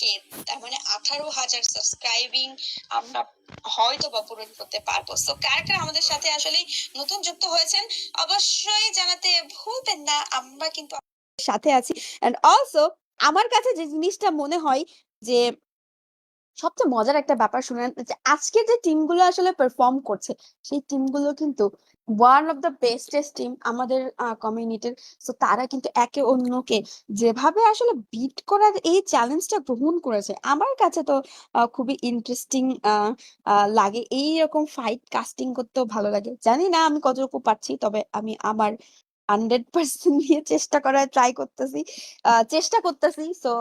কে, তার মানে 18,000 সাবস্ক্রাইবিং আমরা হয়তো বা পূরণ করতে পারবো। সো কার কার আমাদের সাথে আসলে নতুন যুক্ত হয়েছেন অবশ্যই জানাতে ভুলবেন না। আমরা কিন্তু সাথে আছি। এন্ড অলসো আমার কাছে যে জিনিসটা মনে হয় যে সবচেয়ে মজার একটা ব্যাপার শুনেন যে আজকে যে টিমগুলো আসলে পারফর্ম করছে সেই টিমগুলো কিন্তু one of the bestest team আমাদের কমিউনিটির। সো তারা কিন্তু একে অন্যকে যেভাবে আসলে বিট করার এই চ্যালেঞ্জটা গ্রহণ করেছে আমার কাছে তো খুবই ইন্টারেস্টিং লাগে। এইরকম ফাইট কাস্টিং করতেও ভালো লাগে। জানি না আমি কতটুকু পারছি, তবে আমি আমার 100% দিয়ে চেষ্টা করতেছি। সো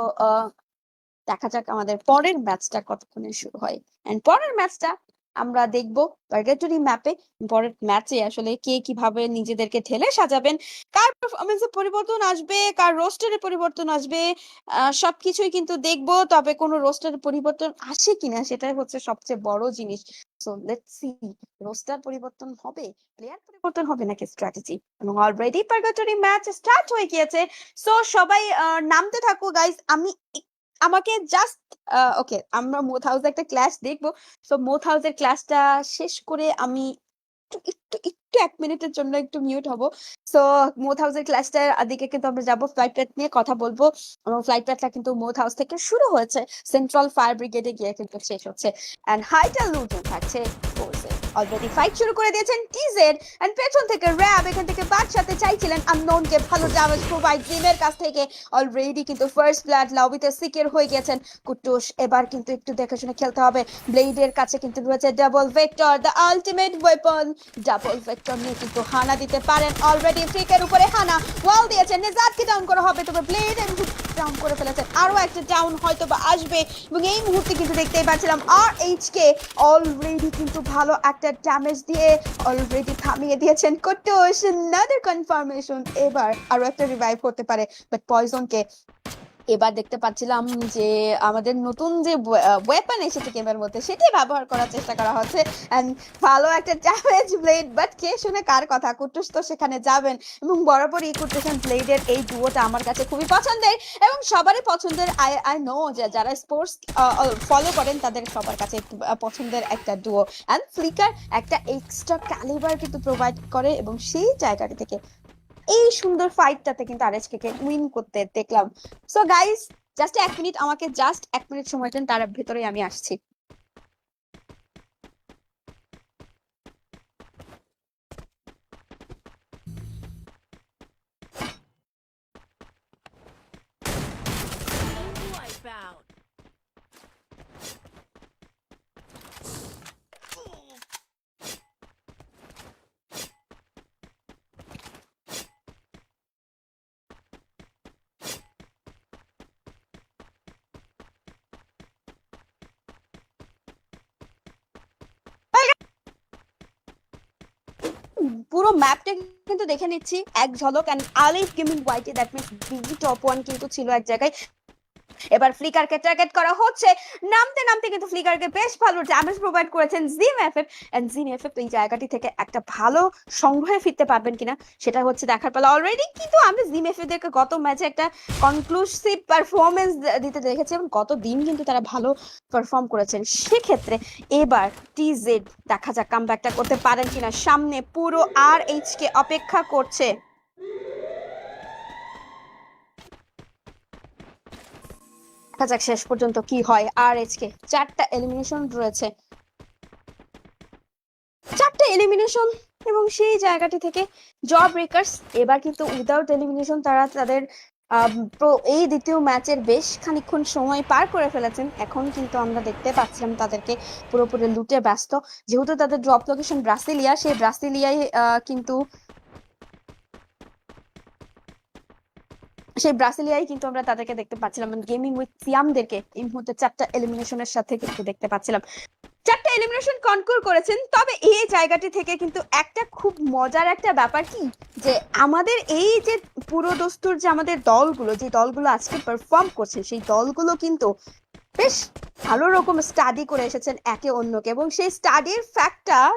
দেখা যাক আমাদের পরের ম্যাচটা কতক্ষণে শুরু হয়। এন্ড পরের ম্যাচটা আমরা দেখবো পার্গেটরি ম্যাপে। পরের ম্যাচে আসলে কে কিভাবে নিজেদেরকে ঢেলে সাজাবেন, কার পারফরমেন্সে পরিবর্তন আসবে, কার রোস্টারে পরিবর্তন আসবে, সবকিছুই কিন্তু দেখবো। তবে কোনো রোস্টারে পরিবর্তন আসে কিনা সেটাই হচ্ছে সবচেয়ে বড় জিনিস। সো লেটস সি, রোস্টার পরিবর্তন হবে, প্লেয়ার পরিবর্তন হবে নাকি স্ট্র্যাটেজি। এবং অলরেডি পার্গেটরি ম্যাচ স্টার্ট হয়ে গিয়েছে। সো সবাই নামতে থাকো গাইস। আমাকে জাস্ট ওকে, আমরা মোথ হাউসে একটা ক্লাস দেখবো। সো মোথ হাউসের ক্লাসটা শেষ করে আমি একটু একটু একটু 1 মিনিটের জন্য একটু মিউট হব। সো মোথ হাউসের ক্লাসটার দিকে কিন্তু আমরা যাবো, ফ্লাইট প্যাথ নিয়ে কথা বলবো। এবং ফ্লাইট প্যাথটা কিন্তু মোথ হাউস থেকে শুরু হয়েছে, সেন্ট্রাল ফায়ার ব্রিগেডে গিয়ে কিন্তু শেষ হচ্ছে। এন্ড হাইটাল লুটন থাকছে ফোর্সে। অলরেডি ফাইট শুরু করে দিয়েছেন টিজেড। এন্ড পেছন থেকে র্যাব এখান থেকে বাদশাতে চাইছিলেন আননোনকে ভালো ড্যামেজ প্রোভাইড জিমের কাছ থেকে। অলরেডি কিন্তু ফার্স্ট ব্লাড লবিতে সিকিউর হয়ে গেছেন কুটুস। এবার কিন্তু একটু দেখে শুনে খেলতে হবে। ব্লেডের কাছে কিন্তু রয়েছে double vector, the ultimate weapon. Double vector নিয়ে কিন্তু হানা দিতে পারেন। অলরেডি ফ্রিকের উপরে হানা ওয়াল দিয়েছেন, নিজাতকে ডাউন করা হবে, তবে ব্লেড ডাউন করে ফেলেছেন। আরো একটা ডাউন হয়তো বা আসবে। এবং এই মুহূর্তে কিন্তু দেখতেই পাচ্ছিলাম আর এইচ কে অলরেডি কিন্তু ভালো একটা ড্যামেজ দিয়ে অলরেডি থামিয়ে দিয়েছেন কুটুস। নাদার কনফার্মেশন, এবার আরো একটা রিভাইভ হতে পারে, বাট পয়জনকে এবার দেখতে পাচ্ছিলাম যে আমাদের নতুন যে ওয়েপন এসেছে গেমের মধ্যে সেটাই ব্যবহার করার চেষ্টা করা হচ্ছে। এন্ড ভালো একটা ড্যামেজ ব্লেড, বাট কে শুনে কার কথা, কুটুস তো সেখানে যাবেন। এবং বরাবরই কুটুস এন্ড ব্লেডের এই ডুয়োটা আমার কাছে খুবই পছন্দের এবং সবারই পছন্দের। আই নো যে যারা স্পোর্টস ফলো করেন তাদের সবার কাছে একটু পছন্দের একটা ডুয়ো। এন্ড ফ্লিকার একটা এক্সট্রা ক্যালিবার কিন্তু প্রোভাইড করে এবং সেই জায়গাটা থেকে এই সুন্দর ফাইটটাতে কিন্তু আরএসকে কে উইন করতে দেখলাম। সো গাইস, জাস্ট 1 মিনিট, আমাকে জাস্ট 1 মিনিট সময় দেন, তার ভেতরে আমি আসছি। Wipeout. পুরো ম্যাপটা কিন্তু দেখে নিচ্ছি এক ঝলক। And Alif gaming YT, that means BG top 1 কিন্তু ছিল এক জায়গায়। এবার ফ্লিকারকে টার্গেট করা হচ্ছে। নামতে নামতে কিন্তু ফ্লিকারকে বেশ ভালো ড্যামেজ প্রোভাইড করেছেন Jim FF. And Jim FF এই জায়গাটি থেকে একটা ভালো সংগ্রহে ফিরতে পারবেন কিনা সেটা হচ্ছে দেখার পালা। অলরেডি কিন্তু আমি জিম এফএফ দেরকে গত ম্যাচে একটা কনক্লুসিভ পারফরমেন্স দিতে দেখেছি এবং গত দিন কিন্তু তারা ভালো পারফর্ম করেছেন। সেক্ষেত্রে এবার টিজেড দেখা যাক কামব্যাকটা করতে পারেন কিনা। সামনে পুরো আর এইচ কে অপেক্ষা করছে। দেখা যাক শেষ পর্যন্ত কি হয়। আর এইচকে 4টা এলিমিনেশন রয়েছে, 4টা এলিমিনেশন। এবং সেই জায়গাটি থেকে জব ব্রেকার্স এবার কিন্তু উইদাউট এলিমিনেশন তারা তাদের এই দ্বিতীয় ম্যাচের বেশ খানিকক্ষণ সময় পার করে ফেলেছেন। এখন কিন্তু আমরা দেখতে পাচ্ছিলাম তাদেরকে পুরোপুরি লুটে ব্যস্ত। যেহেতু তাদের ড্রপ লোকেশন ব্রাসিলিয়া, সেই ব্রাসিলিয়ায় কিন্তু আমরা তাদেরকে দেখতে পাচ্ছিলাম। গেমিং উইথ সিয়ামদেরকে এই মুহূর্তে 4টা এলিমিনেশনের সাথে কিন্তু দেখতে পাচ্ছিলাম। 4টা এলিমিনেশন কনকোর করেছেন। তবে এই জায়গাটি থেকে কিন্তু একটা খুব মজার একটা ব্যাপার কি, যে আমাদের এই যে পুরো দস্তুর যে আমাদের যে দলগুলো আজকে পারফর্ম করছে সেই দলগুলো কিন্তু বেশ ভালো রকম স্টাডি করে এসেছেন একে অন্যকে। এবং সেই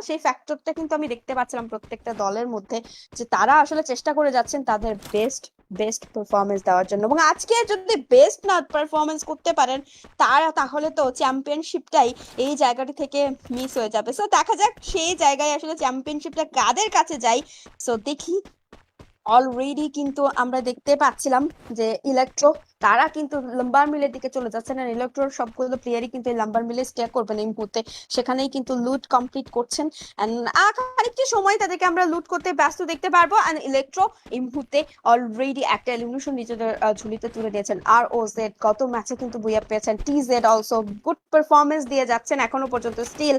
সেই ফ্যাক্টরটা কিন্তু আমি দেখতে পাচ্ছিলাম প্রত্যেকটা দলের মধ্যে, যে তারা আসলে চেষ্টা করে যাচ্ছেন তাদের বেস্ট বেস্ট পারফরমেন্স দেওয়ার জন্য, এবং আজকে যদি বেস্ট না পারফরমেন্স করতে পারেন তাহলে তো চ্যাম্পিয়নশিপটাই এই জায়গাটি থেকে মিস হয়ে যাবে। সো দেখা যাক সেই জায়গায় আসলে চ্যাম্পিয়নশিপটা কাদের কাছে যায়। সো দেখি। অলরেডি কিন্তু আমরা দেখতে পাচ্ছিলাম যে ইলেকট্রো তারা কিন্তু লাম্বার মিলের দিকে চলে যাচ্ছেন, আর ইলেকট্রোর সবগুলো প্লেয়ারই কিন্তু এই লাম্বার মিলে স্টে করবেন এই মুহূর্তে, সেখানেই কিন্তু লুট কমপ্লিট করছেন। আরেকটি সময় তাদেরকে আমরা লুট করতে ব্যস্ত দেখতে পারবো। এন্ড ইলেকট্রো এই মুহূর্তে অলরেডি একটা এলিমিনেশন নিজেদের ঝুলিতে তুলে দিয়েছেন। আর ও জেড গত ম্যাচে কিন্তু বুইয়া পেয়েছেন, টি জেড অলসো গুড পারফরমেন্স দিয়ে যাচ্ছেন এখনো পর্যন্ত। স্টিল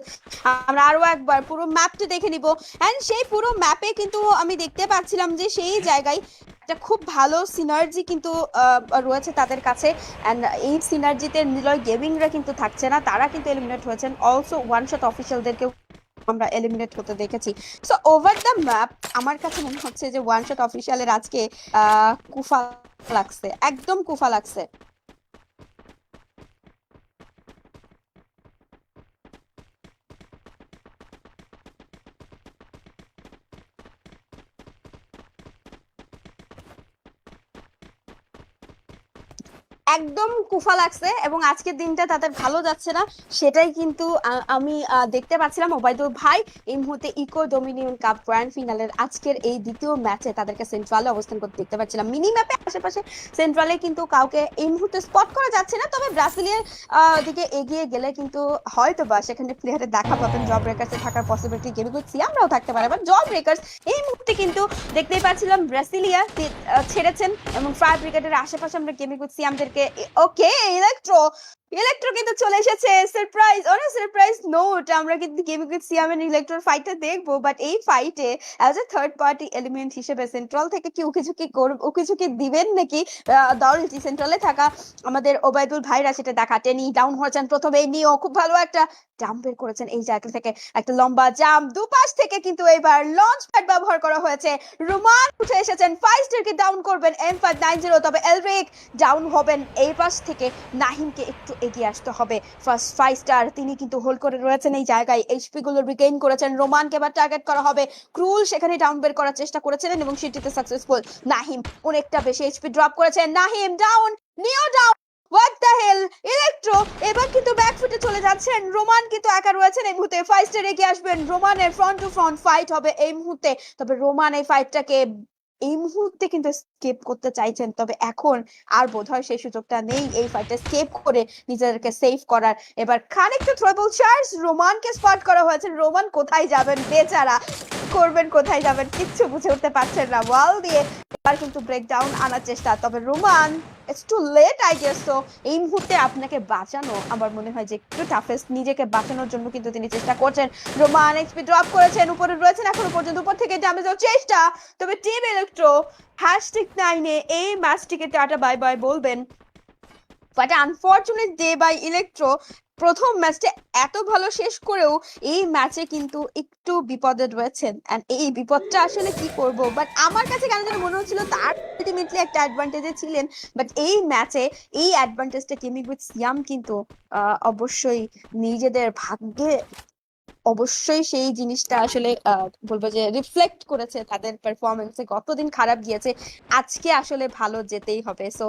আমরা আরো একবার পুরো ম্যাপটি দেখে নিব। এন্ড সেই পুরো ম্যাপে কিন্তু আমি দেখতে পাচ্ছিলাম যে সেই জায়গায় একটা খুব ভালো সিনার্জি কিন্তু রয়েছে তাদের কাছে। এন্ড এই সিনার্জিতে নিলয় গেমিংরা কিন্তু থাকছে না, তারা কিন্তু এলিমিনেট হয়েছেন। অলসো ওয়ান শট অফিসিয়ালদেরকেও আমরা এলিমিনেট হতে দেখেছি। সো ওভার দ্য ম্যাপ আমার কাছে মনে হচ্ছে যে ওয়ান শট অফিসিয়ালের আজকে কুফা লাগছে, একদম কুফা লাগছে। একদম কুফা লাগছে, এবং আজকের দিনটা তাদের ভালো যাচ্ছে না, সেটাই কিন্তু আমি দেখতে পাচ্ছিলাম। ওবায়দুল ভাই এই মুহূর্তে ইকো ডোমিনিয়ন কাপ গ্র্যান্ড ফিনালের আজকের এই দ্বিতীয় ম্যাচে তাদেরকে সেন্ট্রালে অবস্থান করতে দেখতে পাচ্ছিলাম। মিনি ম্যাপে আশেপাশে সেন্ট্রালে কিন্তু কাউকে এই মুহূর্তে স্পট করা যাচ্ছে না, তবে ব্রাজিলিয়ার দিকে এগিয়ে গেলে কিন্তু হয়তো বা সেখানে প্লেয়ারের দেখা পাবেন। জব ব্রেকার্সে থাকার পসিবিলিটি গেমে করছি আমরাও থাকতে পারে, বাট জব ব্রেকার্স এই মুহূর্তে কিন্তু দেখতেই পাচ্ছিলাম ব্রাসিলিয়া ছেড়েছেন, এবং ফায়ার ব্রিগেডের আশেপাশে আমরা গেমিং করছি আমাদেরকে। ওকে, ইলেকট্রো কিন্তু চলে এসেছে। সারপ্রাইজ অন সারপ্রাইজ নোট, আমরা কিন্তু গেমিং উইথ সিয়াম এন্ড ইলেকট্রোর ফাইটটা দেখবো, বাট এই ফাইটে as a third party element হিসেবে সেন্ট্রাল থেকে কি উকিঝুঁকি দিবেন নাকি দলটি সেন্ট্রালে থাকা আমাদের ওবায়দুল ভাইরা, সেটা দেখা। টেনি ডাউন হয়েছেন প্রথমে, নিও খুব ভালো একটা জাম্প বের করেছেন এই জায়গা থেকে, একটা লম্বা জাম্প দুপাশ থেকে কিন্তু এবার লঞ্চ প্যাড ব্যবহার করা হয়েছে। রোমান উঠে এসেছেন, 5 স্টারকে ডাউন করবেন M590, তবে এলরিক ডাউন হবেন। এই পাশ থেকে নাহিমকে একটু এগিয়ে আসতে হবে। ফার্স্ট 5 স্টার তিনি কিন্তু হোল্ড করে রয়েছেন এই জায়গায়, এইচপি গুলো রিগেইন করেছেন। রোমানকে এবার টার্গেট করা হবে। ক্রুল সেখানে ডাউন বের করার চেষ্টা করেছিলেন এবং সেটিতে সাকসেসফুল। নাহিম অনেকটা বেশি এইচপি ড্রপ করেছেন, Nahim down, Neo down. What the hell, Electro এবার কিন্তু ব্যাকফুটে চলে যাচ্ছেন। রোমান কিন্তু একা রয়েছেন এই মুহূর্তে, 5 স্টার এগিয়ে আসবেন। রোমানের ফ্রন্ট টু ফ্রন্ট ফাইট হবে এই মুহূর্তে, তবে রোমান এই ফাইটটাকে এই মুহূর্তে কিন্তু স্কেপ করতে চাইছেন, তবে এখন আর বোধহয় সেই সুযোগটা নেই এই ফাইটে স্কেপ করে নিজেদেরকে সেভ করার। এবার খানিকটা ট্রাবল চার্জ, রোমানকে স্পট করা হয়েছে। রোমান কোথায় যাবেন বেচারা, করবেন কোথায় যাবেন কিচ্ছু বুঝে উঠতে পারছেন না। ওয়াল দিয়ে এবার কিন্তু ব্রেকডাউন আনার চেষ্টা, তবে Roman it's too late I guess. তো এই মুহূর্তে আপনাকে বাঁচানো আমার মনে হয় যে একটু টাফেস্ট, নিজেকে বাঁচানোর জন্য কিন্তু তিনি চেষ্টা করছেন। রোমান এক্সপি ড্রপ করেছেন, উপরে রয়েছেন এখনো পর্যন্ত, উপর থেকে ড্যামেজ হওয়ার চেষ্টা, তবে টিম ইলেকট্রো #9 এই ম্যাচটিকে টাটা বাই বাই বলবেন। But unfortunate day by Electro, প্রথম ম্যাচটা এত ভালো শেষ করেও এই ম্যাচে কিন্তু একটু বিপদে রয়েছেন। এন্ড এই বিপদটা আসলে কি করব, বাট আমার কাছে কেন যেন মনে হচ্ছিল তার আলটিমেটলি একটা অ্যাডভান্টেজে ছিলেন, বাট এই ম্যাচে এই অ্যাডভান্টেজটা গেমিং উইথ সিয়াম কিন্তু অবশ্যই নিজেদের ভাগ্যে অবশ্যই সেই জিনিসটা আসলে বলবো যে রিফ্লেক্ট করেছে তাদের পারফরমেন্সে। গতদিন খারাপ গিয়েছে, আজকে আসলে ভালো যেতেই হবে। সো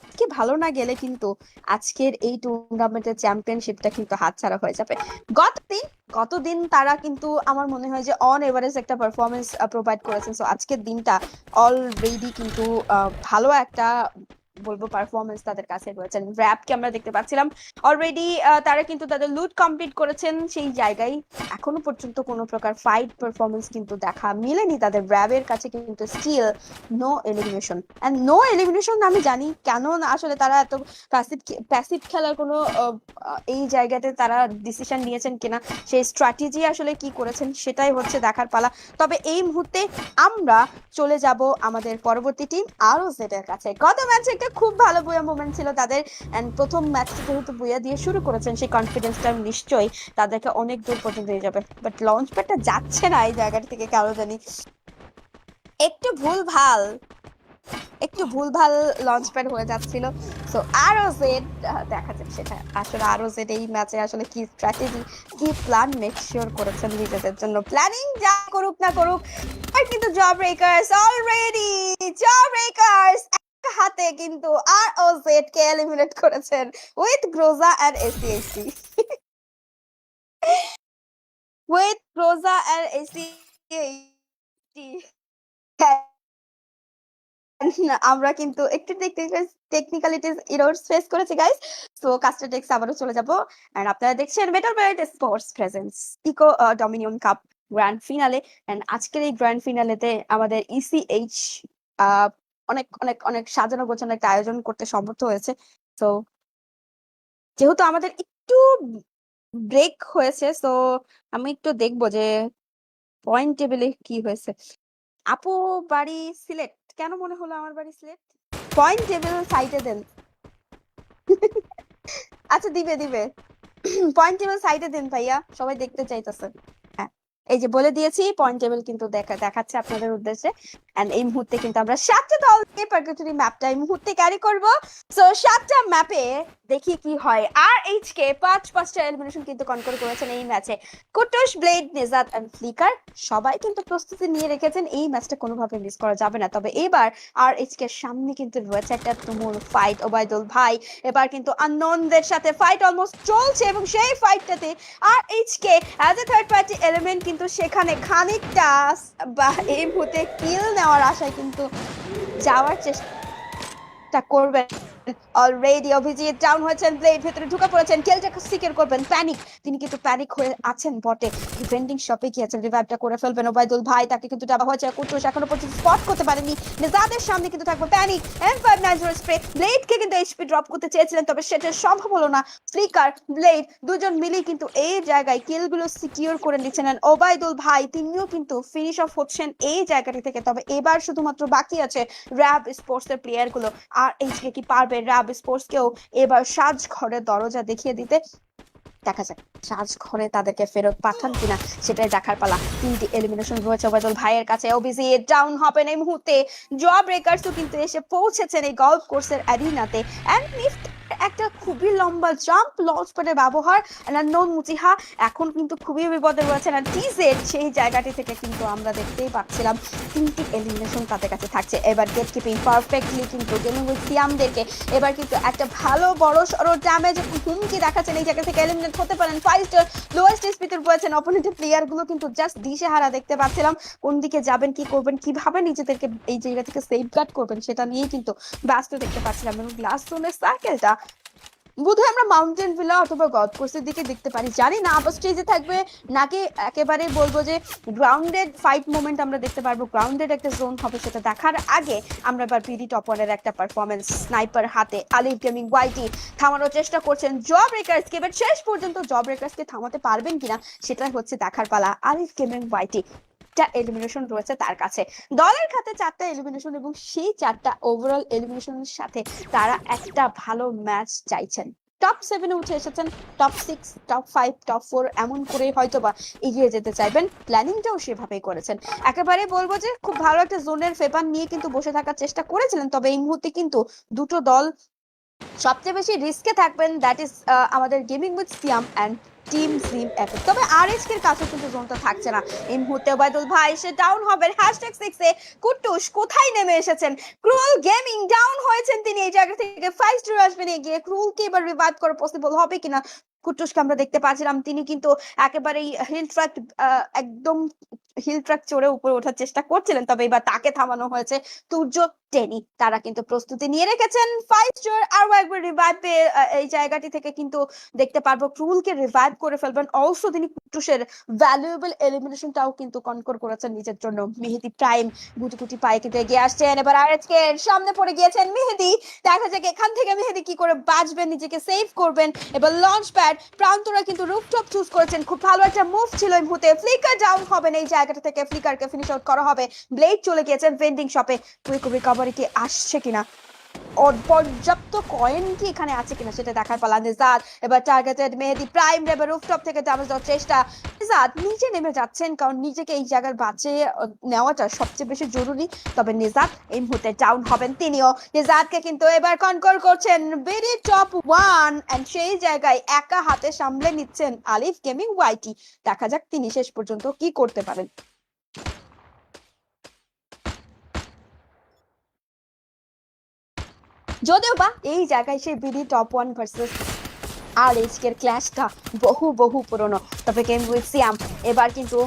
আজকে ভালো না গেলে কিন্তু আজকের এই টুর্নামেন্টের চ্যাম্পিয়নশিপটা কিন্তু হাতছাড়া হয়ে যাবে। গতদিন গতদিন তারা কিন্তু আমার মনে হয় যে অন এভারেজ একটা পারফরমেন্স প্রোভাইড করেছেন। সো আজকের দিনটা অলরেডি কিন্তু ভালো একটা বলবো পারফরমেন্স তাদের কাছে রয়েছেন। র্যাপকে আমরা দেখতে পাচ্ছিলাম অলরেডি তারা কিন্তু তাদের লুট কমপ্লিট করেছেন সেই জায়গায়। এখনো পর্যন্ত কোনো প্রকার ফাইট পারফরমেন্স কিন্তু দেখা মিলেনি তাদের। র্যাবের কাছে কিন্তু still no elimination, and no elimination আমি জানি কেন না, আসলে তারা এত প্যাসিভ খেলার কোনো এই জায়গাতে তারা ডিসিশন নিয়েছেন কিনা, সেই স্ট্র্যাটেজি আসলে কি করেছেন সেটাই হচ্ছে দেখার পালা। তবে এই মুহূর্তে আমরা চলে যাব আমাদের পরবর্তী টিম আরো জেডের কাছে। গত ম্যাচে একটা খুব ভালো বুয়া মোমেন্ট ছিল তাদের, এন্ড প্রথম ম্যাচটা যেহেতু বুয়া দিয়ে শুরু করেছেন সেই কনফিডেন্সটা নিশ্চয়ই তাদেরকে অনেক দূর পর্যন্ত নিয়ে যাবে। বাট লঞ্চ প্যাডটা যাচ্ছে না এই জায়গাটা থেকে, কারো জানি একটু ভুল ভাল একটু ভুলভাল লঞ্চ প্যাড হয়ে যাচ্ছিল। সো আরো জেড দেখা যাক সেটা আসলে আরো জেড এই ম্যাচে আসলে কি স্ট্র্যাটেজি কি প্ল্যান মেক শিওর করেছেন নিজেদের জন্য। প্ল্যানিং যা করুক না করুক আর কিন্তু Job Breakers already Job Breakers হাতে কিন্তু আর ও জেড কে এলিমিনেট করেছেন with Groza and ACST with Groza and ACST. আমরা কিন্তু একটু টেকনিক্যালিটিস এরর্স ফেস করেছি গাইস। সো কাস্টারটেক্স আবারও চলে যাব এন্ড আপনারা দেখছেন better world sports presents Echo Dominion Cup grand finale. And আজকের এই গ্র্যান্ড ফিনালেতে আমাদের ইসিএইচ অনেক অনেক অনেক সাজানো গোছানো একটা আয়োজন করতে সমর্থ হয়েছে। তো যেহেতু আমাদের একটু ব্রেক হয়েছে, সো আমি একটু দেখবো যে পয়েন্ট টেবিলে কি হয়েছে। আপু বাড়ি সিলেট, কেন মনে হলো আমার বাড়ি সিলেট? পয়েন্ট টেবিল সাইটে দেন। আচ্ছা দিবে দিবে পয়েন্ট টেবিল সাইটে দেন ভাইয়া, সবাই দেখতে চাইতেছে। হ্যাঁ এই যে বলে দিয়েছি পয়েন্ট টেবিল কিন্তু দেখাচ্ছে আপনাদের উদ্দেশ্যে। এন্ড এই মুহূর্তে কিন্তু আমরা 7টা দল নিয়ে পার্কেটরি ম্যাপটা এই মুহূর্তে ক্যারি করব। সো 7টা ম্যাপে দেখি কি হয়। আর এইচ কে 5টা এলিমিনেশন কিন্তু কনকর করেছেন এই ম্যাচে। কুটুস, ব্লেড, নিজাত এন্ড ফ্লিকার সবাই কিন্তু প্রস্তুতি নিয়ে রেখেছেন, এই ম্যাচটা কোনোভাবে মিস করা যাবে না। তবে এবার আর এইচ কে সামনে কিন্তু রয়েছে একটা তুমুল ফাইট। ওবায়দুল ভাই এবার কিন্তু আননোনদের সাথে ফাইট অলমোস্ট চলছে এবং সেই ফাইটটাতে R H K as a third party element কিন্তু সেখানে খানিকটা বা এই মুহূর্তে কিল নেওয়ার আশায় কিন্তু যাওয়ার চেষ্টা করবেন। অলরেডি অভিজিৎ ডাউন হয়েছেন, ব্লেড ভেতরে ঢুকে পড়েছেন, কিলটা সিকিউর করবেন প্যানিক, তিনি কিন্তু প্যানিক হয়ে আছেন বটে। ডিফেন্ডিং শপে গিয়েছেন, রিভাইভটা করে ফেলবেন ওবায়দুল ভাই, তাকে কিন্তু ডাবা হয়েছে, কুটুস এখনো পর্যন্ত স্পট করতে পারেনি। নিজাদের সামনে কিন্তু থাকবে প্যানিক, M590 স্প্রে, ব্লেডকে কিন্তু এইচপি ড্রপ করতে চেয়েছিলেন তবে সেটা সম্ভব হলো না। ফ্লিকার, ব্লেড দুজন মিলেই কিন্তু এই জায়গায় কিলগুলো সিকিউর করে নিচ্ছেন। ওবায়দুল ভাই তিনিও কিন্তু ফিনিশ অফ হচ্ছেন এই জায়গাটি থেকে। তবে এবার শুধুমাত্র বাকি আছে র্যাব স্পোর্টস এর প্লেয়ার গুলো। আর এইচকে কি পারবে র্যাব স্পোর্টস কেও এবার সাজ ঘরে দরজা দেখিয়ে দিতে? দেখা যাক সাজ ঘরে তাদেরকে ফেরত পাঠান কিনা, সেটাই দেখার পালা। 3টি এলিমিনেশন রয়েছে ওবায়দুল ভাইয়ের কাছে। ওবিসি ডাউন হবেন এই মুহূর্তে। জব ব্রেকার্সও কিন্তু এসে পৌঁছেছেন এই গলফ কোর্সের অ্যারিনাতে। এন্ড নিফট একটা খুবই লম্বা জাম্প লঞ্চ প্যাডের ব্যবহার। নন মুচিহা এখন কিন্তু খুবই বিপদে রয়েছে। না টিজেড সেই জায়গাটি থেকে কিন্তু আমরা দেখতেই পাচ্ছিলাম 3টি এলিমিনেশন তাদের কাছে থাকছে। এবার গেট কিপিং পারফেক্টলি কিন্তু গেমিং উইথ সিয়ামদেরকে এবার কিন্তু একটা ভালো বড় সড়ো ড্যামেজ হুমকি দেখাচ্ছেন, এই জায়গা থেকে এলিমিনেট হতে পারেন। 5 স্টার লোয়েস্ট স্পিতে রয়েছেন অপোনেন্টের প্লেয়ার গুলো কিন্তু জাস্ট দিশেহারা দেখতে পাচ্ছিলাম কোন দিকে যাবেন, কি করবেন, কিভাবে নিজেদেরকে এই জায়গা থেকে সেফগার্ড করবেন সেটা নিয়েই কিন্তু ব্যস্ত দেখতে পাচ্ছিলাম। এবং গ্লাস জোনের সার্কেলটা বোধহয় আমরা মাউন্টেন ভিলা অথবা গলফ কোর্সের দিকে দেখতে পারি, জানি না আবার স্টেজে থাকবে নাকি একেবারে বলবো যে গ্রাউন্ডেড ফাইট মোমেন্ট আমরা দেখতে পারবো, গ্রাউন্ডেড একটা জোন হবে সেটা দেখার আগে আমরা এবার বিডি টপ ওয়ানের একটা পারফরমেন্স। স্নাইপার হাতে আলিফ গেমিং ওয়াইটি থামানোর চেষ্টা করছেন জব ব্রেকার্সকে, এবার শেষ পর্যন্ত জব ব্রেকার্সকে থামাতে পারবেন কিনা সেটাই হচ্ছে দেখার পালা। আলিফ গেমিং ওয়াইটি এলিমিনেশন রয়েছে তার কাছে, দলের খাতে 4টা এলিমিনেশন এবং সেই 4টা ওভারঅল এলিমিনেশনের সাথে তারা একটা ভালো ম্যাচ চাইছেন। টপ 7-এ উঠে এসেছেন, টপ 6, টপ 5, টপ 4 এমন করে হয়তোবা এগিয়ে যেতে চাইবেন। প্ল্যানিংটাও সেভাবেই করেছেন। একেবারে বলবো যে খুব ভালো একটা জোনের ফেভার নিয়ে কিন্তু বসে থাকার চেষ্টা করেছিলেন, তবে এই মুহূর্তে কিন্তু দুটো দল সবচেয়ে বেশি রিস্কে থাকবেন, দ্যাট ইজ আমাদের gaming with Siam and team Jim Epic. তবে আরএসকে এর কাছে কিন্তু জোনটা থাকছে না এই মুহূর্তে। ওবায়দুল ভাই সে ডাউন হবেন #6 এ। কুটুস কোথায় নেমে এসেছেন, ক্রুল গেমিং ডাউন হয়েছেন তিনি এই জায়গা থেকে। 5 স্টার আসবেন এগিয়ে, ক্রুলকে এবার রিভাইভ করা পসিবল হবে কিনা। কুটুসকে আমরা দেখতে পাচ্ছিলাম তিনি কিন্তু একেবারেই হিল ট্র্যাক একদম হিল ট্র্যাক চড়ে উপরে ওঠার চেষ্টা করছিলেন, তবে এবার তাকে থামানো হয়েছে। তুর্য, টেনি তারা কিন্তু প্রস্তুতি নিয়ে রেখেছেন। 5 স্টার আরো একবার রিভাইভ পেয়ে এই জায়গাটি থেকে কিন্তু দেখতে পারবো ক্রুলকে রিভাইভ করে ফেলবেন। অলসো তিনি কুটুসের ভ্যালুয়েবল এলিমিনেশনটাও কিন্তু কনকর করেছেন নিজের জন্য। মেহেদি প্রাইম গুটি গুটি পায়ে কিন্তু এগিয়ে আসছেন, এবার আরএসকে এর সামনে পড়ে গিয়েছেন মেহেদি। দেখা যাক এখান থেকে মেহেদি কি করে বাঁচবেন, নিজেকে সেভ করবেন। এবার লঞ্চ প্যাড প্রান্তরা কিন্তু রুফটপ চুজ করেছেন, খুব ভালো একটা মুভ ছিল এই মুহূর্তে। ফ্লিকার ডাউন হবেন এই জায়গাটা থেকে, ফ্লিকারকে ফিনিশ আউট করা হবে। ব্লেড চলে গিয়েছেন ভেন্ডিং শপে, কুইক রিকভারি কি আসছে কিনা। পর্যাপ্ত কয়েন কি এখানে আছে কিনা সেটা দেখার পালা। নিজাত এবার টার্গেটেড, মেহেদি প্রাইম এবার রুফটপ থেকে ড্যামেজ দেওয়ার চেষ্টা। নিজাত নিচে নেমে যাচ্ছেন কারণ নিজেকে এই জায়গার বাঁচিয়ে নেওয়াটা সবচেয়ে বেশি জরুরি। তবে নিজাত এই মুহূর্তে ডাউন হবেন তিনিও। নিজাতকে কিন্তু এবার কনকর করছেন ভেরি টপ ওয়ান, এন্ড সেই জায়গায় একা হাতে সামলে নিচ্ছেন আলিফ গেমিং ওয়াইটি। দেখা যাক তিনি শেষ পর্যন্ত কি করতে পারেন। যদিও বা এই জায়গায় সেই বিডি টপ ওয়ান ভার্সেস আর এইচকের ক্ল্যাশটা বহু বহু পুরনো। তবে গেম উইথ সিয়াম এবার কিন্তু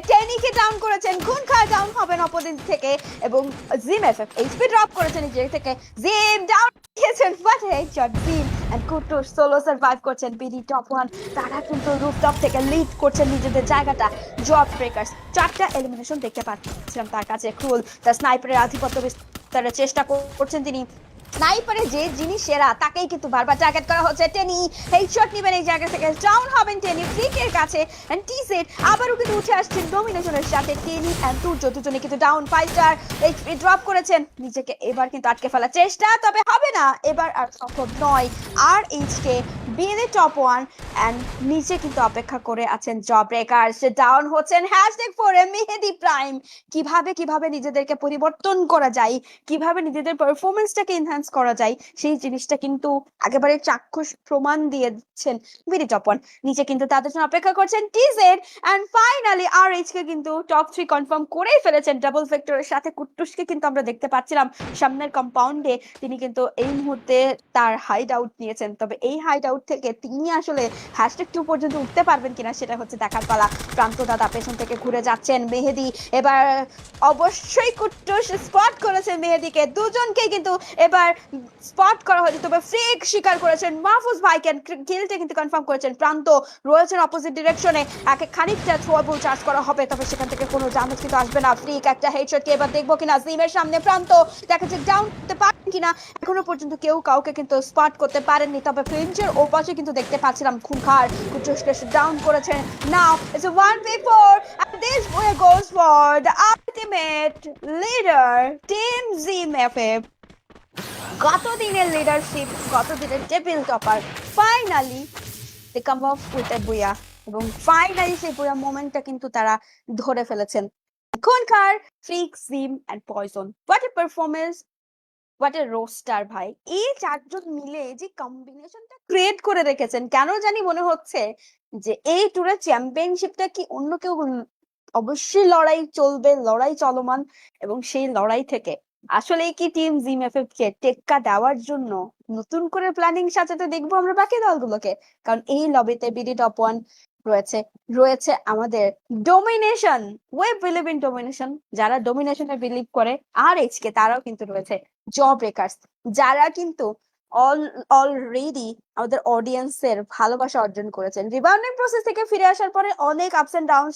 টেনিকে ডাউন করেছেন, খুনখার ডাউন হবেন অপোনেন্ট থেকে, এবং জিম এফএফ এইচপি ড্রপ করেছেন নিজে থেকে। জিম ডাউন দিয়েছেন, বাট হেডশট জিম এন্ড কুটুস সোলো সার্ভাইভ করছেন বিডি টপ ওয়ান। তারা কিন্তু রুফটপ থেকে লিড করছেন নিজেদের জায়গাটা। জব ব্রেকার্স 4টা এলিমিনেশন দেখতে পাচ্ছিলাম তার কাছে। ক্রুল তার স্নাইপারের আধিপত্য বিস্তারের চেষ্টা করছেন তিনি। স্নাইপারে যে জিনিস সেরা তাকেই কিন্তু বারবার টার্গেট করা হচ্ছে। টেনি হেডশট নেবেন এই জায়গা থেকে, ডাউন হবেন টেনি ফ্লিকের কাছে। এন্ড টি-সেট আবারও কিন্তু উঠে আসছেন ডমিনেশনের সাথে। টেনি এন্ড তুর্য দুজনে কিন্তু ডাউন। 5 স্টার এইচপি ড্রপ করেছেন নিজেকে, এবার কিন্তু আটকে ফেলার চেষ্টা, তবে হবে না, এবার আর সম্ভব নয়। R HK BNA top one and নিচে কিন্তু অপেক্ষা করে আছেন জব ব্রেকার্স। ডাউন হচ্ছেন #4 মেহেদি প্রাইম। কিভাবে নিজেদেরকে পরিবর্তন করা যায়, কিভাবে নিজেদের পারফরমেন্সটাকে এনহ্যান্স করা যায়, সেই জিনিসটা কিন্তু একেবারে চাক্ষুষ প্রমাণ দিয়ে দিচ্ছেন বিডি টপ ওয়ান। নিচে কিন্তু তাদের জন্য অপেক্ষা করছেন টিজেড, এন্ড ফাইনালি আর এইচ কে কিন্তু টপ 3 কনফার্ম করেই ফেলেছেন। ডাবল ভেক্টরের সাথে কুট্টুসকে কিন্তু আমরা দেখতে পাচ্ছিলাম সামনের কম্পাউন্ডে। তিনি কিন্তু এই মুহূর্তে তার হাইড আউট নিয়েছেন, তবে এই হাইড আউট থেকে তিনি আসলে #2 পর্যন্ত উঠতে পারবেন কিনা সেটা হচ্ছে দেখার পালা। প্রান্ত দাদা পেছন থেকে ঘুরে যাচ্ছেন। মেহেদি এবার অবশ্যই কুট্টুস স্পট করেছেন মেহেদিকে, দুজনকে কিন্তু এবার স্পট করা হয়েছে, তবে ফ্রিক স্বীকার করেছেন মাহফুজ ভাইকে। কিলটা কিন্তু কনফার্ম করেছেন। প্রান্ত রয়েছেন অপোজিট ডিরেকশনে, একে খানিকটা থ্রোবল চার্জ করা হবে, তবে সেখান থেকে কোনো ড্যামেজ কিন্তু আসবে না। ফ্রিক একটা হেডশটকে এবার দেখবো কিনা জিমের সামনে। প্রান্ত দেখা যাচ্ছে ডাউন করতে পারেন কিনা, এখনো পর্যন্ত কেউ কাউকে কিন্তু স্পট করতে পারেননি, তবে ফ্লিঞ্চের ওপাশে কিন্তু দেখতে পাচ্ছিলাম খুনখার কুট্টুসকে ডাউন করেছেন। Now it's a 1v4 and this way goes for the ultimate leader team ZMFF। গতদিনের লিডারশিপ, গতদিনের table topper, finally they come off with a booyah, এবং ফাইনালি সেই বুয়া মোমেন্টটা কিন্তু তারা ধরে ফেলেছেন। এখনকার freak, Jim and Poison, what a performance, what a roster ভাই। এই 4জন মিলে যে কম্বিনেশনটা ক্রিয়েট করে রেখেছেন, কেন জানি মনে হচ্ছে যে এই ট্যুরের চ্যাম্পিয়নশিপটা কি অন্য কেউ অবশ্যই লড়াই চলবে, লড়াই চলমান, এবং সেই লড়াই থেকে আসলে কি টিম জিম এফএফ কে টেক্কা দেওয়ার জন্য নতুন করে প্ল্যানিং সাজাতে দেখবো আমরা বাকি দলগুলোকে। কারণ এই লবিতে বিডি টপ ওয়ান রয়েছে, রয়েছে আমাদের domination, way believe in domination, যারা ডোমিনেশনে বিলিভ করে। আর এইচকে তারাও কিন্তু রয়েছে জব ব্রেকার্স, যারা কিন্তু অলরেডি আমাদের অডিয়েন্সের ভালোবাসা অর্জন করেছেন। রিবাউন্ডিং প্রসেস থেকে ফিরে আসার পরে অনেক আপস এন্ড ডাউন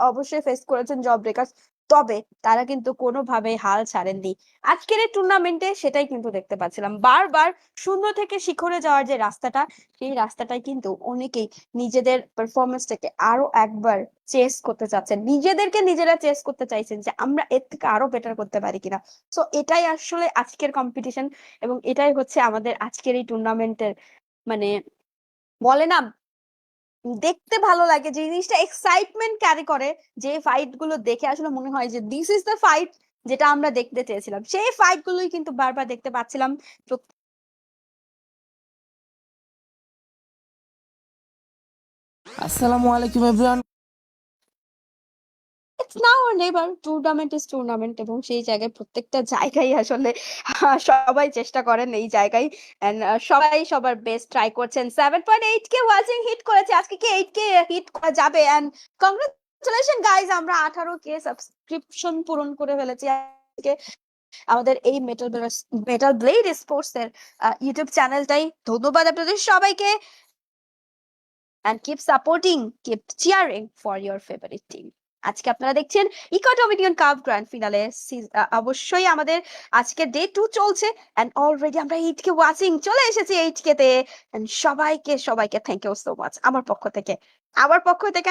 অবশ্যই ফেস করেছেন জব ব্রেকার্স, তবে তারা কিন্তু কোনোভাবে হাল ছাড়েননি। আজকের এই টুর্নামেন্টে সেটাই কিন্তু দেখতে পাচ্ছিলাম, বারবার শূন্য থেকে শিখরে যাওয়ার যে রাস্তাটা, সেই রাস্তাটাই কিন্তু অনেকেই নিজেদের পারফরমেন্সটাকে আরো একবার চেস করতে চাচ্ছেন, নিজেদেরকে নিজেরা চেস করতে চাইছেন যে আমরা এর থেকে আরো বেটার করতে পারি কিনা। সো এটাই আসলে আজকের কম্পিটিশন, এবং এটাই হচ্ছে আমাদের আজকের এই টুর্নামেন্টের মানে বলে না, দেখতে ভালো লাগে যে জিনিসটা এক্সাইটমেন্ট ক্যারি করে, যে ফাইট গুলো দেখে আসলে মনে হয় যে দিস ইজ দ্য ফাইট যেটা আমরা দেখতে চেয়েছিলাম। সেই ফাইট গুলোই কিন্তু বারবার দেখতে পাচ্ছিলাম। আসসালামু আলাইকুম everyone. It's now or never, tournament is tournament, এবং সেই জায়গায় প্রত্যেকটা জায়গায় আসলে সবাই চেষ্টা করেন এই জায়গায়, এন্ড সবাই সবার বেস্ট ট্রাই করছেন। 7.8k ওয়াচিং হিট করেছে, আজকে কি 8k হিট করা যাবে? এন্ড কংগ্রেচুলেশন গাইজ, আমরা 18k সাবস্ক্রিপশন পূরণ করে ফেলেছি আজকে আমাদের এই মেটাল ব্লেড স্পোর্টস এর ইউটিউব চ্যানেলটাই। ধন্যবাদ আপনাদের সবাইকে, and keep supporting, keep cheering for your favorite team। আজকে আপনারা দেখছেন ইকোটমিনিয়ন কাপ গ্র্যান্ড ফিনালে। অবশ্যই আমাদের আজকে ডে 2 চলছে, এন্ড অলরেডি আমরা 8k ওয়াচিং চলে এসেছি 8k তে। এন্ড সবাইকে সবাইকে থ্যাংক ইউ সো মাচ আমার পক্ষ থেকে,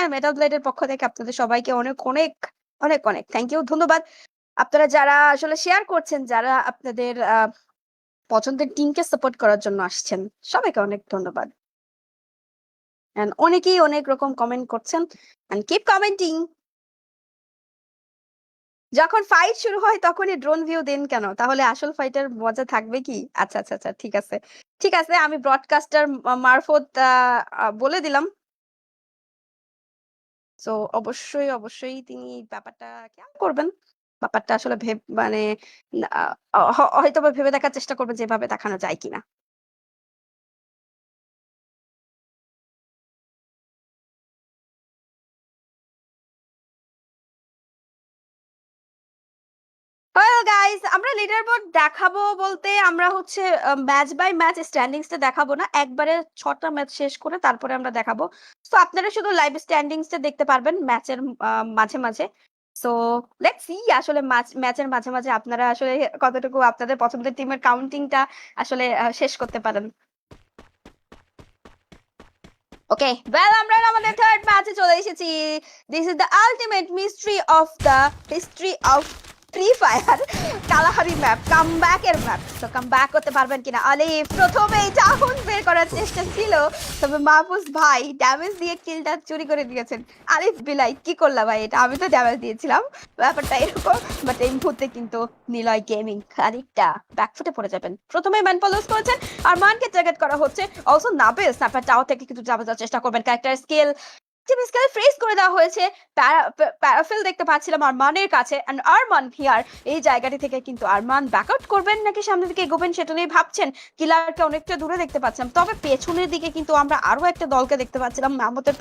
আর মেটাল ব্লেডের পক্ষ থেকে আপনাদের সবাইকে অনেক অনেক অনেক অনেক থ্যাংক ইউ, ধন্যবাদ। আপনারা যারা আসলে শেয়ার করছেন, যারা আপনাদের পছন্দের টিমকে সাপোর্ট করার জন্য আসছেন। সবাইকে অনেক ধন্যবাদ। এন্ড অনেকেই অনেক রকম কমেন্ট করছেন, এন্ড কিপ কমেন্টিং। যখন ফাইট শুরু হয় তখনই ড্রোন ভিউ দেন কেন? তাহলে আসল ফাইটের মজা থাকবে কি? আচ্ছা আচ্ছা আচ্ছা, ঠিক আছে ঠিক আছে, আমি ব্রডকাস্টার মারফত বলে দিলাম। সো অবশ্যই অবশ্যই তিনি ব্যাপারটা খেয়াল করবেন। ব্যাপারটা আসলে মানে হয়তো বা ভেবে দেখার চেষ্টা করবেন যেভাবে দেখানো যায় কিনা। ওয়েল গাইস, আমরা লিডার বোর্ড দেখাবো বলতে আমরা হচ্ছে ম্যাচ বাই ম্যাচ স্ট্যান্ডিংসটা দেখাবো না, একবারে 6টা ম্যাচ শেষ করে তারপরে আমরা দেখাবো। সো আপনারা শুধু লাইভ স্ট্যান্ডিংসটা দেখতে পারবেন ম্যাচের মাঝে মাঝে। সো লেটস সি আসলে ম্যাচের মাঝে মাঝে আপনারা আসলে কতটুকু আপনাদের পছন্দের টিমের কাউন্টিংটা আসলে শেষ করতে পারেন। ওকে, ওয়েল আমরা আমাদের থার্ড ম্যাচে চলে এসেছি। This is the ultimate mystery of the history of free fire, Kalahari map, কামব্যাকের ম্যাপ। তো কামব্যাক করতে পারবেন কিনা আলিফ? প্রথমেই টাউন বের করার চেষ্টা ছিল, তবে মাহফুজ ভাই ড্যামেজ দিয়ে কিলটা চুরি করে দিয়েছেন। আলিফ বিলাই কি করলা ভাই? এটা আমি তো ড্যামেজ দিয়েছিলাম, ব্যাপারটা এরকম। বাট এই মুহূর্তে কিন্তু নিলয় গেমিং খানিকটা ব্যাকফুটে পড়ে যাবেন। প্রথমে ম্যান পলস করেছেন, আর মানকে টার্গেট করা হচ্ছে। অলসো নাবিল স্ন্যাপার টাওয়ার থেকে কিন্তু যাওয়ার চেষ্টা করবেন। ক্যারেক্টার স্কিল স্কেল ফ্রিজ করে দেওয়া হয়েছে। প্যারাফিল দেখতে পাচ্ছিলাম আরমানের কাছে, এন্ড আরমান হিয়ার এই জায়গাটি থেকে কিন্তু আরমান ব্যাকআউট করবেন নাকি সামনের দিকে এগোবেন সেটা নিয়ে ভাবছেন। কিলারকে অনেকটা দূরে দেখতে পাচ্ছিলাম, তবে পেছনের দিকে কিন্তু আমরা আরো একটা দলকে দেখতে পাচ্ছিলাম মাহমুদের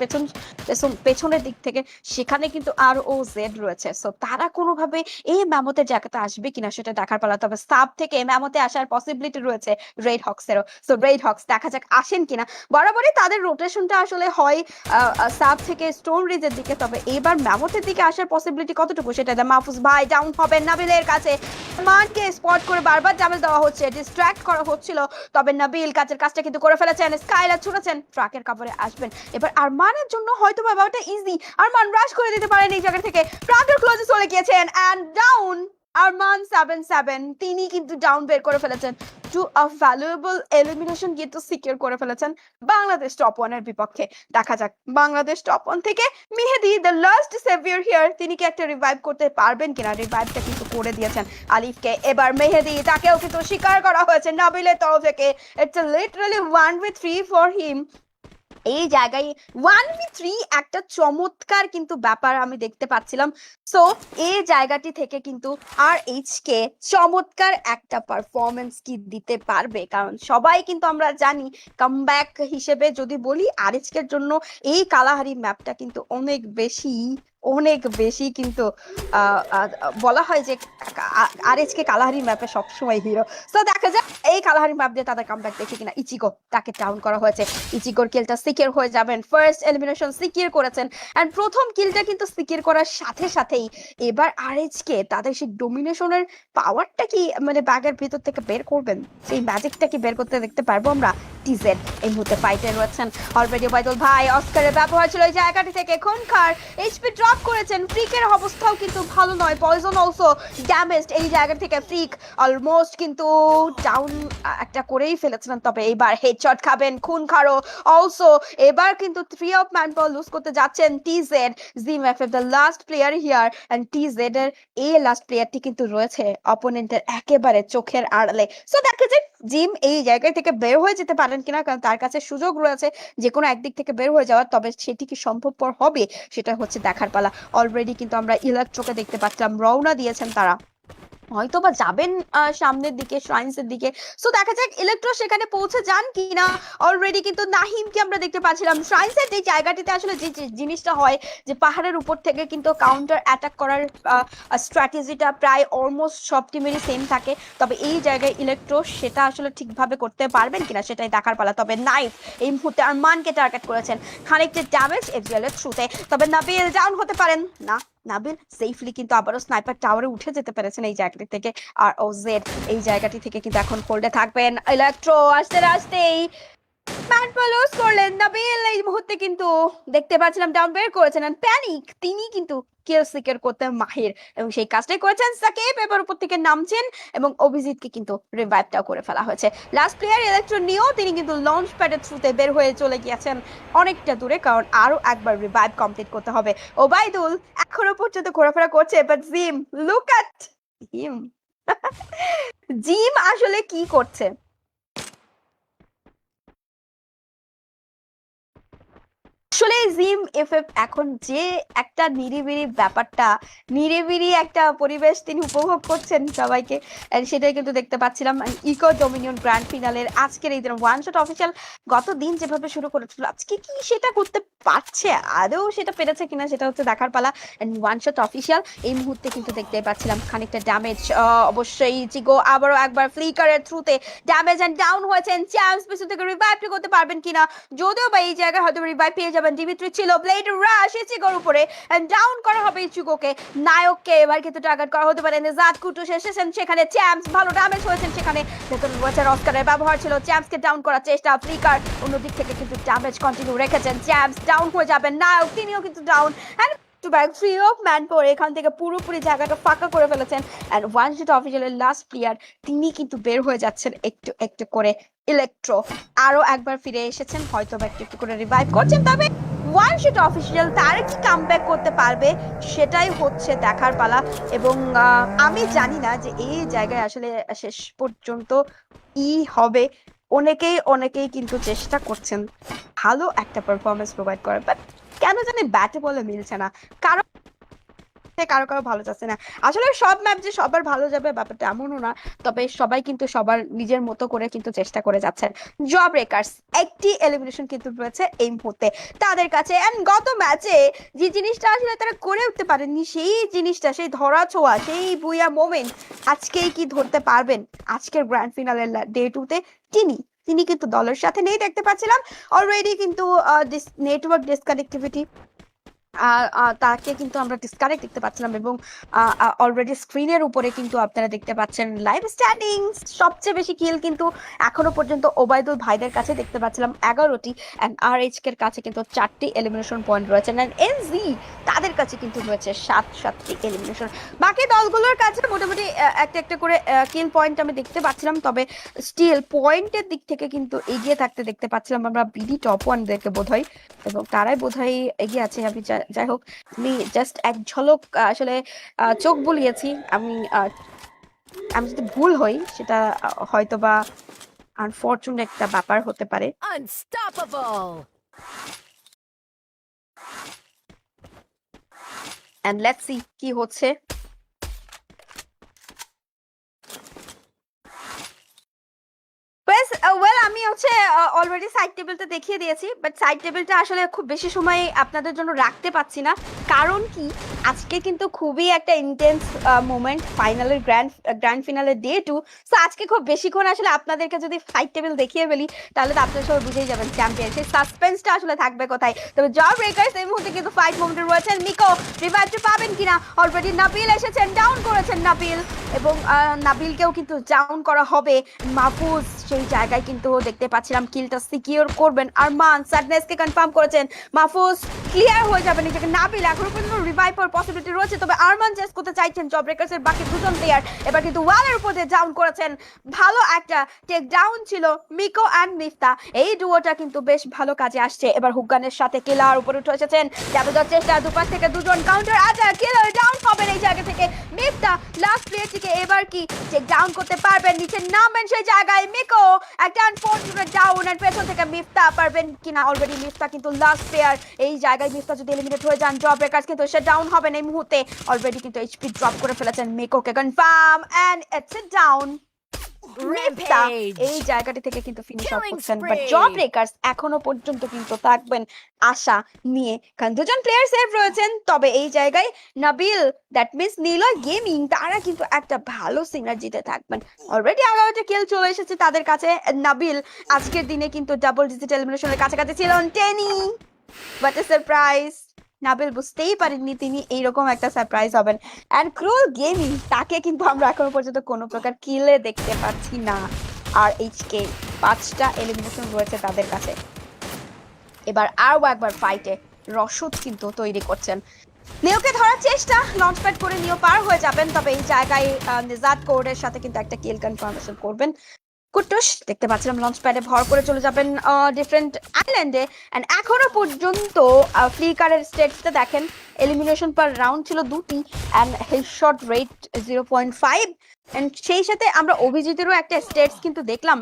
পেছনের দিক থেকে। সেখানে কিন্তু আর ও জেড রয়েছে। সো তারা কোনোভাবে এই ম্যামতের জায়গাতে আসবে কিনা সেটা দেখার পালা। তবে সাব থেকে ম্যামতে আসার পসিবিলিটি রয়েছে রেড হক্সেরও। সো রেড হক্স দেখা যাক আসেন কিনা। বরাবরই তাদের রোটেশনটা আসলে হয় সাব থেকে স্টোন রিজের দিকে, তবে এবার ম্যামথের দিকে আসার পসিবিলিটি কতটুকু সেটা মাহফুজ ভাই ডাউন হবেন নাবিলের কাছে। মানকে স্পট করে বারবার ডাবল দেওয়া হচ্ছে, ডিস্ট্র্যাক্ট করা হচ্ছিল, তবে নাবিল কাজের কাজটা কিন্তু করে ফেলেছেন। স্কাইলার ছুটেছেন, ট্রাকের কাপড়ে আসবেন। এবার আরমানের জন্য হয়তো ব্যাপারটা ইজি, আরমান রাশ করে দিতে পারেন এই জায়গা থেকে। ট্রাকের ক্লোজে চলে গিয়েছেন, এন্ড ডাউন আরমান 7-7, তিনি কিন্তু ডাউন বের করে ফেলেছেন। টু আ ভ্যালুয়েবল এলিমিনেশন কিন্তু সিকিউর করে ফেলেছেন বাংলাদেশ টপ ওয়ানের বিপক্ষে। দেখা যাক বাংলাদেশ টপ ওয়ান থেকে মেহেদি দ্য লাস্ট সেভিয়ার হিয়ার, তিনি কি একটা রিভাইভ করতে পারবেন কিনা। রিভাইভটা কিন্তু করে দিয়েছেন আলিফকে। এবার মেহেদি, তাকেও কিন্তু স্বীকার করা হয়েছে নাবিলের তরফ থেকে। It's literally 1v3 for him. এই জায়গায় 1v3 একটা চমৎকার কিন্তু ব্যাপার আমি দেখতে পাচ্ছিলাম। সো এই জায়গাটি থেকে কিন্তু আর এইচ কে চমৎকার একটা পারফরমেন্স কি দিতে পারবে, কারণ সবাই কিন্তু আমরা জানি কামব্যাক হিসেবে যদি বলি আর এইচ এর জন্য এই কালাহারি ম্যাপটা কিন্তু অনেক বেশি কিন্তু বলা হয় যে আর এইচ কে কালাহারি ম্যাপে সবসময় হিরো। তো দেখা যাক এই কালাহারি ম্যাপ দিয়ে তাদের কামব্যাক দেখি কিনা। ইচিগো, তাকে ডাউন করা হয়েছে, ইচিগোর কিলটা সিকিউর হয়ে যাবেন। ফার্স্ট এলিমিনেশন সিকিউর করেছেন, এন্ড প্রথম কিলটা কিন্তু সিকিউর করার সাথে সাথেই এবার আরএইচ কে তাদের সেই ডোমিনেশনের পাওয়ারটা কি মানে ব্যাগের ভিতর থেকে বের করবেন, সেই ম্যাজিকটা কি বের করতে দেখতে পারবো আমরা। টিজেড এই মুহূর্তে ফাইটে রয়েছেন। অলরেডি ওবাইদুল ভাই অস্কারের ব্যবহার ছিল এই জায়গাটি থেকে, খুনখার এইচপি ড্রপ করেছেন। ফ্রিকের অবস্থাও কিন্তু ভালো নয়, পয়জন অলসো ড্যামেজড এই জায়গা থেকে। ফ্রিক অলমোস্ট কিন্তু ডাউন একটা করেই ফেলেছিলেন, তবে এইবার হেডশট খাবেন খুনখারও অলসো। এবার কিন্তু 3 অফ ম্যানপাওয়ার লুজ করতে যাচ্ছেন TZ. Jim FF the last player here, and TZ এর এই লাস্ট প্লেয়ারটি কিন্তু রয়েছে অপোনেন্টের একেবারে চোখের আড়ালে। সো দেখা যায় জিম এই জায়গা থেকে বের হয়ে যেতে পারেন কিনা, কারণ তার কাছে সুযোগ রয়েছে যে কোনো একদিক থেকে বের হয়ে যাওয়ার, তবে সেটি কি সম্ভবপর হবে সেটা হচ্ছে দেখার পালা। অলরেডি কিন্তু আমরা ইলেকট্রোকে দেখতে পাচ্ছিলাম, রওনা দিয়েছেন তারা, হয়তো বা যাবেন সামনের দিকে শ্রাইন্সের দিকে। সো দেখা যাক ইলেকট্রো সেখানে পৌঁছে যান কিনা। অলরেডি কিন্তু নাহিমকে আমরা দেখতে পাচ্ছিলাম শ্রাইন্সের যে জায়গাটিতে আসলে যে জিনিসটা হয় যে পাহাড়ের উপর থেকে কিন্তু কাউন্টার অ্যাটাক করার স্ট্র্যাটেজিটা প্রায় অলমোস্ট সব টিমেরই সেম থাকে, তবে এই জায়গায় ইলেকট্রো সেটা আসলে ঠিকভাবে করতে পারবেন কিনা সেটাই দেখার পালা। তবে নাইফ এই মুহূর্তে আরমানকে টার্গেট করেছেন, খানিকটা ড্যামেজ এফজিএল এর থ্রুতে, তবে নাবিল ডাউন হতে পারেন না। নাবিল সেফলি কিন্তু আবারও স্নাইপার টাওয়ারে উঠে যেতে পেরেছেন এই জায়গাটি থেকে। আর ও জেড এই জায়গাটি থেকে কিন্তু এখন হোল্ডে থাকবেন। ইলেকট্রো আসতে আসতেই লুজ করলেন নাবিল। এই মুহূর্তে কিন্তু দেখতে পাচ্ছিলাম ডাউন বের করেছেন, প্যানিক তিনি কিন্তু কিল সিকার করতে মাহির এবং সেই কাজটাই করেছেন সাকিব। এবার উপর থেকে নামছেন এবং অভিজিৎকে কিন্তু রিভাইভটাও করে ফেলা হয়েছে। লাস্ট প্লেয়ার ইলেকট্রো নিও তিনি কিন্তু লঞ্চ প্যাডের থ্রুতে বের হয়ে চলে গিয়েছেন অনেকটা দূরে, কারণ আরো একবার রিভাইভ কমপ্লিট করতে হবে। ওবাইদুল এখনো পর্যন্ত ঘোরাফেরা করছে, but gym look at him. Gym আসলে কি করছে? আসলে জিম এফএফ এখন যে একটা নিরিবিলি ব্যাপারটা, নিরিবিলি একটা পরিবেশ তিনি উপভোগ করছেন সবাইকে, সেটাই কিন্তু দেখতে পাচ্ছিলাম ইকো ডোমিনিয়ন গ্র্যান্ড ফিনালের আজকের এই দিন ওয়ান শট অফিসিয়াল গত দিন যেভাবে শুরু করেছিল, আজকে কি সেটা করতে পারছে, আদৌ সেটা পেরেছে কিনা সেটা হচ্ছে দেখার পালা। ওয়ান শট অফিসিয়াল এই মুহূর্তে কিন্তু দেখতে পাচ্ছিলাম খানিকটা ড্যামেজ, অবশ্যই চিগো আবারও একবার ফ্লিকারের থ্রুতে ড্যামেজ এন্ড ডাউন হয়েছেন। চান্স পিছন থেকে রিভাইভ করতে পারবেন কিনা, যদিও বা এই জায়গায় হয়তো রিভাইভ পেয়ে যাবেন। ডিমিত্রি ছিল ব্লেড রাশ ইচিগোর উপরে এন্ড ডাউন করা হবে ইচিগোকে। নায়ককে এবার কিন্তু টার্গেট করা হতে পারে। নেজাত কুটুস এসেছেন সেখানে, চ্যাম্পস ভালো ড্যামেজ হয়েছেন সেখানে, ভেতরে রয়েছে অস্কারের ব্যবহার ছিল, চ্যাম্পসকে ডাউন করার চেষ্টা। ফ্লিকার অন্যদিক থেকে কিন্তু ড্যামেজ কন্টিনিউ রেখেছেন, চ্যাম্পস ডাউন হয়ে যাবেন, নায়ক তিনিও কিন্তু down. And two back free of man পরে এখান থেকে পুরোপুরি জায়গাটা ফাঁকা করে ফেলেছেন। এন্ড ওয়ান শট অফিসিয়ালের লাস্ট প্লেয়ার তিনি কিন্তু বের হয়ে যাচ্ছেন একটু একটু করে। ইলেকট্রো আরো একবার ফিরে এসেছেন, হয়তো একটু একটু করে রিভাইভ করছেন, তবে ওয়ান শট অফিসিয়াল তার কি কামব্যাক করতে পারবে সেটাই হচ্ছে দেখার পালা। এবং আমি জানি না যে এই জায়গায় আসলে শেষ পর্যন্ত কি হবে। অনেকেই কিন্তু চেষ্টা করছেন ভালো একটা পারফরমেন্স প্রোভাইড করার, বাট কেন জানি ব্যাটে বলে মিলছে না, কারণ কারো কারো ভালো যাচ্ছে না। আসলে সব ম্যাপ যে সবার ভালো যাবে ব্যাপারটা এমনও না, তবে সবাই কিন্তু সবার নিজের মতো করে কিন্তু চেষ্টা করে যাচ্ছেন। জব ব্রেকার্স একটি এলিমিনেশন কিন্তু রয়েছে এই মুহূর্তে তাদের কাছে। এন্ড গত ম্যাচে যে জিনিসটা আসলে তারা করে উঠতে পারেননি, সেই জিনিসটা, সেই ধরা ছোঁয়া, সেই বুয়া মোমেন্ট আজকেই কি ধরতে পারবেন আজকের গ্র্যান্ড ফিনালের ডে টুতে? তিনি কিন্তু দলের সাথে নেই দেখতে পাচ্ছিলাম। অলরেডি কিন্তু নেটওয়ার্ক ডিসকানেক্টিভিটি তাকে কিন্তু আমরা ডিসকানেক্ট দেখতে পাচ্ছিলাম, এবং অলরেডি স্ক্রিনের উপরে কিন্তু আপনারা দেখতে পাচ্ছেন লাইভ স্ট্যান্ডিংস। সবচেয়ে বেশি কিল কিন্তু এখনো পর্যন্ত ওবায়দুল ভাইদের কাছে দেখতে পাচ্ছিলাম 11টি, এন্ড আর এর কাছে কিন্তু 4টি এলিমিনেশন পয়েন্ট রয়েছে, এন্ড এনজি তাদের কাছে কিন্তু রয়েছে 7টি এলিমিনেশন। বাকি দলগুলোর কাছে মোটামুটি একটা একটা করে কিল পয়েন্ট আমি দেখতে পাচ্ছিলাম, তবে স্টিল পয়েন্টের দিক থেকে কিন্তু এগিয়ে থাকতে দেখতে পাচ্ছিলাম আমরা বিডি টপ ওয়ানদেরকে বোধহয়, এবং তারাই বোধহয় এগিয়ে আছে। আমি যাই হোক, আমি জাস্ট এক ঝলক আসলে চোখ বুলিয়েছি। আমি যদি ভুল হই সেটা হয়তো বা আনফরচুনেট একটা ব্যাপার হতে পারে। এন্ড লেটস সি কি হচ্ছে। ওয়েল আমি হচ্ছে অলরেডি সাইড টেবিলটা দেখিয়ে দিয়েছি, বাট সাইড টেবিলটা আসলে খুব বেশি সময় আপনাদের জন্য রাখতে পাচ্ছি না, কারণ কি আজকে কিন্তু খুবই একটা ইন্টেন্স মোমেন্ট, ফাইনালের গ্র্যান্ড ফিনালের ডে টু। সো আজকে খুব বেশিক্ষণ আসলে আপনাদেরকে যদি সাইড টেবিল দেখিয়ে ফেলি তাহলে তো আপনারা সবাই বুঝেই যাবেন চ্যাম্পিয়ন, সেই সাসপেন্সটা আসলে থাকবে কোথায়। তবে জব ব্রেকার্স এই মুহূর্তে কিন্তু ফাইট মোমেন্টে রয়েছেন। মিকো রিভাইভটা পাবেন কিনা, অলরেডি নাবিল এসেছেন, ডাউন করেছেন নাবিল, এবং নাবিলকেও কিন্তু ডাউন করা হবে। মাহফুজ সেই জায়গায় কিন্তু দেখতে পাচ্ছিলাম কিলটা সিকিউর করবেন, আরমান স্যাডনেসকে কনফার্ম করেছেন, মাহফুজ ক্লিয়ার হয়ে যাবে নিজেকে। নাবিল এখনো পর্যন্ত রিভাইভ হওয়ার পসিবিলিটি রয়েছে, তবে আরমান চেস করতে চাইছেন জব ব্রেকার্স এর বাকি দুজন প্লেয়ার। এবার কিন্তু ওয়ালের উপর দিয়ে ডাউন করেছেন, ভালো একটা টেক ডাউন ছিল মিকো অ্যান্ড মিফতা, এই ডুয়োটা কিন্তু বেশ ভালো কাজে আসছে। এবার হুগানের সাথে কিলার উপরে উঠে এসেছেন, যাবে চেষ্টা, দুপাশ থেকে দুজন কাউন্টার আছে, কিলার ডাউন পাবেন এই জায়গা থেকে। মিফতা লাস্ট প্লেয়ারটিকে এবার কি টেক ডাউন করতে পারবেন, নিচে নামবেন সেই জায়গায়। মিকো একটা আনফরচুনেট ডাউন, এর পেছন থেকে মিফতা পারবেন কিনা, অলরেডি মিফতা কিন্তু লাস্ট প্লেয়ার এই জায়গায়। মিফতা যদি এলিমিনেট হয়ে যান জব ব্রেকার্স কিন্তু সে ডাউন হবেন এই মুহূর্তে, অলরেডি কিন্তু এইচপি ড্রপ করে ফেলেছেন। মিকোকে confirm and it's a down. Mifta এই জায়গাটি থেকে কিন্তু ফিনিশ অফ করছেন, বাট জব ব্রেকার্স এখনো পর্যন্ত কিন্তু থাকবেন আশা নিয়ে, কারণ দুজন প্লেয়ার সেভ রয়েছেন। তবে এই জায়গায় Nabil that means Niloy gaming তারা কিন্তু একটা ভালো সিনার্জিতে থাকবেন। অলরেডি 11টা কিল চলে এসেছে তাদের কাছে। নাবিল আজকের দিনে কিন্তু ডাবল ডিজিট এলিমিনেশনের কাছাকাছি ছিলেন টেনি, বাট এ সারপ্রাইজ। নাবিল বুঝতেই পারেননি তিনি এইরকম একটা সারপ্রাইজ হবেন। এন্ড ক্রুল গেমিং তাকে কিন্তু আমরা এখনো পর্যন্ত কোনো প্রকার কিলে দেখতে পাচ্ছি না আর এইচকে। 5টা এলিমিনেশন রয়েছে তাদের কাছে। এবার আরো একবার ফাইটে রসদ কিন্তু তৈরি করছেন। নিওকে ধরার চেষ্টা, লঞ্চ প্যাড করে নিও পার হয়ে যাবেন, তবে এই জায়গায় নিজাত কোরের সাথে কিন্তু একটা কিল কনফার্মেশন করবেন। কুট্টুস দেখতে পাচ্ছিলাম লঞ্চ প্যাডে ভর করে চলে যাবেন ডিফারেন্ট আইল্যান্ডে। এন্ড এখনো পর্যন্ত ফ্লিকারের স্টেটসটা দেখেন, এলিমিনেশন পার রাউন্ড ছিল 2টি এন্ড হেডশট রেট 0.5। এন্ড সেই সাথে আমরা অভিজিতেরও একটা স্টেটস কিন্তু দেখলাম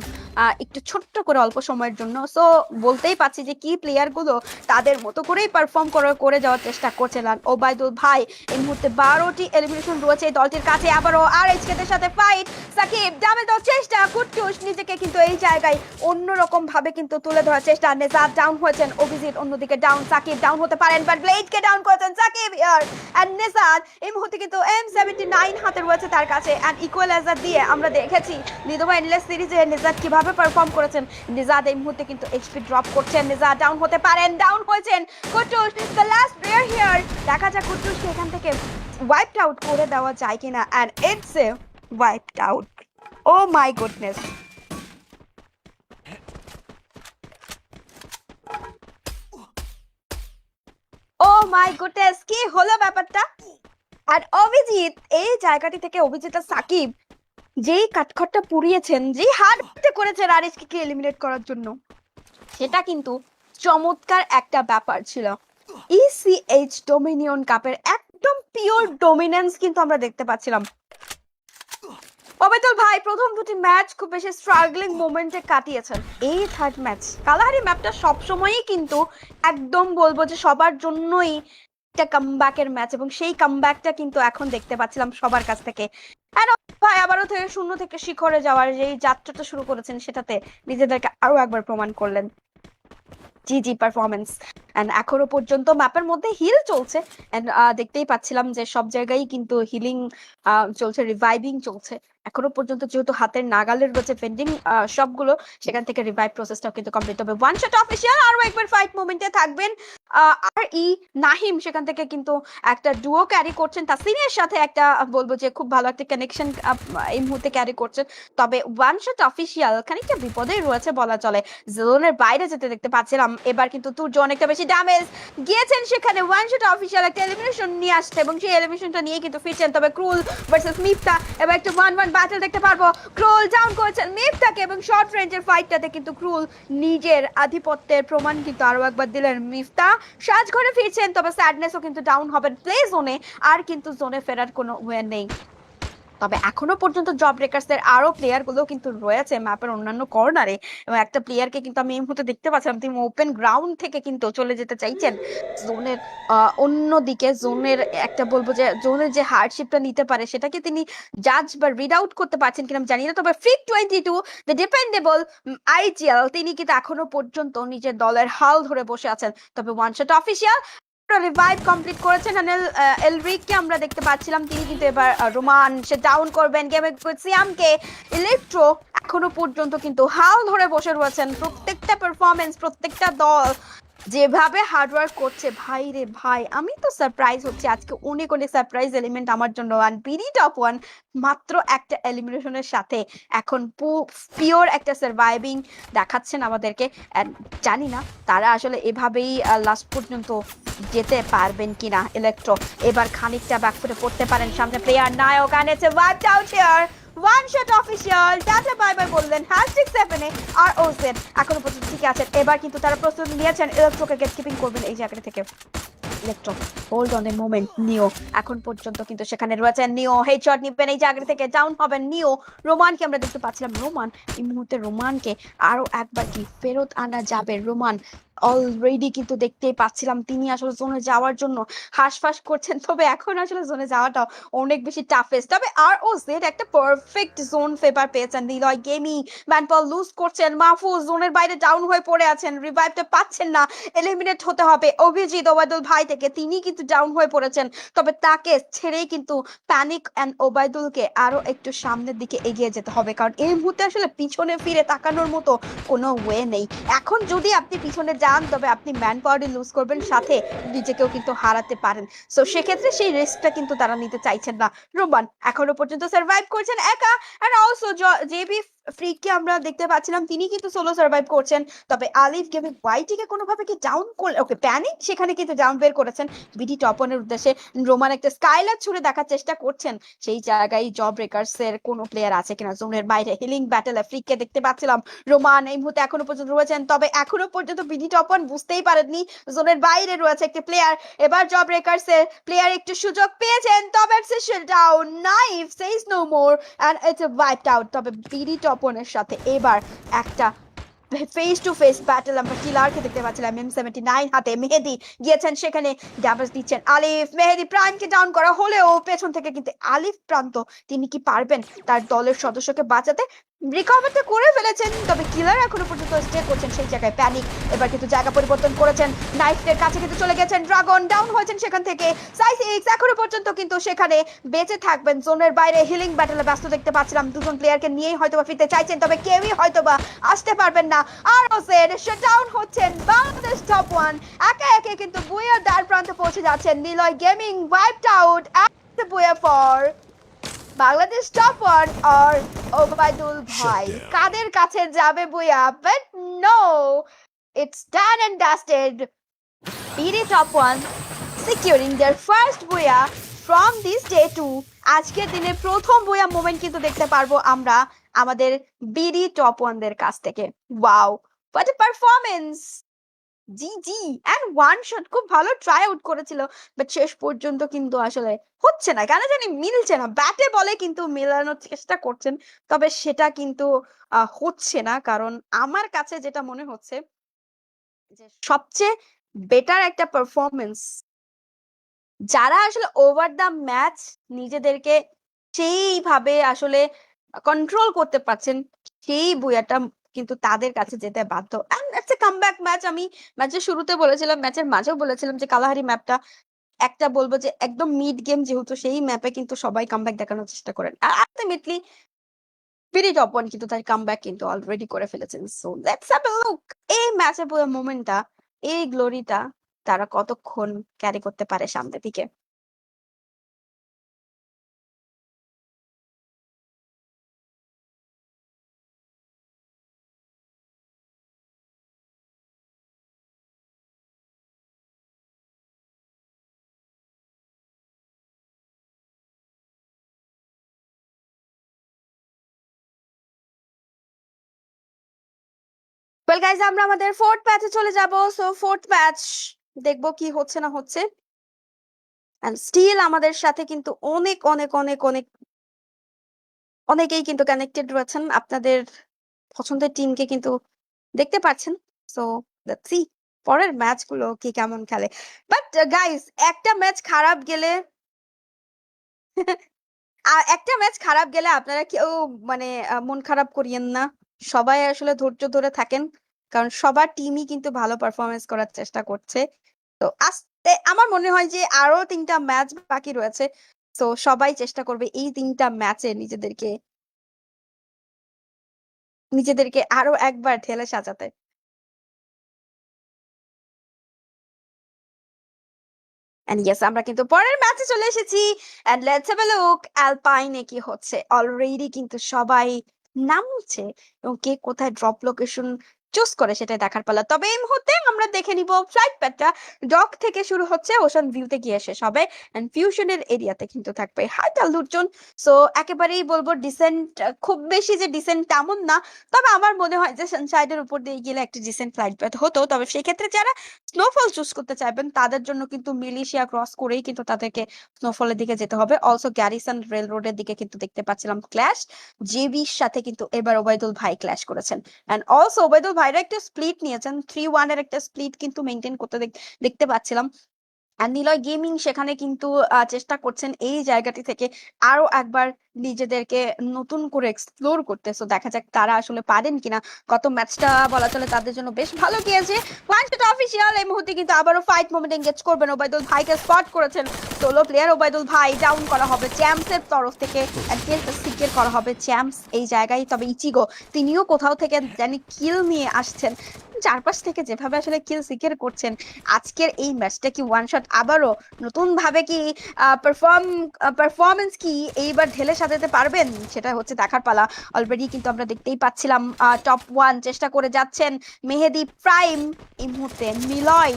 একটু ছোট্ট করে অল্প সময়ের জন্য। সো বলতেই পাচ্ছি যে কি প্লেয়ার গুলো তাদের মতো করেই পারফর্ম করে যাওয়ার চেষ্টা করছিলেন। ওবায়দুল ভাই এই মুহূর্তে 12টি এলিমিনেশন রয়েছে এই দলটির কাছে, আবারও আর এইচকেদের সাথে ফাইট। সাকিব ডাবল দেওয়ার চেষ্টা, কুট্টুস নিজেকে কিন্তু এই জায়গায় অন্যরকম ভাবে কিন্তু তুলে ধরার চেষ্টা। নেজাত ডাউন হয়েছেন, অভিজিৎ অন্যদিকে ডাউন, সাকিব ডাউন হতে পারেন বাট ব্লেডকে ডাউন করেছেন সাকিব ইয়ার। এন্ড নেজাত এই মুহূর্তে কিন্তু M79 হাতে রয়েছে তার কাছে এন্ড ইকুয়ালাইজার দিয়ে আমরা দেখেছি লিদোমা এন্ডলেস সিরিজে নেজাত কিভাবে পারফর্ম করেছেন। নেজাত এই মুহূর্তে কিন্তু এইচপি ড্রপ করছেন, নেজাত ডাউন হতে পারেন, ডাউন হয়েছেন কুট্টুস দ্য লাস্ট প্লেয়ার হিয়ার। দেখা যাক কুট্টুসকে এখান থেকে ওয়াইপড আউট করে দেওয়া যায় কিনা and it's a wiped out. Oh my goodness. Oh my goodness, কি হলো ব্যাপারটা? আর অভিজিৎ এই জায়গাটি থেকে অভিজিৎ আর সাকিব যেই কাঠখড়টা পুড়িয়েছেন, যেই হার্ডটা করেছেন আরিশকে এলিমিনেট করার জন্য, সেটা কিন্তু চমৎকার একটা ব্যাপার ছিল। ECH ডোমিনিয়ন কাপের একদম পিওর ডোমিনেন্স কিন্তু আমরা দেখতে পাচ্ছিলাম। ওবায়দুল ভাই প্রথম 2টি ম্যাচ খুব বেশি স্ট্রাগলিং মোমেন্টে কাটিয়েছেন। এই থার্ড ম্যাচ কালাহারি ম্যাপটা সবসময়ই কিন্তু একদম বলবো যে সবার জন্যই একটা কামব্যাকের ম্যাচ, এবং সেই কামব্যাকটা কিন্তু এখন দেখতে পাচ্ছিলাম সবার কাছ থেকে। ভাই আবারও থেকে শূন্য থেকে শিখরে যাওয়ার যেই যাত্রাটা শুরু করেছেন সেটাতে নিজেদেরকে আরো একবার প্রমাণ করলেন। জিজি পারফরমেন্স। এন্ড এখনো পর্যন্ত ম্যাপের মধ্যে হিল চলছে এন্ড দেখতেই পাচ্ছিলাম যে সব জায়গায় কিন্তু হিলিং চলছে, রিভাইভিং চলছে এখনো পর্যন্ত, যেহেতু হাতের নাগালের রয়েছে পেন্ডিং সবগুলো, সেখান থেকে রিভাইভ প্রসেসটাও কিন্তু কমপ্লিট হবে। ওয়ান শট অফিশিয়াল আরো একবার ফাইট মোমেন্টে থাকবেন। আর নাহিম সেখান থেকে কিন্তু একটা ডুও ক্যারি করছেন, তাসিনের সাথে একটা বলবো যে খুব ভালো একটা কানেকশন এই মুহূর্তে ক্যারি করছেন। তবে ওয়ান শট অফিশিয়াল খানিকটা বিপদেই রয়েছে বলা চলে, জোনের বাইরে যেতে দেখতে পাচ্ছিলাম। এবার কিন্তু তুর্য অনেকটা বেশি ড্যামেজ গিয়েছেন, সেখানে ওয়ান শট অফিশিয়াল একটা এলিমিনেশন নিয়ে আসছে এবং সেই এলিমিনেশনটা নিয়ে কিন্তু ফিরছেন। তবে ক্রুল ভার্সেস মিফতা, এবার একটা 1-1 ব্যাটল দেখতে পারবো। ক্রুল ডাউন করেছেন মিফতাকে এবং শর্ট রেঞ্জের ফাইটটাতে কিন্তু ক্রুল নিজের আধিপত্যের প্রমাণ কিন্তু আরো একবার দিলেন। মিফতা সাজঘরে ফিরছেন, তবে স্যাডনেসও কিন্তু ডাউন হবেন প্লে জোনে, আর কিন্তু জোনে ফেরার কোনো ওয়ে নেই। তবে এখনো পর্যন্ত জব ব্রেকার্সদের আরো প্লেয়ার গুলো কিন্তু রয়েছে ম্যাপের অন্যান্য কর্নারে, এবং একটা প্লেয়ারকে কিন্তু আমি এই মুহূর্তে দেখতে পাচ্ছিলাম তিনি ওপেন গ্রাউন্ড থেকে কিন্তু চলে যেতে চাইছেন জোনের অন্য দিকে। জোনের একটা বলবো যে জোনের যে হার্ডশিপটা নিতে পারে সেটাকে তিনি জাজ বা রিড আউট করতে পারছেন কিনা জানি না। তবে ফ্রিক 22 দ্য ডিপেন্ডেবল IGL তিনি কিন্তু এখনো পর্যন্ত নিজের দলের হাল ধরে বসে আছেন। তবে one shot official revive complete করেছেন এলরিককে আমরা দেখতে পাচ্ছিলাম, তিনি কিন্তু এবার রোমান সে ডাউন করবেন গেমে সিয়ামকে। ইলেকট্রো এখনো পর্যন্ত কিন্তু হাল ধরে বসে রয়েছেন। প্রত্যেকটা পারফরমেন্স, প্রত্যেকটা দল যেভাবে হার্ডওয়ার্ক করছে, ভাই রে ভাই আমি তো সারপ্রাইজ হচ্ছে আজকে, অনেক অনেক সারপ্রাইজ এলিমেন্ট আমার জন্য। আর বিডি টপ 1 মাত্র একটা এলিমিনেশনের সাথে এখন পিওর একটা সার্ভাইভিং দেখাচ্ছেন আমাদেরকে। জানি না তারা আসলে এভাবেই লাস্ট পর্যন্ত যেতে পারবেন কিনা। ইলেকট্রো এবার খানিকটা ব্যাকফুটে পড়তে পারেন, সামনে প্লেয়ার নায়ক আনেছে wiped out here. One shot official tata bye bye বললেন #7 এ। আর ওজেড এখনো পর্যন্ত ঠিক আছেন, এবার কিন্তু তারা প্রস্তুতি নিয়েছেন ইলেকট্রোকে গেট কিপিং করবেন এই জায়গা থেকে। Electro hold on a moment, নিও এখন পর্যন্ত কিন্তু সেখানে রয়েছেন। নিও হেডশট নিবেন এই জায়গা থেকে, ডাউন হবেন নিও। রোমানকে আমরা দেখতে পাচ্ছিলাম, রোমান এই মুহূর্তে রোমানকে আরো একবার কি ফেরত আনা যাবে। রোমান অলরেডি কিন্তু দেখতেই পাচ্ছিলাম তিনি আসলে জোনে যাওয়ার জন্য হাঁসফাঁস করছেন, তবে এখন আসলে জোনে যাওয়াটা অনেক বেশি টাফেস্ট। তবে আর ও জেড একটা পারফেক্ট জোন ফেভার পেয়েছেন। নিলয় গেমিং ম্যানপল লুজ করছেন, মাহফুজ জোনের বাইরে ডাউন হয়ে পড়ে আছেন, রিভাইভটা পাচ্ছেন না, এলিমিনেট হতে হবে। অভিজিৎ ওবায়দুল ভাই থেকে তিনি কিন্তু ডাউন হয়ে পড়েছেন, তবে তাকে ছেড়েই কিন্তু প্যানিক এন্ড ওবায়দুলকে আরো একটু সামনের দিকে এগিয়ে যেতে হবে, কারণ এই মুহূর্তে আসলে পিছনে ফিরে তাকানোর মতো কোনো ওয়ে নেই। এখন যদি আপনি পিছনে যান চান তবে আপনি ম্যান পাওয়ারই লুজ করবেন, সাথে নিজেকেও কিন্তু হারাতে পারেন। সো সেক্ষেত্রে সেই রিস্কটা কিন্তু তারা নিতে চাইছেন না। রোমান এখনো পর্যন্ত সার্ভাইভ করছেন একা, এন্ড অলসো জেবি ফ্রিককে আমরা দেখতে পাচ্ছিলাম তিনি কিন্তু সোলো সার্ভাইভ করছেন। তবে আলিফ গেমিং ওয়াইটিকে কোনোভাবে কি ডাউন করলে, ওকে প্যানিক সেখানে কিন্তু ডাউন বের করেছেন বিডি টপনের উদ্দেশ্যে। রোমান একটা স্কাইলার ছুড়ে দেখার চেষ্টা করছেন, সেই জায়গায় জব ব্রেকার্স এর কোনো প্লেয়ার আছে কিনা জোনের বাইরে। হিলিং ব্যাটেলে ফ্রিককে দেখতে পাচ্ছিলাম, রোমান এই মুহূর্তে এখনো পর্যন্ত রয়েছেন, তবে এখনো পর্যন্ত বিডি টপন বুঝতেই পারেননি জোনের বাইরে রয়েছে একটি প্লেয়ার। এবার জব ব্রেকার্স এর প্লেয়ার একটু সুযোগ পেয়েছেন, তবে down knife sage no more and it's wiped out. তবে বিডি টপনের সাথে এবার একটা ফেস টু ফেস ব্যাটল আমরা কিলারকে দেখতে পাচ্ছিলাম। M79 হাতে মেহেদি গিয়েছেন, সেখানে ড্যামেজ দিচ্ছেন আলিফ। মেহেদি প্রাইমকে ডাউন করা হলেও পেছন থেকে কিন্তু আলিফ প্রান্ত, তিনি কি পারবেন তার দলের সদস্যকে বাঁচাতে? রিকভারটা করে ফেলেছেন, তবে কিলার এখনো পর্যন্ত স্টে করছেন সেই জায়গায়। প্যানিক এবার কিন্তু জায়গা পরিবর্তন করেছেন, নাইফের কাছে কিন্তু চলে গেছেন, ড্রাগন ডাউন হয়েছেন সেখান থেকে। সাইসিক্স এখনো পর্যন্ত কিন্তু সেখানে বেঁচে থাকবেন। জোনের বাইরে হিলিং ব্যাটলে ব্যস্ত দেখতে পাচ্ছিলাম, দুজন প্লেয়ারকে নিয়েই হয়তোবা ফিরতে চাইছেন, তবে কেউই হয়তোবা আসতে পারবেন না। আর ওসেড শাটডাউন হচ্ছেন বাংলাদেশ টপ ওয়ান, একে একে কিন্তু বুয়ার দ্বার প্রান্তে পৌঁছে যাচ্ছেন। Niloy gaming wiped out at booyah for Bangladesh top one আর ওবায়দুল ভাই। কাদের কাছে যাবে booyah? But no, it's done and dusted. BD top one securing their first বুয়া from this day 2। আজকের দিনে প্রথম বুয়া মোমেন্ট কিন্তু দেখতে পারবো আমরা আমাদের বিডি টপ ওয়ানদের কাছ থেকে। Wow, what a performance! G G and one shot খুব ভালো ট্রাই আউট করেছিল, বাট শেষ পর্যন্ত কিন্তু আসলে হচ্ছে না, কেন জানি মিলছে না। ব্যাটে বলে কিন্তু মেলানোর চেষ্টা করছেন, তবে সেটা কিন্তু হচ্ছে না। কারণ আমার কাছে যেটা মনে হচ্ছে যে সবচেয়ে বেটার একটা পারফরমেন্স, যারা আসলে ওভার দ্য ম্যাচ নিজেদেরকে সেইভাবে আসলে কন্ট্রোল করতে পারছেন, সেই বুয়াটা কিন্তু তাদের কাছে যেতে বাধ্য। And it's a comeback match. আমি ম্যাচের শুরুতে বলেছিলাম, ম্যাচের মাঝেও বলেছিলাম যে কালাহারি ম্যাপটা একটা বলবো যে একদম মিড গেম, যেহেতু সেই ম্যাপে কিন্তু সবাই কামব্যাক দেখানোর চেষ্টা করেন। আর আলটিমেটলি বিডি টপ ওয়ান কিন্তু তার কামব্যাক কিন্তু অলরেডি করে ফেলেছেন। So let's have a look এই ম্যাচের পুরো মোমেন্টটা, এই গ্লোরিটা তারা কতক্ষণ ক্যারি করতে পারে সামনের দিকে। ওয়েল গাইজ, আমরা আমাদের ফোর্থ ম্যাচে চলে যাব। সো ফোর্থ ম্যাচ দেখবো কি হচ্ছে না হচ্ছে। এন্ড স্টিল আমাদের সাথে কিন্তু অনেক অনেক অনেক অনেক অনেকেই কিন্তু কানেক্টেড রয়েছেন, আপনাদের পছন্দের টিমকে কিন্তু দেখতে পাচ্ছেন। সো লেটস সি পরের ম্যাচগুলো কি কেমন খেলে। বাট গাইজ, একটা ম্যাচ খারাপ গেলে একটা ম্যাচ খারাপ গেলে আপনারা কেউ মানে মন খারাপ করিয়েন না, সবাই আসলে ধৈর্য ধরে থাকেন, কারণ সবার টিমই কিন্তু ভালো পারফরমেন্স করার চেষ্টা করছে। তো আস্তে আমার মনে হয় যে আরো 3টা ম্যাচ বাকি রয়েছে, তো সবাই চেষ্টা করবে এই 3টা ম্যাচে নিজেদেরকে আরো একবার ঢেলে সাজাতে। এন্ড ইয়েস, আমরা কিন্তু পরের ম্যাচে চলে এসেছি। And let's have a look অ্যালপাইনে কি হচ্ছে। অলরেডি কিন্তু সবাই নামছে, এবং কে কোথায় ড্রপ লোকেশন চুজ করে সেটা দেখার পালা। তবে এই মুহূর্তে আমরা দেখে নিব ফ্লাইট প্যাথটা ডক থেকে শুরু হচ্ছে, ওশান ভিউতে গিয়ে শেষ হবে। এন্ড ফিউশনের এরিয়াতে কিন্তু থাকবে হাইটাল দুর্জন। সো একেবারেই বলবো ডিসেন্ট, খুব বেশি যে ডিসেন্ট তেমন না, তবে আমার মনে হয় যে সানসাইডের উপর দিয়ে গেলে একটা ডিসেন্ট ফ্লাইট প্যাথ হতো। তবে সেই ক্ষেত্রে যারা স্নোফল চুজ করতে চাইবেন তাদের জন্য কিন্তু মিলিশিয়া ক্রস করেই কিন্তু তাদেরকে স্নোফলের দিকে যেতে হবে। অলসো গ্যারিসন রেল রোডের দিকে কিন্তু দেখতে পাচ্ছিলাম ক্ল্যাশ, জেবির সাথে কিন্তু এবার ওবায়দুল ভাই ক্ল্যাশ করেছেন। এন্ড অলসো ওবায়দুল ভাইরা একটা স্প্লিট নিয়েছেন, 3-1 এর একটা স্প্লিট কিন্তু মেনটেন করতে দেখতে পাচ্ছিলাম। আর নিলয় গেমিং সেখানে কিন্তু চেষ্টা করছেন এই জায়গাটি থেকে আরো একবার নিজেদেরকে নতুন করে এক্সপ্লোর করতে। সো দেখা যাক তারা আসলে পারেন কিনা। গত ম্যাচটা বলা চলে তাদের জন্য বেশ ভালো গিয়েছে। ওয়ানশট অফিসিয়াল এই মুহূর্তে কিন্তু আবারও ফাইট মোমেন্ট এঙ্গেজ করবেন, ওবায়দুল ভাইকে স্পট করেছেন সোলো প্লেয়ার ওবায়দুল ভাই, ডাউন করা হবে চ্যাম্পসের তরফ থেকে, সিকিউর করা হবে চ্যাম্পস এই জায়গায়। তবে ইচিগো তিনিও কোথাও থেকে জানি কিল নিয়ে আসছেন। চারপাশ থেকে যেভাবে আসলে কিল সিকিউর করছেন, আজকের এই ম্যাচটা কি ওয়ান শট আবারও নতুন ভাবে কি পারফরমেন্স কি এইবার ঢেলে সাজাতে পারবেন, সেটা হচ্ছে দেখার পালা। অলরেডি কিন্তু আমরা দেখতেই পাচ্ছিলাম টপ ওয়ান চেষ্টা করে যাচ্ছেন মেহেদি প্রাইম। এই মুহূর্তে নিলয়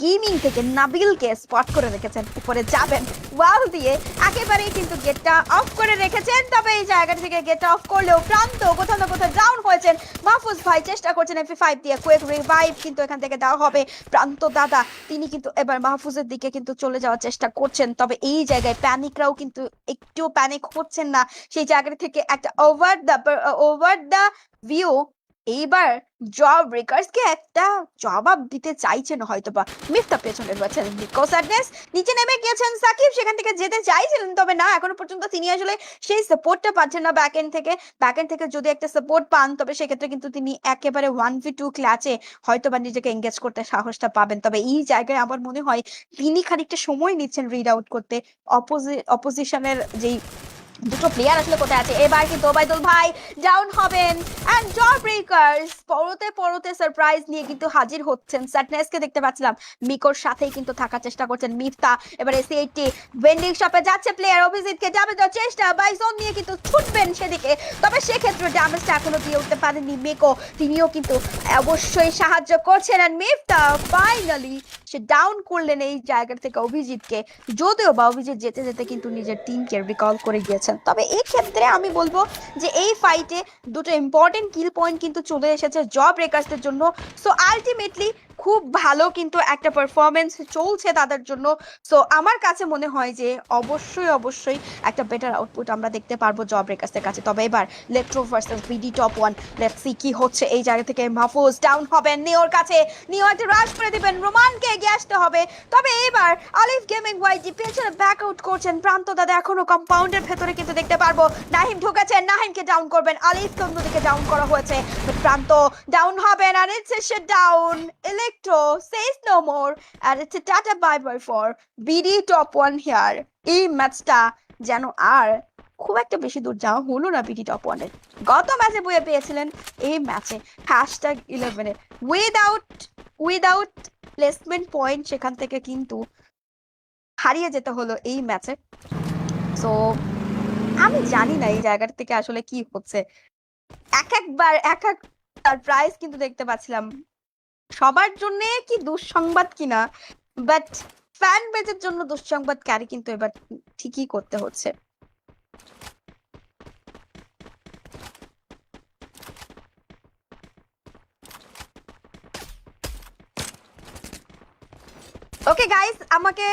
গেমিং থেকে নাবিলকে স্পট করে রেখেছেন, উপরে যাবেন ওয়াল দিয়ে একেবারেই কিন্তু গেটটা অফ করে রেখেছেন। তবে এই জায়গা থেকে গেটটা অফ করলেও প্রান্ত কোথাও না কোথাও ডাউন হয়েছেন। মাহফুজ ভাই চেষ্টা করছেন এফি 5 দিয়ে কুইক রিভাইভ কিন্তু এখান থেকে দেওয়া হবে। প্রান্ত দাদা তিনি কিন্তু এবার মাহফুজের দিকে কিন্তু চলে যাওয়ার চেষ্টা করছেন, তবে এই জায়গায় প্যানিকরাও কিন্তু একটু প্যানিক হচ্ছেন না। সেই জায়গা থেকে একটা ওভার দ্য ভিউ এইবার জব ব্রেকার্স কে একটা জবাব দিতে চাইছেন হয়তোবা। মিফতা পেছনে রয়েছেন, নিকো স্যাডনেস নিচে নেমে গিয়েছেন, সাকিব সেখান থেকে যেতে চাইছিলেন তবে না, এখনো পর্যন্ত তিনি আসলে সেই সাপোর্টটা পাচ্ছেন না ব্যাক এন্ড থেকে। ব্যাক এন্ড থেকে যদি একটা সাপোর্ট পান তবে সেক্ষেত্রে কিন্তু তিনি একেবারে 1v2 ক্লাচে হয়তোবা নিজেকে এঙ্গেজ করতে সাহসটা পাবেন। তবে এই জায়গায় আমার মনে হয় তিনি খানিকটা সময় নিচ্ছেন রিড আউট করতে অপোজিশনের যেই দুটো প্লেয়ার আসলে কোথায় আছে। এবার কিন্তু ওবাইদুল ভাই ডাউন হবেন এন্ড জব ব্রেকার্স পরতে পরতে সারপ্রাইজ নিয়ে কিন্তু হাজির হচ্ছেন। স্যাডনেসকে দেখতে পাচ্ছিলাম মিকোর সাথেই কিন্তু থাকার চেষ্টা করছেন মিফতা। এবার এসি80 ভেন্ডিং শপে যাচ্ছে প্লেয়ার, অভিজিৎকে যাবে দেওয়ার চেষ্টা, বাইজন নিয়ে কিন্তু ছুটবেন সেদিকে, তবে সেক্ষেত্রে ড্যামেজটা এখনো দিয়ে উঠতে পারেননি মিকো, তিনিও কিন্তু অবশ্যই সাহায্য করছেন। এন্ড মিফতা ফাইনালি সে ডাউন করলেন এই জায়গা থেকে অভিজিৎকে, যদিও বা অভিজিৎ যেতে যেতে কিন্তু নিজের টিমকে রিকল করে গিয়েছেন। তবে এই ক্ষেত্রে আমি বলবো যে এই ফাইটে দুটো ইম্পর্টেন্ট কিল পয়েন্ট কিন্তু চলে এসেছে জব ব্রেকার্সদের জন্য। সো আলটিমেটলি খুব ভালো কিন্তু একটা পারফরমেন্স চলছে তাদের জন্য। সো আমার কাছে মনে হয় যে অবশ্যই অবশ্যই একটা বেটার আউটপুট আমরা দেখতে পারবো জব ব্রেকার্সদের কাছে। তবে এবার লেট্রো versus BD top one, let's see কি হচ্ছে এই জায়গা থেকে। মাহফুজ ডাউন হবেন নিওর কাছে, নিও একটা রাশ করে দিবেন, রোমানকে এগিয়ে আসতে হবে। তবে এবার আলিফ গেমিং ওয়াইজি পেছনে ব্যাক আউট করছেন, প্রান্ত দাদা এখনো কম্পাউন্ডের ভেতরে কিন্তু দেখতে পারবো। নাহিম ঢুকেছেন, নাহিমকে ডাউন করবেন, আলিফকে অন্যদিকে ডাউন করা হয়েছে, প্রান্ত ডাউন হবেন আর it's a shutdown. Electro says no more আর it's a tata bye bye for BD top one here. এই ম্যাচটা যেন আর খুব একটা বেশি দূর যাওয়া হলো না বিডি টপ ওয়ানের। গত ম্যাচে বয়ে পেয়েছিলেন, এই ম্যাচে #11 উইদাউট প্লেসমেন্ট পয়েন্ট সেখান থেকে কিন্তু হারিয়ে যেতে হলো এই ম্যাচে। সো আমি জানি না এই জায়গাটা থেকে আসলে কি হচ্ছে, এক একবার এক এক সারপ্রাইজ কিন্তু দেখতে পাচ্ছিলাম। সবার জন্য কি দুঃসংবাদ কিনা, বাট ফ্যান বেজের জন্য দুঃসংবাদ ক্যারি কিন্তু এবার ঠিকই করতে হচ্ছে। ওকে গাইস, আমাকে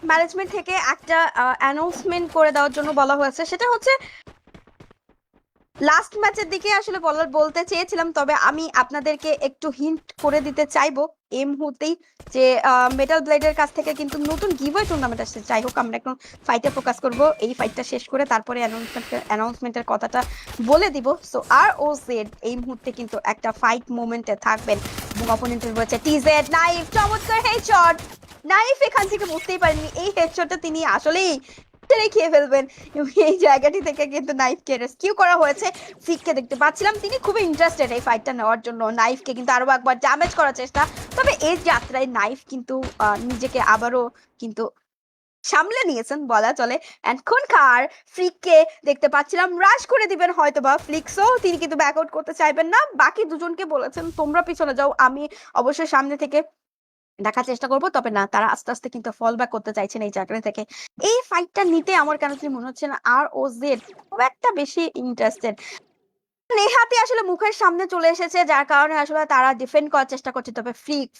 ম্যানেজমেন্ট থেকে একটা অ্যানাউন্সমেন্ট করে দেওয়ার জন্য বলা হয়েছে, সেটা হচ্ছে লাস্ট ম্যাচের দিকে আসলে বলতে চেয়েছিলাম, তবে আমি আপনাদেরকে একটু হিন্ট করে দিতে চাইবো এই মুহূর্তেই যে মেটাল ব্লেডের কাছ থেকে কিন্তু নতুন গিভওয়ে টুর্নামেন্ট আসছে। যাই হোক, আমরা এখন ফাইটে ফোকাস করব, এই ফাইটটা শেষ করে তারপরে অ্যানাউন্সমেন্টের কথাটা বলে দিব। সো ROZ এই মুহূর্তে কিন্তু একটা ফাইট মোমেন্টে থাকবেন এবং অপোনেন্টের রয়েছে TZ নাইফ। চমৎকার হেডশট, নাইফ এখান থেকে বুঝতেই পারেননি এই হেডশটটা তিনি আসলেই খেয়ে ফেলবেন। এই জায়গাটি থেকে কিন্তু নাইফকে রেস্কিউ করা হয়েছে। ফিককে দেখতে পাচ্ছিলাম তিনি খুবই ইন্টারেস্টেড এই ফাইটটা নেওয়ার জন্য, নাইফকে কিন্তু আরো একবার ড্যামেজ করার চেষ্টা। তবে এই যাত্রায় নাইফ কিন্তু নিজেকে আবারও কিন্তু সামলে নিয়েছেন বলা চলে। এন্ড খুনখার ফ্লিককে দেখতে পাচ্ছিলাম রাশ করে দিবেন হয়তোবা ফ্লিক্সও, তিনি কিন্তু ব্যাক আউট করতে চাইবেন না। বাকি দুজনকে বলেছেন তোমরা পিছনে যাও, আমি অবশ্যই সামনে থেকে দেখার চেষ্টা করবো। তবে না, তারা আস্তে আস্তে কিন্তু ফল ব্যাক করতে চাইছেন এই জায়গা থেকে। এই ফাইটটা নিতে আমার কেন মনে হচ্ছে না ROZ খুব একটা বেশি ইন্টারেস্টেড। নেহাতি আসলে মুখের সামনে চলে এসেছে, যার কারণে আসলে তারা ডিফেন্ড করার চেষ্টা করছে। তবে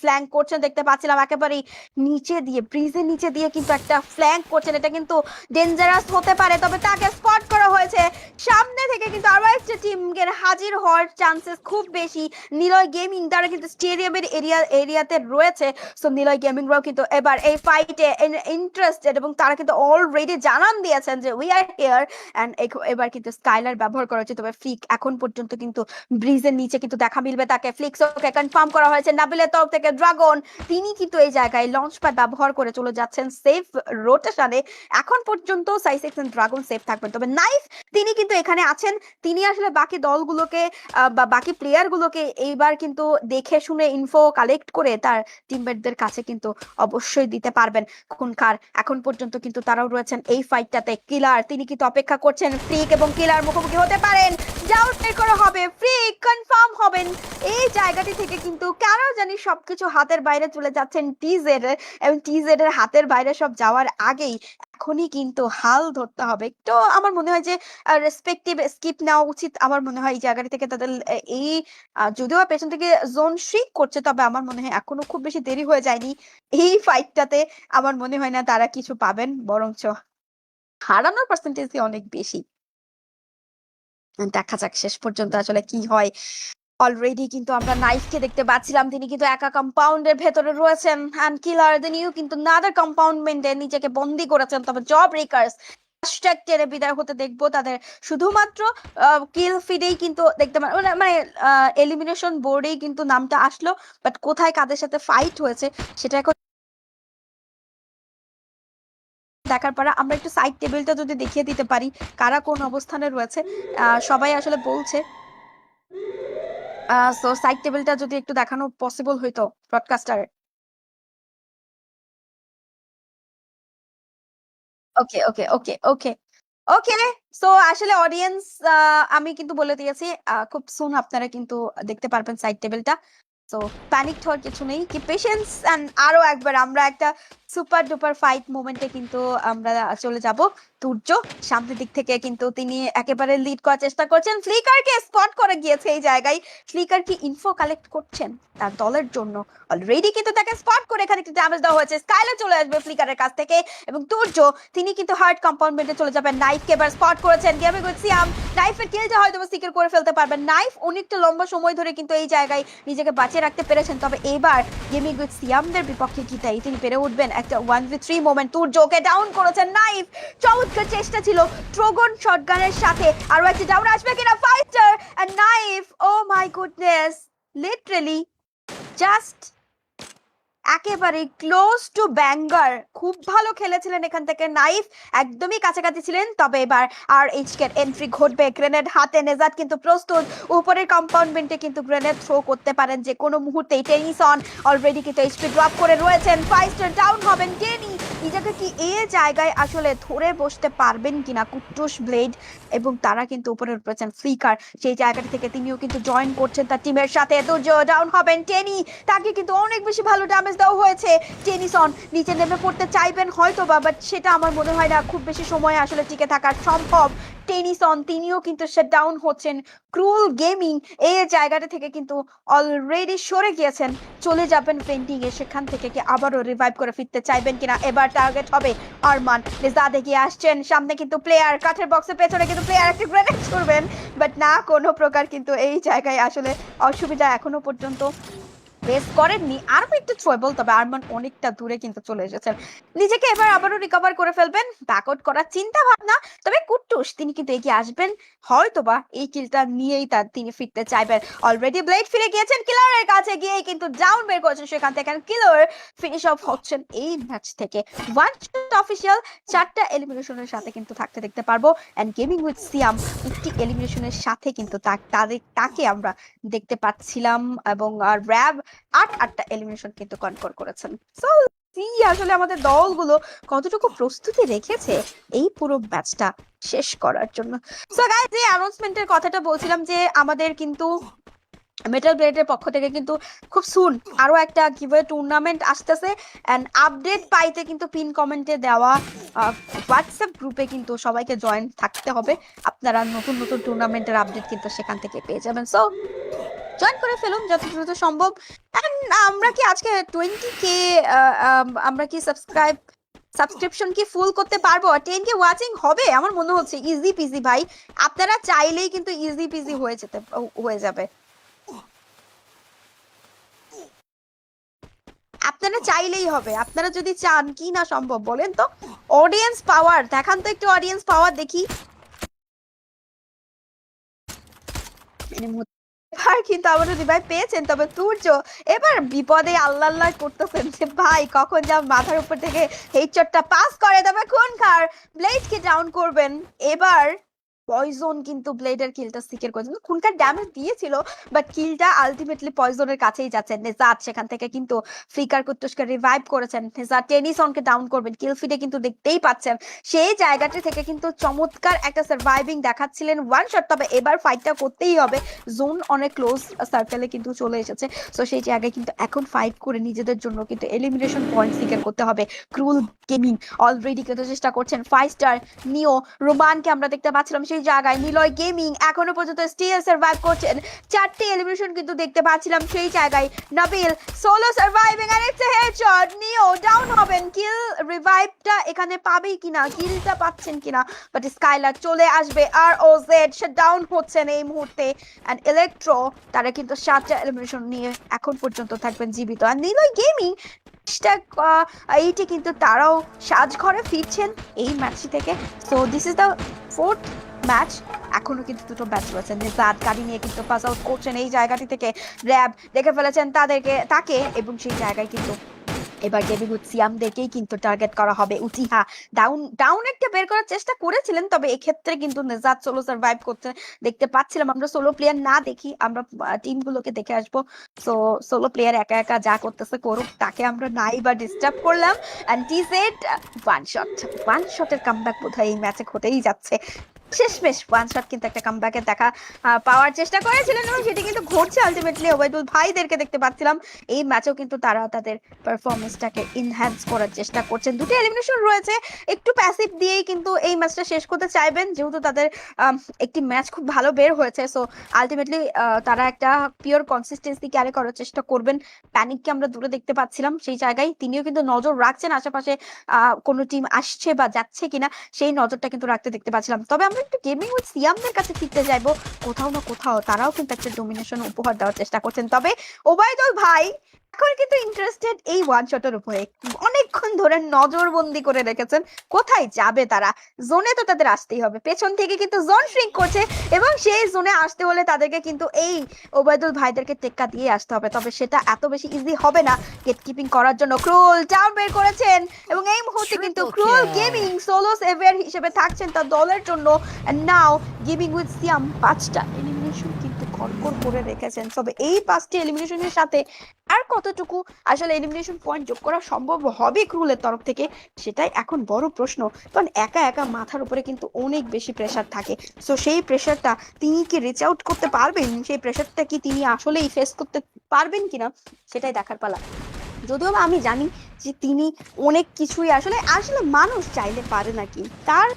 ফ্ল্যাঙ্ক করছেন দেখতে পাচ্ছিলাম একেবারেই নিচে দিয়ে, ব্রিজের নিচে দিয়ে কিন্তু একটা ফ্ল্যাঙ্ক করছেন, এটা কিন্তু ডেঞ্জারাস হতে পারে। তবে তাকে স্পট করা হয়েছে সামনে থেকে, কিন্তু আরো একটা টিমের হাজির হওয়ার চান্সেস খুব বেশি। নিলয় গেমিং তারা কিন্তু স্টেডিয়ামের এরিয়াতে রয়েছে। সো নিলয় গেমিংরাও কিন্তু এবার এই ফাইটে ইন্টারেস্টেড এবং তারা কিন্তু অলরেডি জানান দিয়েছেন যে উই আর হিয়ার। এন্ড এবার কিন্তু স্কাইলার ব্যবহার করা হচ্ছে। তবে ফ্লিক এখন পর্যন্ত কিন্তু ব্রিজের নিচে কিন্তু দেখা মিলবে তাকে। ফ্লিক্সোকে কনফার্ম করা হয়েছে নাবিলের তরফ থেকে। ড্রাগন তিনি কিন্তু এই জায়গায় লঞ্চ প্যাড ব্যবহার করে চলে যাচ্ছেন সেফ রোটেশনে। এখন পর্যন্ত সাইসেক্স এন্ড ড্রাগন সেফ থাকবেন, তবে নাইফ তিনি কিন্তু এখানে আছেন। তিনি আসলে বাকি দলগুলোকে বা বাকি প্লেয়ারগুলোকে এইবার কিন্তু দেখে শুনে ইনফো কালেক্ট করে তার টিমমেটদের কাছে কিন্তু অবশ্যই দিতে পারবেন খুনখার। এখন পর্যন্ত কিন্তু তারাও রয়েছেন এই ফাইটটাতে। কিলার তিনি কিন্তু অপেক্ষা করছেন, ফ্রিক এবং কিলার মুখোমুখি হতে পারেন, ডাউট বের করা হবে, ফ্রিক কনফার্ম হবেন। এই জায়গাটি থেকে কিন্তু কেন জানি সবকিছু হাতের বাইরে চলে যাচ্ছেন টিজেড এবং টিজেড এর হাতের বাইরে সব যাওয়ার আগেই এখনই কিন্তু হাল ধরতে হবে। তো আমার মনে হয় যে রেসপেক্টিভ স্কিপ নেওয়া উচিত। আমার মনে হয় এই জায়গাটি থেকে তাদের এই যদিও পেছন থেকে জোন শ্রিক করছে, তবে আমার মনে হয় এখনো খুব বেশি দেরি হয়ে যায়নি এই ফাইটটাতে। আমার মনে হয় না তারা কিছু পাবেন, বরঞ্চ হারানোর পার্সেন্টেজ অনেক বেশি। দেখা যাক শেষ পর্যন্ত আসলে কি হয়। অলরেডি কিন্তু আমরা নাইফকে দেখতে পাচ্ছিলাম, তিনি কিন্তু একা কম্পাউন্ডের ভেতরে রয়েছেন। অ্যান্ড কিলার দিনিও কিন্তু নাদার কম্পাউন্ডমেন্টে নিজেকে বন্দি করেছেন। তবে জব ব্রেকার্স হ্যাশট্যাগ টেনে বিদায় হতে দেখবো তাদের শুধুমাত্র কিল ফিডেই কিন্তু দেখতে মানে এলিমিনেশন বোর্ডেই কিন্তু নামটা আসলো, বাট কোথায় কাদের সাথে ফাইট হয়েছে সেটা এখন দেখার পর আমরা একটু সাইড টেবিলটা যদি দেখিয়ে দিতে পারি কারা কোন অবস্থানে রয়েছে। সবাই আসলে বলছে, সো সাইড টেবিলটা যদি একটু দেখানো পসিবল হইতো ব্রডকাস্টার। ওকে ওকে ওকে ওকে ওকে। সো আসলে অডিয়েন্স আমি কিন্তু বলে দিয়েছি খুব সুন আপনারা কিন্তু দেখতে পারবেন সাইড টেবিলটা। সো প্যানিক হওয়ার কিছু নেই, কি পেশেন্স এন্ড আরো একবার আমরা একটা সুপার ডুপার ফাইট মোমেন্টে কিন্তু আমরা চলে যাব। তুর্য সামনের দিক থেকে কিন্তু তিনি একেবারে লিড করার চেষ্টা করছেন, ফ্লিকারকে স্পট করে গিয়েছে এই জায়গায়। ফ্লিকার কি ইনফো কালেক্ট করছেন তার দলের জন্য? অলরেডি কিন্তু তাকে স্পট করে এখানে একটু ড্যামেজ দেওয়া হয়েছে। স্কাইলার চলে আসবে ফ্লিকারের কাছ থেকে এবং তুর্য তিনি কিন্তু হার্ড কম্পাউন্ডমেন্টে চলে যাবেন। নাইফকে এবার স্পট করেছেন গেমিং উইথ সিয়াম। নাইফের কিলটা হয়তো সিকিউর করে ফেলতে পারবেন। নাইফ অনেকটা লম্বা সময় ধরে কিন্তু এই জায়গায় নিজেকে বাঁচিয়ে রাখতে পেরেছেন, তবে এবার গেমিং উইথ সিয়ামদের বিপক্ষে কি তাই তিনি পেরে উঠবেন? একটা 1v3 মোমেন্ট, তুর্যকে ডাউন করেছেন নাইফ। চমৎকার চেষ্টা ছিল ট্রোগন শটগানের সাথে। আরো একটা ডাউন আসবে কিনা fighter and knife. Oh my goodness, literally just একেবারে ক্লোজ টু ব্যাঙ্গার। খুব ভালো খেলেছিলেন এখান থেকে নাইফ, একদমই কাছাকাছি ছিলেন। তবে এবার আর এইচকে এন্ট্রি ঘটবে, গ্রেনেড হাতে নেজাত কিন্তু প্রস্তুত। উপরের কম্পাউন্ডমেন্টে কিন্তু গ্রেনেড থ্রো করতে পারেন যে কোনো মুহূর্তেই। টেনিসন অলরেডি কিন্তু এইচপি ড্রপ করে রয়েছেন, 5 স্টার ডাউন হবেন। টেনি নিজেকে কি এই জায়গায় আসলে ধরে বসতে পারবেন কিনা? কুট্টুস ব্লেড এবং তারা কিন্তু উপরে রয়েছেন ফ্লিকার, সেই জায়গাটা থেকে তিনিও কিন্তু জয়েন করছেন তার টিমের সাথে। দুর্য ডাউন হবেন, টেনি তাকে কিন্তু অনেক বেশি ভালো ড্যামেজ দেওয়া হয়েছে। টেনিসন নিচে নেমে পড়তে চাইবেন হয়তো বা, বাট সেটা আমার মনে হয় না খুব বেশি সময় আসলে টিকে থাকা সম্ভব। টেনিসন তিনিও কিন্তু সে ডাউন হচ্ছেন। ক্রুল গেমিং এই জায়গাটা থেকে কিন্তু অলরেডি সরে গিয়েছেন, চলে যাবেন পেন্টিং এ। সেখান থেকে কি আবারও রিভাইভ করে ফিরতে চাইবেন কিনা? এবার টার্গেট হবে আরমান। রেজাদ এগিয়ে আসছেন, সামনে কিন্তু প্লেয়ার, কাঠের বক্সের পেছনে কিন্তু প্লেয়ার একটি গ্রেনেড ছুড়বেন, বাট না কোনো প্রকার কিন্তু এই জায়গায় আসলে অসুবিধা এখনো পর্যন্ত ফেস করেননি। আরো একটু ট্রবল, তবে আরমান অনেকটা দূরে কিন্তু চলে এসেছেন। নিজেকে এবার আবারও রিকভার করে ফেলবেন, ব্যাকআউট করার চিন্তা ভাবনা। তবে কুট্টুস তিনি কিন্তু এগিয়ে আসবেন, হয়তোবা এই কিলটা নিয়েই তিনি ফিরতে চাইবেন। অলরেডি ব্লেড ফিরে গিয়েছেন কিলারের কাছে, গিয়ে কিন্তু ডাউন বের করেছেন সেখান থেকে। কিলার ফিনিশ অফ হচ্ছেন এই ম্যাচ থেকে। ওয়ান শট অফিসিয়াল 4টা এলিমিনেশনের সাথে কিন্তু থাকতে দেখতে পারবো। এন্ড গেমিং উইথ সিয়াম একটি এলিমিনেশনের সাথে কিন্তু তাকে আমরা দেখতে পাচ্ছিলাম, এবং র্যাব 8টা এলিমিনেশন কিন্তু কনফার্ম করেছেন। সো আসলে আমাদের দলগুলো কতটুকু প্রস্তুতি রেখেছে এই পুরো ম্যাচটা শেষ করার জন্য। সো গাইস, এই অ্যানাউন্সমেন্টের কথাটা বলছিলাম যে আমাদের কিন্তু মেটাল ব্লেডের পক্ষ থেকে কিন্তু খুব সুন আরো একটা গিভওয়ে টুর্নামেন্ট আসতেছে। এন্ড আপডেট পাইতে কিন্তু পিন কমেন্টে দেওয়া হোয়াটসঅ্যাপ গ্রুপে কিন্তু সবাইকে জয়েন থাকতে হবে। আপনারা নতুন নতুন টুর্নামেন্টের আপডেট কিন্তু সেখান থেকে পেয়ে যাবেন। সো জয়েন করে ফেলুন যত দ্রুত সম্ভব। আমরা কি আজকে 20K আমরা কি সাবস্ক্রিপশন কি ফুল করতে পারবো? 10K ওয়াচিং হবে আমার মনে হচ্ছে ইজি পিজি ভাই। আপনারা চাইলেই কিন্তু ইজি পিজি হয়ে যাবে। আপনারা চাইলেই হবে, আপনারা যদি চান। কি না সম্ভব বলেন তো? অডিয়েন্স পাওয়ার দেখান তো, একটু অডিয়েন্স পাওয়ার দেখি। এবার কিন্তু আমাদের রিভাইভ পেয়েছেন, তবে তুর্য এবার বিপদে আল্লাহ আল্লাহ করতেছেন যে ভাই কখন যা মাথার উপর থেকে হেডশটটা পাস করে, তবে খুনখার ব্লেডকে ডাউন করবেন। এবার পয়জন কিন্তু ব্লেডের কিলটা সিকিউর করেছেন, খুনখার ড্যামেজ দিয়েছিল বাট কিলটা আলটিমেটলি পয়জনের কাছেই যাচ্ছে। নেজাত সেখান থেকে কিন্তু ফ্লিকার কুত্তুসকে রিভাইভ করেছেন, নেজাত টেনিসনকে ডাউন করবেন, কিল ফিডে কিন্তু দেখতেই পাচ্ছেন সেই জায়গাটি থেকে কিন্তু চমৎকার একটা সার্ভাইভিং দেখাচ্ছিলেন ওয়ান শট। তবে এবার ফাইটটা করতেই হবে, জোন অনেক ক্লোজ সার্কেলে কিন্তু চলে এসেছে, সো সেই জায়গায় কিন্তু এখন ফাইট করে নিজেদের জন্য কিন্তু এলিমিনেশন পয়েন্ট সিকিউর করতে হবে। ক্রুল গেমিং অলরেডি কিন্তু চেষ্টা করছেন, 5 স্টার নিও রোমানকে আমরা দেখতে পাচ্ছিলাম সেই জায়গায়, নিলয় গেমিং এখনো পর্যন্ত স্টিল সার্ভাইভ করছেন, 4টি এলিমিনেশন কিন্তু দেখতে পাচ্ছিলাম সেই জায়গায়। নাবিল সোলো সার্ভাইভিং আর it's a headshot, Neo down হবেন, কিল রিভাইভটা এখানে পাবেই কিনা, কিলটা পাচ্ছেন কিনা, বাট স্কাইলার চলে আসবে আর ও জেড সে ডাউন হচ্ছেন এই মুহূর্তে। অ্যান্ড ইলেকট্রো তারা কিন্তু 7টা এলিমিনেশন নিয়ে এখন পর্যন্ত থাকবেন জীবিত। আর নিলয় গেমিং এইটি কিন্তু তারাও সাজঘরে ফিরছেন এই ম্যাচটি থেকে। So this is the 4th match, এখনো কিন্তু দুটো ম্যাচ রয়েছে। নেজাত গাড়ি নিয়ে কিন্তু পাস আউট করছেন এই জায়গাটি থেকে, র্যাব দেখে ফেলেছেন তাকে এবং সেই জায়গায় কিন্তু এবার গেমিং উইথ সিয়ামদেরকেই কিন্তু টার্গেট করা হবে। উচিহা ডাউন একটা বের করার চেষ্টা করেছিলেন, তবে এক্ষেত্রে কিন্তু নেজাত সোলো সার্ভাইভ করতে দেখতে পাচ্ছিলাম। আমরা সোলো প্লেয়ার না দেখি, আমরা টিমগুলোকে দেখে আসবো। সো সোলো প্লেয়ার একা একা যা করতেছে করুক, তাকে আমরা নাই বা ডিস্টার্ব করলাম। এন্ড টিজেড ওয়ান শটের কামব্যাক বোধহয় এই ম্যাচে হতেই যাচ্ছে। শেষমেশ ওয়ান শট কিন্তু একটা কামব্যাকের দেখা পাওয়ার চেষ্টা করেছিলেন এবং সেটি কিন্তু ঘটছে আলটিমেটলি। ওবায়দুল ভাইদেরকে দেখতে পাচ্ছিলাম এই ম্যাচেও কিন্তু তারা তাদের পারফরমেন্সটাকে ইনহ্যান্স করার চেষ্টা করছেন। দুটো এলিমিনেশন রয়েছে, একটু প্যাসিভ দিয়েই কিন্তু এই ম্যাচটা শেষ করতে চাইবেন, যেহেতু তাদের একটি ম্যাচ খুব ভালো বের হয়েছে। সো আলটিমেটলি তারা একটা পিওর কনসিস্টেন্সি ক্যারি করার চেষ্টা করবেন। প্যানিককে আমরা দূরে দেখতে পাচ্ছিলাম সেই জায়গায়, তিনিও কিন্তু নজর রাখছেন আশেপাশে কোনো টিম আসছে বা যাচ্ছে কিনা, সেই নজরটা কিন্তু রাখতে দেখতে পাচ্ছিলাম। তবে আমরা একটু গেমিং উইথ সিয়ামদের কাছে ফিরতে চাইবো, কোথাও না কোথাও তারাও কিন্তু একটা ডোমিনেশন উপহার দেওয়ার চেষ্টা করছেন। তবে ওবায়দুল ভাই এখন কিন্তু ইন্টারেস্টেড এই ওয়ান শটের উপরে, অনেকক্ষণ ধরে নজরবন্দি করে রেখেছেন কোথায় যাবে তারা। জোনে তো তাদের আসতেই হবে, পেছন থেকে কিন্তু জোন শ্রিঙ্ক করছে এবং সেই জোনে আসতে হলে তাদেরকে কিন্তু এই ওবায়দুল ভাইদেরকে টেক্কা দিয়ে আসতে হবে, তবে সেটা এত বেশি ইজি হবে না গেট কিপিং করার জন্য। ক্রুল টাউন বের করেছেন এবং এই মুহূর্তে কিন্তু ক্রুল গেমিং সোলো সেভিয়ার হিসেবে থাকছেন তার দলের জন্য। নাও গেমিং উইথ সিয়াম 5টা এলিমিনেশন কিন্তু কলকল করে রেখেছেন, তবে এই 5টি এলিমিনেশনের সাথে আর কতটুকু আসলে এলিমিনেশন পয়েন্ট যোগ করা সম্ভব হবে ক্রুলের তরফ থেকে, সেটাই এখন বড় প্রশ্ন। কারণ একা একা মাথার উপরে কিন্তু অনেক বেশি প্রেসার থাকে, সো সেই প্রেসারটা তিনি কি রিচ আউট করতে পারবেন, সেই প্রেসারটা কি তিনি আসলেই ফেস করতে পারবেন কিনা, সেটাই দেখার পালা। যদিও আমি জানি যে তিনি অনেক কিছুই আসলে আসলে মানুষ চাইলে পারে নাকি, তার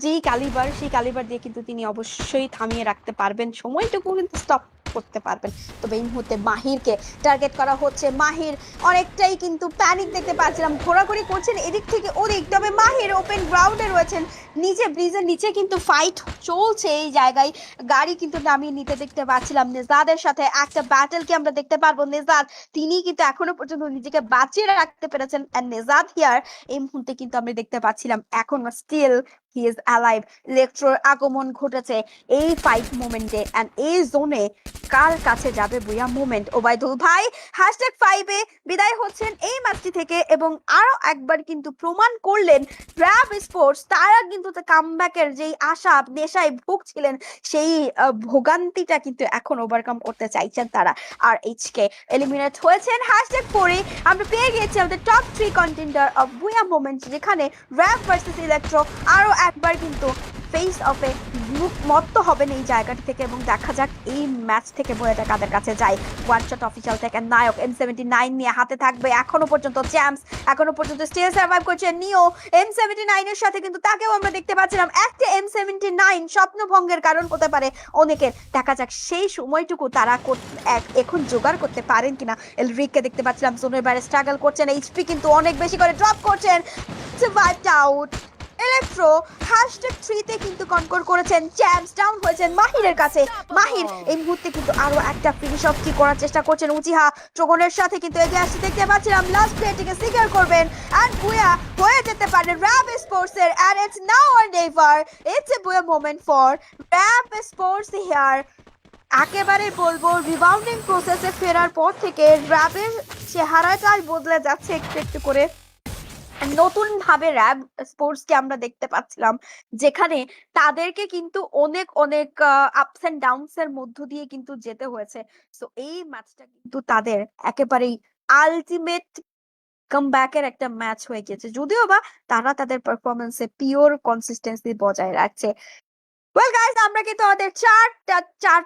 যেই কালিবার সেই কালিবার দিয়ে কিন্তু তিনি অবশ্যই থামিয়ে রাখতে পারবেন, সময়টুকু কিন্তু স্টপ করতে পারবেন। তবে এই মুহূর্তে মাহিরকে টার্গেট করা হচ্ছে, মাহির অনেকটাই কিন্তু প্যানিক দেখতে পাচ্ছিলাম, ঘোরাঘুরি করছেন এদিক থেকে ওদিক। তবে মাহির ওপেন গ্রাউন্ডে রয়েছেন, নিচে ব্রিজের নিচে কিন্তু ফাইট চলছে এই জায়গায়, গাড়ি কিন্তু নামিয়ে নিতে দেখতে পাচ্ছিলাম। নেজাদের সাথে একটা ব্যাটেলকে আমরা দেখতে পারবো, নেজাদ তিনি কিন্তু এখনো পর্যন্ত নিজেকে বাঁচিয়ে রাখতে পেরেছেন। এন্ড নেজাদ হিয়ার এই মুহূর্তে কিন্তু আমরা দেখতে পাচ্ছিলাম এখন স্টিল হি ইজ অ্যালাইভ। ইলেকট্রোর আগমন ঘটেছে এই ফাইট মোমেন্টে এন্ড এই জোনে কার কাছে যাবে বুয়া মোমেন্ট। ওবায়দুল ভাই #5-এ বিদায় হচ্ছেন এই ম্যাচটি থেকে এবং আরো একবার কিন্তু প্রমাণ করলেন র্যাব স্পোর্টস তারা কিন্তু কামব্যাকের যেই আশা নেশায় ভুগছিলেন, সেই ভোগান্তিটা কিন্তু এখন ওভারকাম করতে চাইছেন তারা। আর এইচকে এলিমিনেট হয়েছেন #4-এ। আমরা পেয়ে গিয়েছি আমাদের টপ 3 কন্টেন্ডার অফ বুয়া মোমেন্ট, যেখানে র্যাব ভার্সেস ইলেকট্রো আরো একবার কিন্তু ফেস অফে মত্ত হবেন এই জায়গাটি থেকে এবং দেখা যাক এই ম্যাচ থেকে বইটা কাদের কাছে যায়। ওয়ান শট অফিসিয়াল থেকে নায়ক M79 নিয়ে হাতে থাকবে এখনো পর্যন্ত চ্যাম্পস, এখনো পর্যন্ত স্টিল সার্ভাইভ করছে নিও। M79 এর সাথে কিন্তু তাকেও আমরা দেখতে পাচ্ছিলাম, একটা M79 স্বপ্নভঙ্গের কারণ হতে পারে অনেকের। দেখা যাক সেই সময়টুকু তারা এখন জোগাড় করতে পারেন কিনা। এলরিককে দেখতে পাচ্ছিলাম জোনের বাইরে স্ট্রাগল করছেন, এইচপি কিন্তু অনেক বেশি করে ড্রপ করছেন, ওয়াইপড আউট। ইলেকট্রো #3-তে কিন্তু কনকর করেছেন, চ্যাম্পস ডাউন হয়েছেন মাহিরের কাছে। মাহির এই মুহূর্তে কিন্তু আরো একটা ফিনিশ অফ কি করার চেষ্টা করছেন, উচিহা ট্রোগনের সাথে কিন্তু এগিয়ে আসতে দেখতে পাচ্ছিলাম, লাস্ট প্লেটিকে সিকিউর করবেন এন্ড বুয়া হয়ে যেতে পারে র্যাব স্পোর্টস এর। And it's now or never, it's a booyah moment for Rab sports here. একেবারে বলবো রিবাউন্ডিং প্রসেসে ফেরার পর থেকে র্যাবের চেহারাটাই বদলে যাচ্ছে একটু একটু করে। নতুন ভাবে র্যাব স্পোর্টস কে আমরা দেখতে পাচ্ছিলাম, যেখানে তাদেরকে কিন্তু অনেক অনেক আপস এন্ড ডাউনস এর মধ্য দিয়ে কিন্তু যেতে হয়েছে। সো এই ম্যাচটা কিন্তু তাদের একেবারেই আলটিমেট কামব্যাকের একটা ম্যাচ হয়ে গেছে, যদিও বা তারা তাদের পারফরমেন্সে পিওর কনসিস্টেন্সি বজায় রাখছে। ওয়েল গাইস, আমরা কিন্তু আমাদের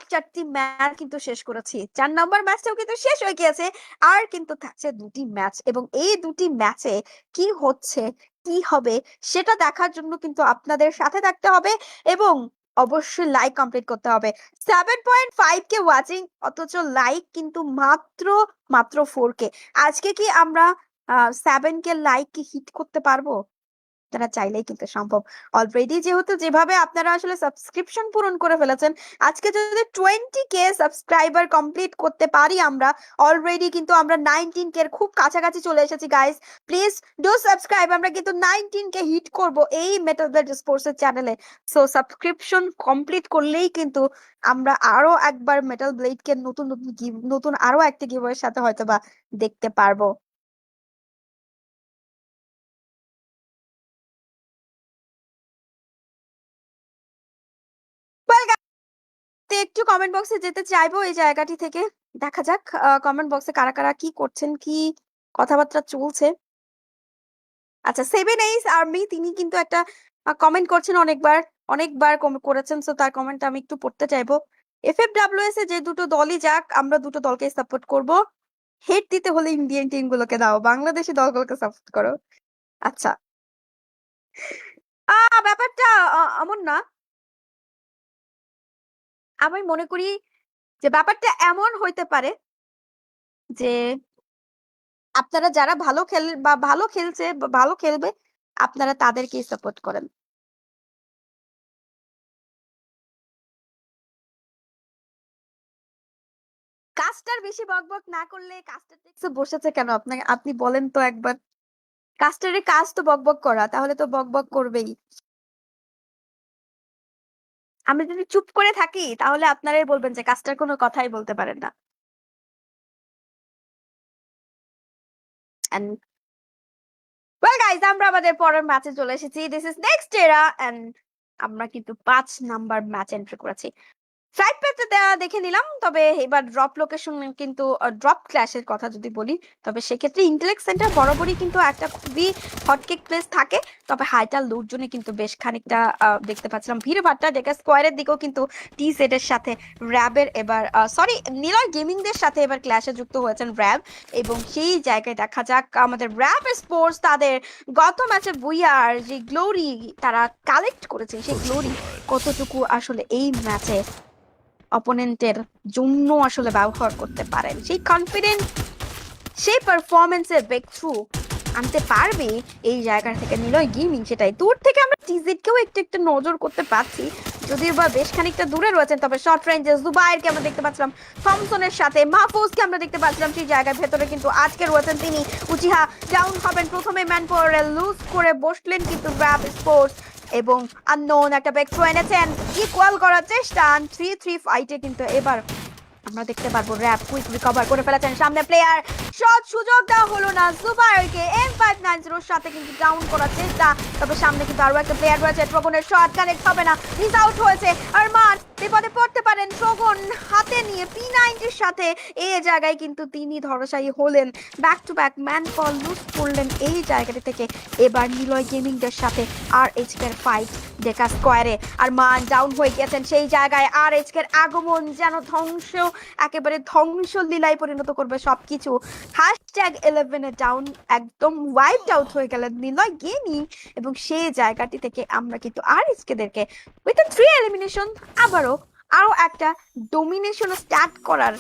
চারটি ম্যাচ কিন্তু শেষ করেছি। 4 নম্বর ম্যাচটাও কিন্তু শেষ হয়ে গিয়েছে। আর কিন্তু থাকছে 2টি ম্যাচ, এবং এই 2টি ম্যাচে কি হচ্ছে কি হবে সেটা দেখার জন্য কিন্তু আপনাদের সাথে থাকতে হবে, এবং অবশ্যই লাইক কমপ্লিট করতে হবে। 7.5 কে ওয়াচিং, অথচ লাইক কিন্তু মাত্র মাত্র 4 কে। আজকে কি আমরা 7 কে লাইক কি হিট করতে পারবো? আপনারা চাইলেই কিন্তু সম্ভব। অলরেডি যেহেতু যেভাবে আপনারা আসলে সাবস্ক্রিপশন পূরণ করে ফেলেছেন, আজকে যদি 20 কে সাবস্ক্রাইবার কমপ্লিট করতে পারি আমরা, অলরেডি কিন্তু আমরা 19 কে এর খুব কাছাকাছি চলে এসেছি গাইস। Please do subscribe. আমরা কিন্তু 19 কে হিট করব এই মেটাল ব্লেড স্পোর্টস এর চ্যানেলে। সো সাবস্ক্রিপশন কমপ্লিট করলেই কিন্তু আমরা আরো একবার মেটাল ব্লেড কে নতুন নতুন নতুন আরো একটা গিভওয়ের সাথে হয়তোবা দেখতে পারবো। Well, তো একটু কমেন্ট বক্সে যেতে চাইবো এই জায়গাটি থেকে। দেখা যাক কমেন্ট বক্সে কারা কারা কি করছেন, কি কথাবার্তা চলছে। আচ্ছা, 7 এইস আর্মি তিনি কিন্তু একটা কমেন্ট করছেন অনেকবার, অনেকবার করেছেন। সো তার কমেন্ট আমি একটু পড়তে চাইবো। এফএফডব্লিউএস এ যে দুটো দলই যাক, আমরা দুটো দলকে সাপোর্ট করব। হেট দিতে হলে ইন্ডিয়ান টিম গুলোকে দাও, বাংলাদেশি দলগুলোকে সাপোর্ট করো। আচ্ছা, ব্যাপারটা এমন না। আমি মনে করি যে ব্যাপারটা এমন হইতে পারে যে আপনারা যারা ভালো বা ভালো খেলছে বা ভালো খেলবে, আপনারা তাদেরকেই সাপোর্ট করেন। কাস্টার বেশি বকবক না করলে কাস্টার টেক্সে বসেছে কেন? আপনাকে আপনি বলেন তো একবার। কাস্টারের কাজ তো বকবক করা, তাহলে তো বকবক করবেই। আমি যদি চুপ করে থাকি তাহলে আপনারাই বলবেন যে কাস্টার কোনো কথাই বলতে পারেন না। এন্ড ওয়েল গাইস, আমরা আমাদের পরের ম্যাচে চলে এসেছি। দিস ইজ নেক্সট এরা, এন্ড আমরা কিন্তু 5 নাম্বার ম্যাচ এন্ট্রি করেছি। ফ্লাইট প্যাথে দেখে নিলাম, তবে এবার ড্রপ লোকেশন কিন্তু ড্রপ ক্ল্যাশের কথা যদি বলি, তবে সেক্ষেত্রে ইন্টেলেক্ট সেন্টার বরাবরই কিন্তু একটা খুবই হটকেক প্লেস থাকে। তবে হাইটাল লোকজনে কিন্তু বেশ খানিকটা দেখতে পাচ্ছিলাম ভিড় ভাট্টা। ডেকা স্কোয়ারের দিকেও কিন্তু টি সেট এর সাথে র্যাবের এবার সরি নিলয় গেমিং দের সাথে এবার ক্ল্যাশে যুক্ত হয়েছেন র্যাব, এবং সেই জায়গায় দেখা যাক আমাদের র্যাব স্পোর্টস তাদের গত ম্যাচে বুইয়ার যে গ্লোরি তারা কালেক্ট করেছে, সেই গ্লোরি কতটুকু আসলে এই ম্যাচে অপোনেন্টের জন্য আসলে ব্যবহার করতে পারেন, সেই কনফিডেন্ট, সেই পারফরমেন্সের ব্রেক থ্রু আনতে পারবে এই জায়গা থেকে নিলয় গেমিং। সেটাই দূর থেকে আমরা টিজেডকেও একটু একটু নজর করতে পারছি, যদিও বা বেশ খানিকটা দূরে রয়েছেন। তবে শর্ট রেঞ্জে জুবাইরকে আমরা দেখতে পাচ্ছিলাম, থমসনের সাথে মাহফুজকে আমরা দেখতে পাচ্ছিলাম সেই জায়গার ভেতরে, কিন্তু আজকে রয়েছেন তিনি। উচিহা ডাউন হবেন প্রথমে, ম্যান পাওয়ারে লুজ করে বসলেন কিন্তু র্যাব স্পোর্টস, এবং আননোন একটা ব্রেক থ্রু এনেছেন, ইকুয়াল করার চেষ্টা। 3-3 ফাইটে কিন্তু এবার আমরা দেখতে পারবো র্যাব কুইক রিকভার করে ফেলেছেন। সামনে প্লেয়ার, শট সুযোগ দেওয়া হলো না জুবাইরকে। M590 এর সাথে কিন্তু ডাউন করার চেষ্টা, তবে সামনে কিন্তু আরো একটা প্লেয়ার রয়েছে। ট্রগনের শট কানেক্ট হবে না, মিস আউট হয়েছে। আরমান বিপদে পড়তে পারেন। ট্রগন হাতে নিয়ে P90 এর সাথে এই জায়গায় কিন্তু তিনি ধরাশায়ী হলেন। Back to back man call lose করলেন এই জায়গাটি থেকে। এবার নিলয় গেমিং দের সাথে আর এইচকে এর ফাইট ডেকা স্কোয়ারে। আরমান ডাউন হয়ে গেছেন সেই জায়গায়। আর এইচকে এর আগমন যেন ধ্বংস, একেবারে ধ্বংস লীলায় পরিণত করবে সবকিছু। #11 এ ডাউন, একদম ওয়াইপড আউট হয়ে গেলেন নিলয় গেমিং, এবং সেই জায়গাটি থেকে আমরা কিন্তু আর এসকেদেরকে উইথ 3 এলিমিনেশন আবারও আরো একটা ডোমিনেশন স্টার্ট করার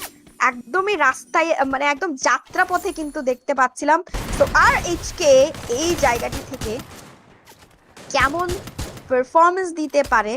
একদমই রাস্তায়, মানে একদম যাত্রাপথে কিন্তু দেখতে পাচ্ছিলাম। তো আর এইচকে এই জায়গাটি থেকে কেমন পারফরমেন্স দিতে পারে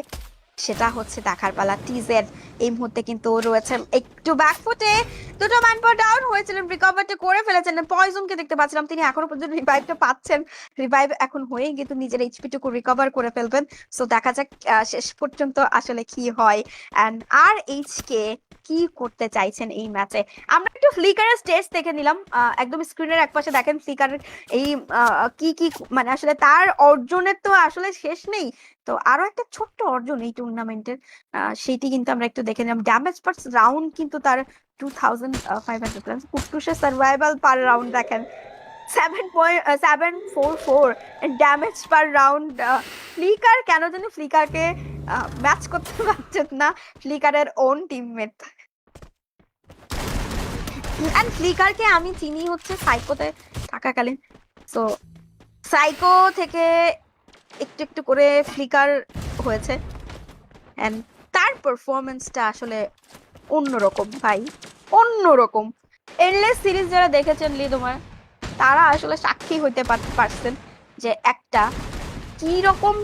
সেটা হচ্ছে দেখার পালা। টিজেড এই মুহূর্তে কিন্তু রয়েছেন একটু ব্যাকফুটে। দুটো ম্যান পাওয়ার ডাউন হয়েছিলেন, রিকভারটা করে ফেলেছেন। পয়জনকে দেখতে পাচ্ছিলাম তিনি এখনো পর্যন্ত রিভাইভটা পাচ্ছেন। রিভাইভ এখন হয়েই কিন্তু নিজের এইচপি টুকু রিকভার করে ফেলবেন। সো দেখা যাক শেষ পর্যন্ত আসলে কি হয়। এন্ড আর এইচকে কি করতে চাইছেন এই ম্যাচে। আমরা একটু ফ্লিকারের স্টেজ দেখে নিলাম, একদম স্ক্রিনের একপাশে দেখেন ফ্লিকারের এই কি কি মানে আসলে তার অর্জনের তো আসলে শেষ নেই। তো আরো একটা ছোট্ট অর্জন এই টুর্নামেন্টের, সেইটি কিন্তু আমরা একটু দেখে নিলাম। ড্যামেজ পার রাউন্ড কিন্তু তার 2500 কুট্টুসের সার্ভাইভাল পার রাউন্ড দেখেন 7.744 ড্যামেজ পার রাউন্ড। ফ্লিকার কেন জানি ফ্লিকারকে ম্যাচ করতে পারছেন না ফ্লিকারের ওন টিমমেট। এন্ড ফ্লিকারকে আমি চিনি হচ্ছে সাইকোতে থাকাকালীন, সো সাইকো থেকে একটু একটু করে ফ্লিকার হয়েছে এন্ড তার পারফরমেন্সটা আসলে অন্যরকম ভাই, অন্যরকম। এন্ডলেস সিরিজ যারা দেখেছেন লিদোমার তারা আসলে সাক্ষী হইতে পারছেন যে একটা কি রকম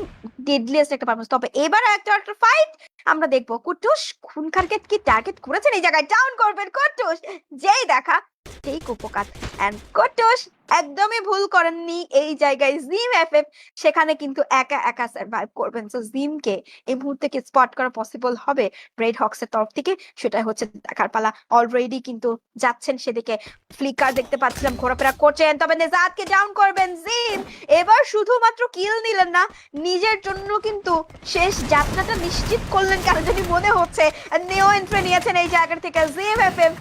ডেডলিয়েস্ট একটা পারফরমেন্স। তবে এবার একটা ফাইট আমরা দেখবো। কুটুস খুনখারকে কি টার্গেট করেছেন এই জায়গায়, ডাউন করবেন কুটুস, যেই দেখা সেই কুপকাত। এন্ড কুটুস একদমই ভুল করেননি এই জায়গায়। জিম এফএফ সেখানে কিন্তু একা একা সার্ভাইভ করবেন। সো জিমকে এই মুহূর্তে কি স্পট করা পসিবল হবে রেড হক্সের তরফ থেকে, সেটা হচ্ছে দেখার পালা। অলরেডি কিন্তু যাচ্ছেন সেদিকে, ফ্লিকার দেখতে পাচ্ছিলাম ঘোরাফেরা করছেন, তবে নেজাতকে ডাউন করবেন জিম। এবার শুধুমাত্র কিল নিলেন না, নিজের জন্য কিন্তু শেষ যাত্রাটা নিশ্চিত করলেন কেন জানি মনে হচ্ছে। নেও এন্ট্রি নিয়েছেন এই জায়গা থেকে জিম এফএফ,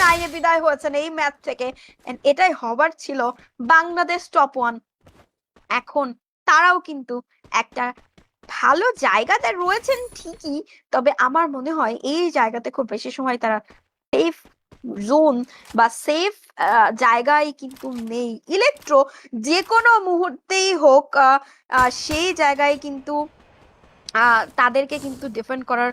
#9 এ বিদায় হয়েছেন এই ম্যাচ থেকে। এটাই হবার ছিল বাংলাদেশ টপ 1। এখন তারাও কিন্তু একটা ভালো জায়গাতে রয়েছেন ঠিকই, তবে আমার মনে হয় এই জায়গাতে খুব বেশি সময় তারা সেফ জোন বা সেফ জায়গায় কিন্তু নেই। ইলেকট্রো যে কোনো মুহূর্তেই হোক সেই জায়গায় কিন্তু তাদেরকে কিন্তু ডিফেন্ড করার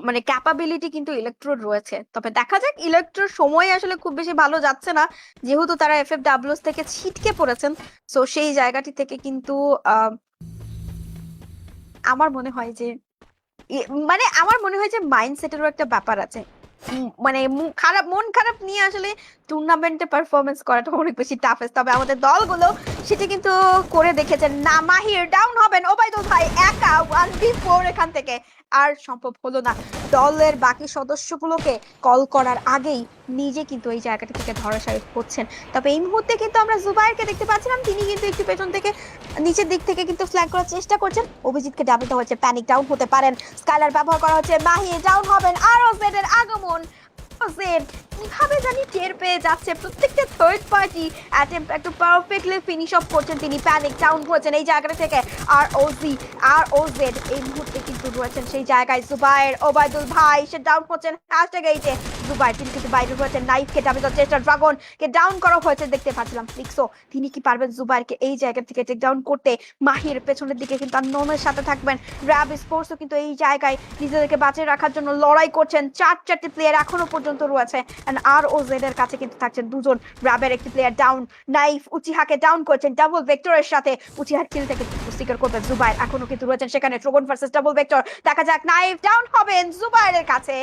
মানে ক্যাপাবিলিটি কিন্তু ইলেকট্রোর রয়েছে। তবে দেখা যাক, ইলেকট্রোর সময় আসলে খুব বেশি ভালো যাচ্ছে না, যেহেতু তারা এফএফডব্লিউএস থেকে ছিটকে পড়েছেন। সো সেই জায়গাটি থেকে কিন্তু আমার মনে হয় যে আমার মনে হয় যে মাইন্ডসেটেরও একটা ব্যাপার আছে। মানে মন খারাপ নিয়ে আসলে টুর্নামেন্টে পারফরমেন্স করাটা অনেক বেশি টাফেস্ট। তবে আমাদের দলগুলো সেটা কিন্তু করে দেখেছেন না। মাহির ডাউন হবেন, ওবায়দুল ভাই একা 1v4 এখান থেকে আর সম্ভব হলো না। দলের বাকি সদস্যগুলোকে কল করার আগেই নিজে কিন্তু এই জায়গাটা থেকে ধরাশায়ী হচ্ছেন। তবে এই মুহূর্তে কিন্তু আমরা জুবাইরকে দেখতে পাচ্ছিলাম, তিনি কিন্তু একটু পেছন থেকে নিচের দিক থেকে কিন্তু ফ্ল্যাঙ্ক করার চেষ্টা করছেন। অভিজিৎকে ডাবল দেওয়া হচ্ছে, প্যানিক ডাউন হতে পারেন, স্কাইলার ব্যবহার করা হচ্ছে, মাহি ডাউন হবেন। আরও জেড এর আগমন, জেড কিভাবে জানি টের পেয়ে যাচ্ছে প্রত্যেকটা থার্ড পার্টি অ্যাটেম্প একটু পারফেক্টলি ফিনিশ অফ করছেন তিনি। প্যানিক ডাউন হয়েছেন এই জায়গাটা থেকে। আর ও জেড এই মুহূর্তে কিন্তু রয়েছেন সেই জায়গায়। জুবাইর, ওবায়দুল ভাই সে ডাউন হচ্ছেন #8 জুবাইর, তিনি কিন্তু বাইরে রয়েছেন। নাইফকে ডাবল দেওয়ার চেষ্টা, ড্রাগনকে ডাউন করা হয়েছে দেখতে পাচ্ছিলাম। ফ্লিক্সো তিনি কি পারবেন জুবাইরকে এই জায়গা থেকে টেক ডাউন করতে? মাহির পেছনের দিকে কিন্তু আননোনের সাথে থাকবেন। র্যাব স্পোর্টসও কিন্তু এই জায়গায় নিজেদেরকে বাঁচিয়ে রাখার জন্য লড়াই করছেন। চারটি প্লেয়ার এখনো পর্যন্ত রয়েছে। আর ও জেড এর কাছে কিন্তু থাকছেন দুজন। র্যাবের একটি প্লেয়ার ডাউন, নাইফ উচিহাকে ডাউন করছেন ডাবল ভেক্টরের সাথে। উচিহার কিল থেকে স্টিকার করবেন জুবাইর, এখনো কিন্তু রয়েছেন সেখানে। ড্রাগন ভার্সেস ডাবল ভেক্টর, দেখা যাক। নাইফ ডাউন হবেন জুবাইরের কাছে।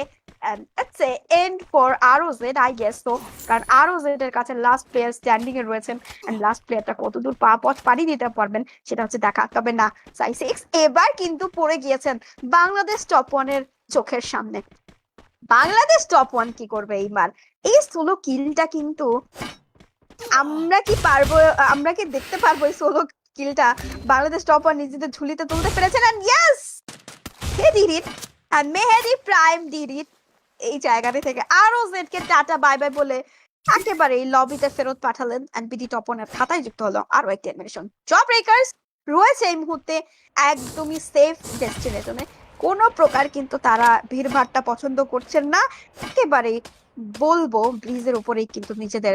And it's a end for ROZ, I guess so, কারণ ROZ এর কাছে লাস্ট প্লেয়ার স্ট্যান্ডিং এ রয়েছেন। এন্ড লাস্ট প্লেয়ারটা কতদূর পথ পাড়ি দিতে পারবেন সেটা হচ্ছে দেখা। তবে না, সাই6 এবার কিন্তু পড়ে গিয়েছেন বাংলাদেশ টপ 1 এর চোখের সামনে। বাংলাদেশ টপ 1 কি করবে এইবার? এই সোলো কিলটা কিন্তু আমরা কি দেখতে পারবো এই সোলো কিলটা? বাংলাদেশ টপ 1 নিজেদের ঝুলিতে তুলতে পেরেছেন। And yes, he did it, and Mehedi prime did it. এই জায়গাটা থেকে আরও Z K tata bye bye বলে একেবারে এই লবিতে ফেরত পাঠালেন। এন্ড বিডি টপ 1 এর খাতায় যুক্ত হলো আরো একটি এলিমিনেশন। জব ব্রেকার্স রয়েছে এই মুহূর্তে একদমই সেফ ডেস্টিনেশনে। কোনো প্রকার কিন্তু তারা ভিড়ভাড়টা পছন্দ করছেন না, একেবারে বলবো ব্রিজের উপরেই কিন্তু নিজেদের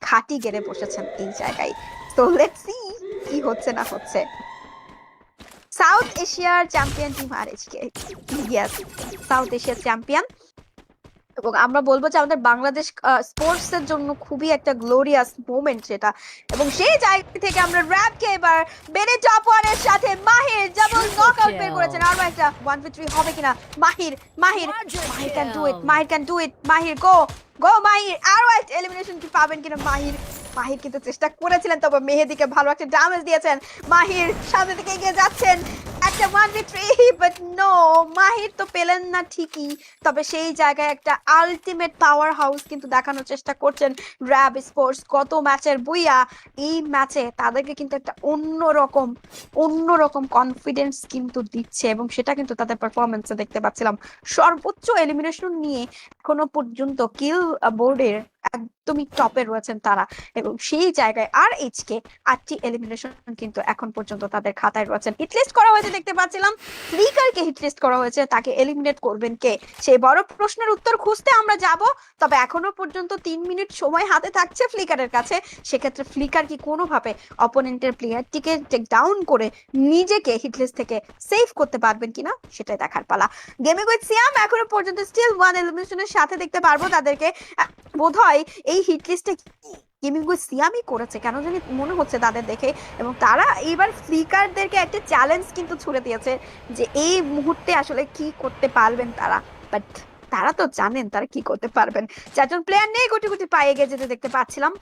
খাঁটি গেড়ে বসেছেন এই জায়গায়। তো লেটস সি কি হচ্ছে না হচ্ছে। সাউথ এশিয়ার চ্যাম্পিয়ন টিম আরএইচকে, ইয়েস সাউথ এশিয়ার চ্যাম্পিয়ন। এবং আমরা বলবো যে আমাদের বাংলাদেশ স্পোর্টস এর জন্য খুবই একটা গ্লোরিয়াস মোমেন্ট সেটা। এবং সেই জায়গা থেকে আমরা র্যাবকে এবার বেড়ে টপ 1 এর সাথে মাহির ডাবল নকআউট বের করেছেন। আরো একটা 1v3 হবে কিনা? Mahir can do it, Mahir can do it, Mahir go Mahir. আরো একটা এলিমিনেশন কি পাবেন কিনা মাহির কিন্তু চেষ্টা করেছিলেন, তবে মেহেদিকে ভালো একটা ড্যামেজ দিয়েছেন। মাহির সামনে থেকে এগিয়ে যাচ্ছেন, একটা 1v3, বাট নো, মাহির তো পেলেন না ঠিকই, তবে সেই জায়গায় একটা আলটিমেট পাওয়ার হাউস কিন্তু দেখানোর চেষ্টা করছেন র্যাব স্পোর্টস। গত ম্যাচের বুইয়া এই ম্যাচে তাদেরকে কিন্তু একটা অন্যরকম কনফিডেন্স কিন্তু দিচ্ছে, এবং সেটা কিন্তু তাদের পারফরমেন্সে দেখতে পাচ্ছিলাম। সর্বোচ্চ এলিমিনেশন নিয়ে এখনো পর্যন্ত কিল বোর্ডের একদমই টপে রয়েছেন তারা, এবং সেই জায়গায় আর এইচকে 8টি এলিমিনেশন কিন্তু এখন পর্যন্ত তাদের খাতায় রয়েছেন। হিটলিস্ট করা হয়েছে দেখতে পাচ্ছিলাম, ফ্লিকারকে হিটলিস্ট করা হয়েছে, তাকে এলিমিনেট করবেন কে, সেই বড় প্রশ্নের উত্তর খুঁজতে আমরা যাব। তবে এখনো পর্যন্ত 3 মিনিট সময় হাতে থাকছে ফ্লিকারের কাছে। সেক্ষেত্রে ফ্লিকার কি কোনোভাবে অপোনেন্টের প্লেয়ারটিকে টেক ডাউন করে নিজেকে হিটলিস্ট থেকে সেভ করতে পারবেন কিনা, সেটাই দেখার পালা। গেমিং উইথ সিয়াম এখনো পর্যন্ত স্টিল 1 এলিমিনেশনের সাথে দেখতে পারবো তাদেরকে। বোধহয় এই হিটলিস্টে গেমিং উইথ সিয়ামই করেছে, কেন জানি মনে হচ্ছে তাদের দেখে, এবং তারা এবার ফ্লিকারদেরকে একটা চ্যালেঞ্জ কিন্তু ছুড়ে দিয়েছে যে এই মুহূর্তে আসলে কি করতে পারবেন তারা। বাট তারা তো জানেন তারা কি করতে পারবেন। 4জন প্লেয়ার নেই, গুটি গুটি পায়ে এগিয়ে যেতে দেখতে পাচ্ছিলাম।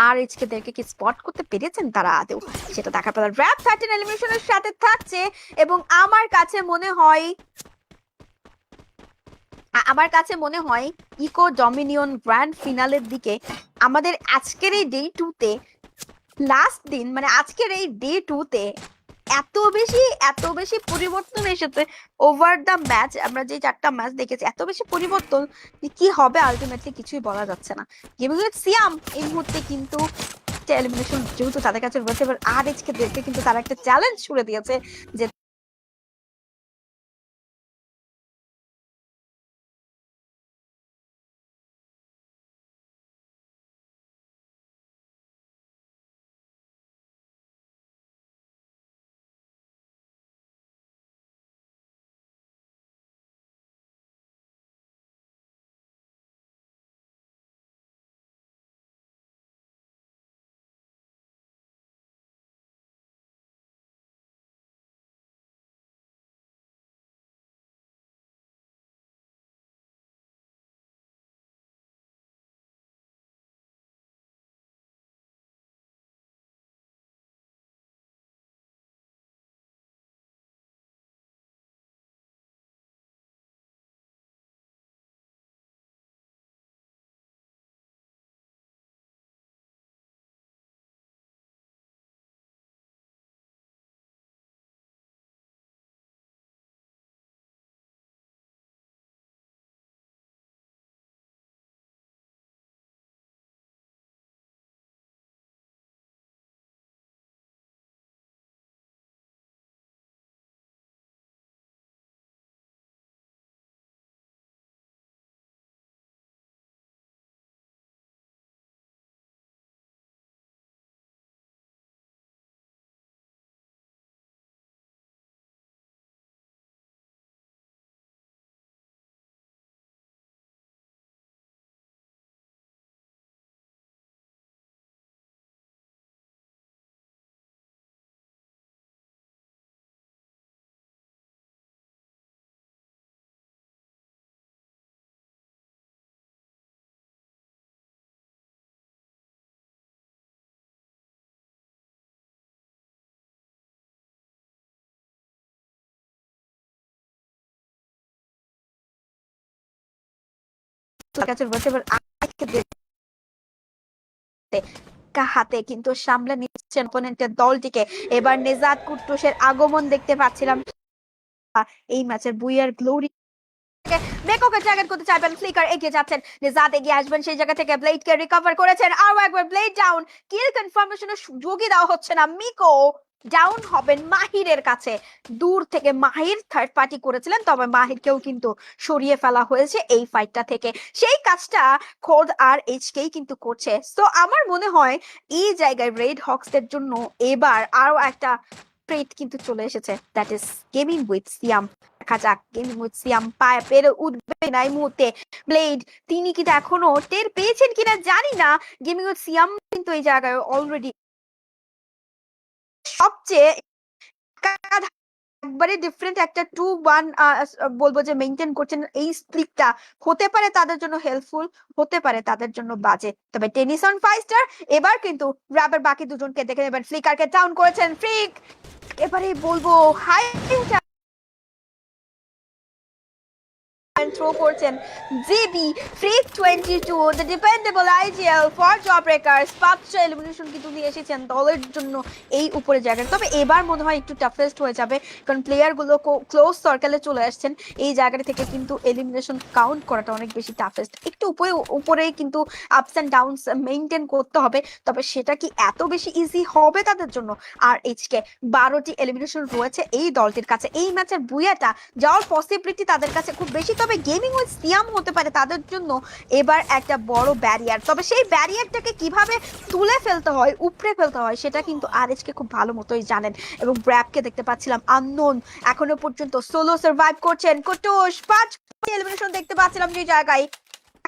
আর এইচকে দেরকে কি স্পট করতে পেরেছেন তারা আদৌ, সেটা দেখার পর র্যাপ 13 এলিমিনেশনের সাথে থাকছে। এবং আমার কাছে মনে হয় ইকো ডমিনিয়ন গ্র্যান্ড ফিনালের দিকে আমাদের আজকের এই ডে 2-তে লাস্ট দিন, মানে আজকের এই ডে 2-তে এত বেশি পরিবর্তন এসেছে ওভার দ্য ম্যাচ। আমরা যে 4টা ম্যাচ দেখেছি, এত বেশি পরিবর্তন কি হবে আলটিমেটলি কিছুই বলা যাচ্ছে না। গেমিং উইথ সিয়াম এই মুহূর্তে কিন্তু এলিমিনেশন যেহেতু তাদের কাছে রয়েছে, এবার আর এইচকে দেখে কিন্তু তারা একটা চ্যালেঞ্জ ছুড়ে দিয়েছে যে তাদের কাছে রয়েছে, এবার আজকে হাতে কিন্তু সামলে নিচ্ছেন অপোনেন্টের দলটিকে। এবার নেজাত কুট্টুসের আগমন দেখতে পাচ্ছিলাম এই ম্যাচের বুইয়ার গ্লোরি। মেকোকে টার্গেট করতে চাইবেন, ফ্লিকার এগিয়ে যাচ্ছেন, নেজাত এগিয়ে আসবেন, সেই জায়গা থেকে ব্লেডকে রিকভার করেছেন, আরো একবার ব্লেড ডাউন, কিল কনফার্মেশনের সুযোগই দেওয়া হচ্ছে না। মিকো ডাউন হবেন মাহিরের কাছে। দূর থেকে মাহির থার্ড পার্টি করেছিলেন, তবে মাহিরকেও কিন্তু সরিয়ে ফেলা হয়েছে এই ফাইটটা থেকে। সেই কাজটা খোদ আর এইচকেই কিন্তু করছে। তো আমার মনে হয় এই জায়গায় রেড হক্সদের জন্য এবার আরো একটা ট্রেড কিন্তু চলে এসেছে, দ্যাট ইজ গেমিং উইথ সিয়াম। দেখা যাক গেমিং উইথ সিয়াম পায়ে পেরে উঠবে না এই মুহূর্তে। ব্লেড তিনি কিন্তু এখনো টের পেয়েছেন কিনা জানি না, গেমিং উইথ সিয়াম কিন্তু এই জায়গায় অলরেডি সবচেয়ে একবারে ডিফারেন্ট একটা 2-1 বলবো যে মেনটেন করছেন। এই স্প্লিটটা হতে পারে তাদের জন্য হেল্পফুল, হতে পারে তাদের জন্য বাজে, তবে টেনিসন 5 স্টার এবার কিন্তু র্যাবের বাকি দুজনকে দেখে নেবেন। ফ্লিকারকে ডাউন করেছেন, ফ্লিক এবারে বলবো হাই থ্রো করছেন GB freak 22 the dependable IGL for job breakers. 5টা এলিমিনেশন কিন্তু নিয়ে এসেছেন দলের জন্য এই উপরে জায়গায়। তবে এবার মনে হয় একটু টাফেস্ট হয়ে যাবে, কারণ প্লেয়ার গুলো ক্লোজ সার্কেলে চলে আসছেন। এই জায়গাটা থেকে কিন্তু এলিমিনেশন কাউন্ট করাটা অনেক বেশি টাফেস্ট। একটু উপরে উপরে কিন্তু আপস এন্ড ডাউনস মেইনটেইন করতে হবে, তবে সেটা কি এত বেশি ইজি হবে তাদের জন্য? আর এইচকে 12টি এলিমিনেশন রয়েছে এই দলটির কাছে। এই ম্যাচের বুয়াটা যাওয়ার পসিবিলিটি তাদের কাছে খুব বেশি, তবে গেমিং উইথ সিয়াম হতে পারে তাদের জন্য এবার একটা বড় ব্যারিয়ার। তবে সেই ব্যারিয়ারটাকে কিভাবে তুলে ফেলতে হয়, উপড়ে ফেলতে হয়, সেটা কিন্তু আরএচকে খুব ভালো মতোই জানেন। এবং ব্র্যাপকে দেখতে পাচ্ছিলাম আননোন এখনো পর্যন্ত সোলো সার্ভাইভ করছেন। কুটুস 5 এলিমিনেশন দেখতে পাচ্ছিলাম যে জায়গায়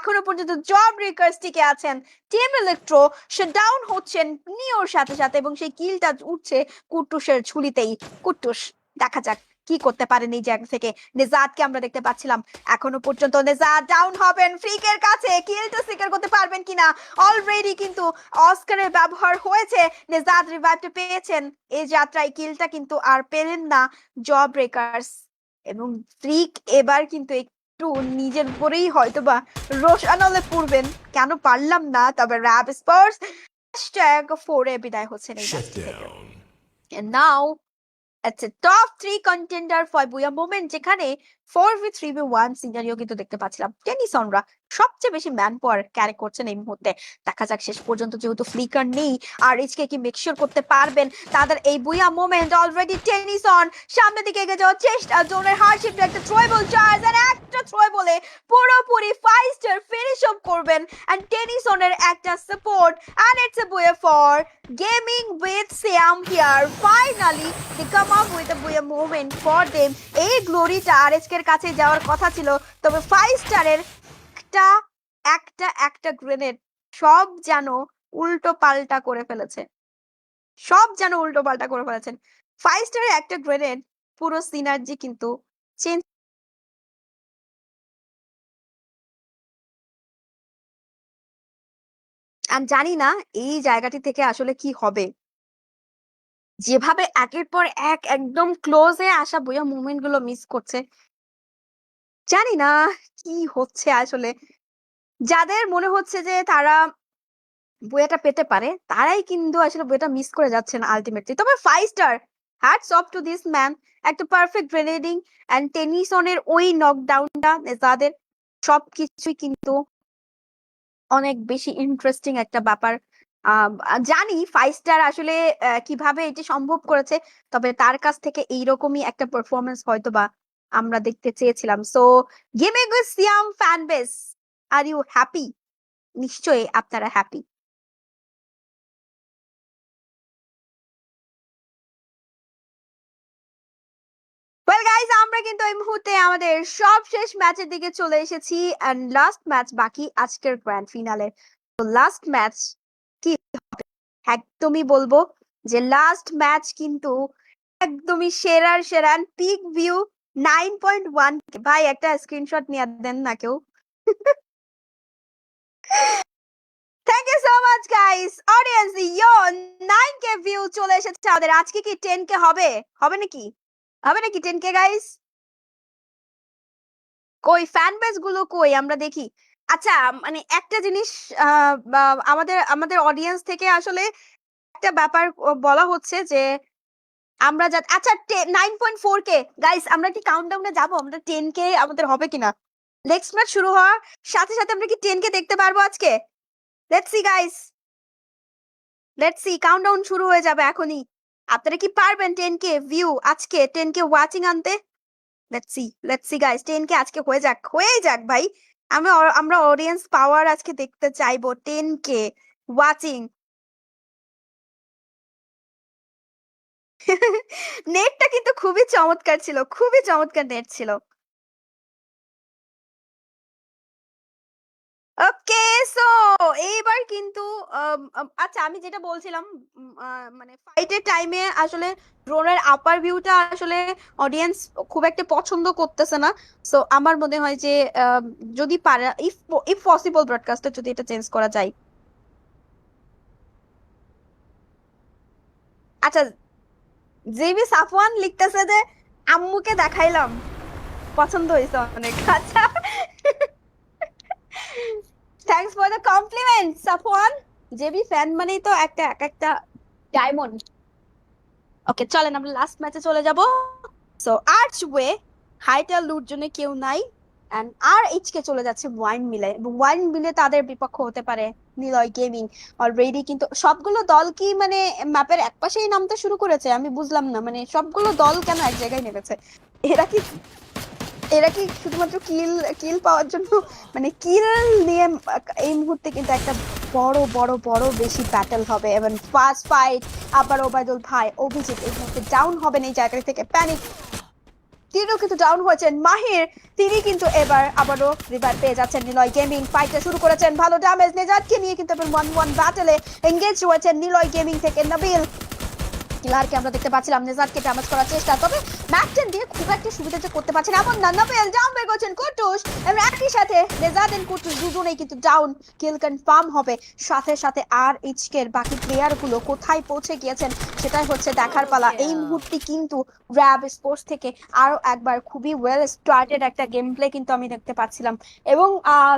এখনো পর্যন্ত জব ব্রেকার্স টিকে আছেন। টিম ইলেকট্রো ডাউন হচ্ছেন নিওর সাথে সাথে, এবং সেই কিলটা উঠছে কুটুসের ঝুলিতেই। কুটুস দেখা যাক কি করতে পারেন এই জায়গা থেকে। নেজাদকে আমরা দেখতে পাচ্ছিলাম এখনো পর্যন্ত নেজাদ ডাউন হবেন ফ্রিকের কাছে, কিলটা সিকার করতে পারবেন কিনা। অলরেডি কিন্তু অস্কারের ব্যবহার হয়েছে, নেজাদ রিভাইভটা পেয়েছেন। এই যাত্রায় কিলটা কিন্তু আর পেলেন না জব ব্রেকার্স, এবং ফ্রিক এবার কিন্তু একটু নিজের উপরেই হয়তোবা রোশানলে পড়বেন, কেন পারলাম না। তবে র্যাব স্পার্স #4 বিদায় হচ্ছেন এই ম্যাচ থেকে। And now it's a top 3 contender for Buya moment, যেখানে 4v3v1 সিনারিও কিন্তু দেখতে পাচ্ছিলাম। টেনিসনরা সবচেয়ে বেশি ম্যান পাওয়ার ক্যারি করছেন এই মুহূর্তে। দেখা যাক শেষ পর্যন্ত যেহেতু ফ্লিকার নেই, আর এইচকে কি মেক শিওর করতে পারবেন তাদের এই বুয়া মোমেন্ট। অলরেডি টেনিসন সামনের দিকে এগিয়ে যাওয়ার চেষ্টা, জোনের হার্ডশিপ একটা থ্রোয়েবল চার্জ, আর একটা থ্রোয়েবলে পুরোপুরি 5 স্টার ফিনিশ অফ করবেন। এন্ড টেনিসনের একটা সাপোর্ট, এন্ড ইটস এ বুয়া for gaming with Siam here. Finally they come up with a buoy moment for them. এই গ্লোরিটা আরএচকে এর কাছে যাওয়ার কথা ছিল, তবে 5 স্টারের একটা একটা একটা গ্রেনেড সব যেন উল্টো পাল্টা করে ফেলেছে, সব যেন উল্টো পাল্টা করে ফেলেছেন। 5 স্টারের একটা গ্রেনেড পুরো সিনার্জি কিন্তু চেঞ্জ। আমি জানি না এই জায়গাটি থেকে আসলে কি হবে, যেভাবে একের পর এক একদম ক্লোজে আসা বুয়া মুভমেন্ট গুলো মিস করছে। জানি না কি হচ্ছে আসলে। যাদের মনে হচ্ছে যে তারা বুয়াটা পেতে পারে, তারাই কিন্তু আসলে বুয়াটা মিস করে যাচ্ছেন আলটিমেটলি। তবে 5 star hats off to this man, একটা পারফেক্ট গ্রেনেডিং এন্ড টেনিসনের ওই নকডাউনটা নেজাদের সবকিছুই কিন্তু অনেক বেশি ইন্টারেস্টিং একটা ব্যাপার। জানি 5 স্টার আসলে কিভাবে এটি সম্ভব করেছে, তবে তার কাছ থেকে এইরকমই একটা পারফরমেন্স হয়তোবা আমরা দেখতে চেয়েছিলাম। So gaming with Siam fan base, are you happy? নিশ্চয়ই আপনারা হ্যাপি। ওয়েল গাইস, আমরা কিন্তু এই মুহূর্তে আমাদের সবশেষ ম্যাচের দিকে চলে এসেছি, এন্ড লাস্ট ম্যাচ বাকি আজকের গ্র্যান্ড ফিনালে। তো লাস্ট ম্যাচ কি হবে, একদমই বলবো যে লাস্ট ম্যাচ কিন্তু একদমই সেরার সেরা। পিক ভিউ 9.1, ভাই একটা স্ক্রিনশট নিয়ে দেন না কেউ। Thank you so much guys. Audience yo 9K view চলে এসেছে আমাদের। আজকে কি 10K হবে? হবে নাকি? হবে নাকি 10K গাইস? কই ফ্যান বেস গুলো কই আমরা দেখি। আচ্ছা, মানে একটা জিনিস আমাদের আমাদের অডিয়েন্স থেকে আসলে একটা ব্যাপার বলা হচ্ছে যে আমরা আচ্ছা 9.4K গাইস, আমরা কি কাউন্টডাউনে যাব? আমরা 10K আমাদের হবে কিনা? নেক্সট ম্যাচ শুরু হওয়ার সাথে সাথে আমরা কি 10K দেখতে পারবো আজকে? Let's see guys, let's see. Countdown শুরু হয়ে যাবে এখনই। আপনারা কি পারবেন 10K ভিউ আজকে, 10K ওয়াচিং আনতে? লেটস সি গাইস, 10K আজকে হয়ে যাক, হয়েই যাক ভাই। আমরা অডিয়েন্স পাওয়ার আজকে দেখতে চাইবো। 10K watching. নেটটা কিন্তু খুবই চমৎকার ছিল, খুবই চমৎকার নেট ছিল। ওকে, সো এইবার কিন্তু আচ্ছা আমি যেটা বলছিলাম, মানে ফাইটের টাইমে আসলে ড্রোনের আপার ভিউটা আসলে অডিয়েন্স খুব একটা পছন্দ করতেছে না। সো আমার মনে হয় যে যদি পারে, ইফ ইফ পসিবল ব্রডকাস্টে যদি এটা চেঞ্জ করা যায়। আচ্ছা জিবি সাফওয়ান লিখতেছে যে আম্মুকে দেখাইলাম, পছন্দ হয়েছে অনেক। আচ্ছা, thanks for the compliment Safwan. JB fan মানেই তো একটা এক একটা ডায়মন্ড। ওকে, চলেন আমরা লাস্ট ম্যাচে চলে যাব। সো আর্চওয়ে, হাইটাল লুট জন্য কেউ নাই, এন্ড আর এইচ কে চলে যাচ্ছে ওয়াইন মিলে, এবং ওয়াইন মিলে তাদের বিপক্ষ হতে পারে নিলয় গেমিং। অলরেডি কিন্তু সবগুলো দল কি মানে ম্যাপের একপাশেই নামতে শুরু করেছে, আমি বুঝলাম না, মানে সবগুলো দল কেন এক জায়গায় নেমেছে? এরা কি এরা কি শুধুমাত্র কিল কিল পাওয়ার জন্য, মানে কিল নিয়ে এই মুহূর্তে কিন্তু একটা বড় বড় বড় বেশি ব্যাটল হবে, এবং ফার্স্ট ফাইট। আবার ওবায়দুল ভাই, অভিজিৎ এই মুহূর্তে ডাউন হবেন এই জায়গা থেকে, প্যানিক। তিনিও কিন্তু ডাউন হয়েছেন, মাহির তিনি কিন্তু এবার আবারও রিভাইভ পেয়ে যাচ্ছেন। নিলয় গেমিং ফাইটটা শুরু করেছেন, ভালো ড্যামেজ নেজাতকে নিয়ে কিন্তু 1-1 ব্যাটেলে এঙ্গেজ হয়েছেন নিলয় গেমিং থেকে নাবিল। কিলারকে আমরা দেখতে পাচ্ছিলাম নেজাতকে ড্যামেজ করার চেষ্টা, তবে ম্যাকটেন দিয়ে খুব একটা সুবিধা যে করতে পারছেন এমন না। নাবিল ডাউন বের করছেন কুটুস, এবং একই সাথে নেজাত এন্ড কুটুস দুজনেই কিন্তু ডাউন। কিল কনফার্ম হবে, সাথে সাথে আর এইচকে এর বাকি প্লেয়ার গুলো কোথায় পৌঁছে গিয়েছেন সেটাই হচ্ছে দেখার পালা। এই মুহূর্তে কিন্তু র্যাব স্পোর্টস থেকে আরো একবার খুবই ওয়েল স্টার্টেড একটা গেম প্লে কিন্তু আমি দেখতে পাচ্ছিলাম। এবং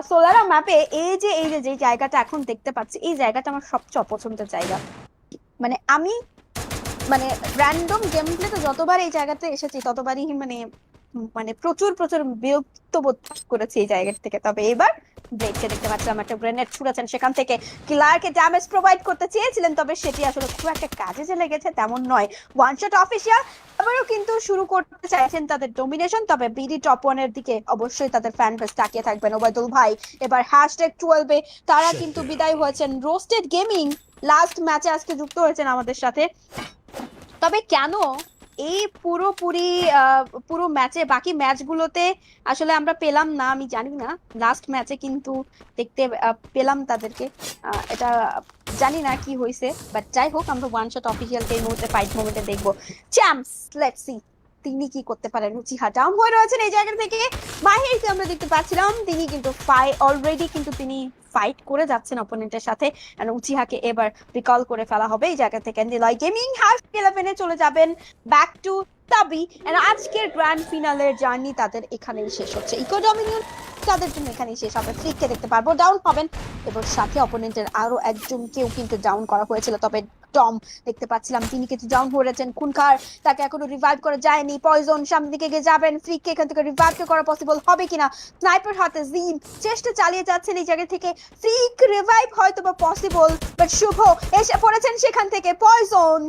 সোলারা ম্যাপে এই যে যে জায়গাটা এখন দেখতে পাচ্ছি, এই জায়গাটা আমার সবচেয়ে অপছন্দের জায়গা। মানে আমি মানে র্যান্ডম গেম প্লেতে যতবার এই জায়গাতে এসেছি ততবারই মানে মানে প্রচুর প্রচুর বিরক্ত বোধ করেছি এই জায়গা থেকে। তবে এবার ব্লেডকে দেখতে পাচ্ছিলাম একটা গ্রেনেড ছুড়েছেন, সেখান থেকে কিলারকে ড্যামেজ প্রোভাইড করতে চেয়েছিলেন, তবে সেটি আসলে খুব একটা কাজে যে লেগেছে তেমন নয়। ওয়ান শট অফিসিয়াল আবারও কিন্তু শুরু করতে চাইছেন তাদের ডোমিনেশন, তবে বিডি টপ ওয়ানের দিকে অবশ্যই তাদের ফ্যান বেস তাকিয়ে থাকবেন। ওবায়দুল ভাই এবার #12 তারা কিন্তু বিদায় হয়েছেন। রোস্টেড গেমিং লাস্ট ম্যাচে আজকে যুক্ত হয়েছেন আমাদের সাথে। তবে কেন এই পুরো ম্যাচে বাকি ম্যাচগুলোতে আসলে আমরা পেলাম না আমি জানি না, লাস্ট ম্যাচে কিন্তু দেখতে পেলাম তাদেরকে, এটা জানি না কি হয়েছে, বাট যাই হোক আমরা ওয়ান শট অফিসিয়ালকে এই মুহূর্তে ফাইট মোমেন্টে দেখবো। চ্যাম্পস, লেটস সি তিনি কি করতে পারেন। উচিহা ডাউন হয়ে রয়েছেন এই জায়গা থেকে, মাহিরকে আমরা দেখতে পাচ্ছিলাম তিনি কিন্তু অলরেডি কিন্তু তিনি ফাইট করে যাচ্ছেন অপোনেন্টের সাথে। উচিহাকে এবার রিকল করে ফেলা হবে এই জায়গা থেকে। নিলয় গেমিং #11 চলে যাবেন ব্যাক টু তাবি, এন্ড আজকের গ্র্যান্ড ফিনালের জার্নি তাদের এখানেই শেষ হচ্ছে। ইকো ডমিনিয়ন তাদের জন্য এখানেই শেষ হবে। ফ্লিককে দেখতে পারবো ডাউন হবেন, এবং সাথে অপোনেন্টের আরো একজনকেও কিন্তু ডাউন করা হয়েছিল, তবে টম দেখতে পাচ্ছিলাম তিনি কিন্তু ডাউন হয়েছেন। খুনখার তাকে এখনো রিভাইভ করা যায়নি। পয়জন সামনে দিকে গিয়ে যাবেন, ফ্লিককে এখান থেকে রিভাইভ করা পসিবল হবে কিনা। স্নাইপার হাতে জিন চেষ্টা চালিয়ে যাচ্ছেন এই জায়গা থেকে, ফ্লিক রিভাইভ হয়তো বা পসিবল, বাট শুভ এসে পড়েছেন সেখান থেকে। পয়জন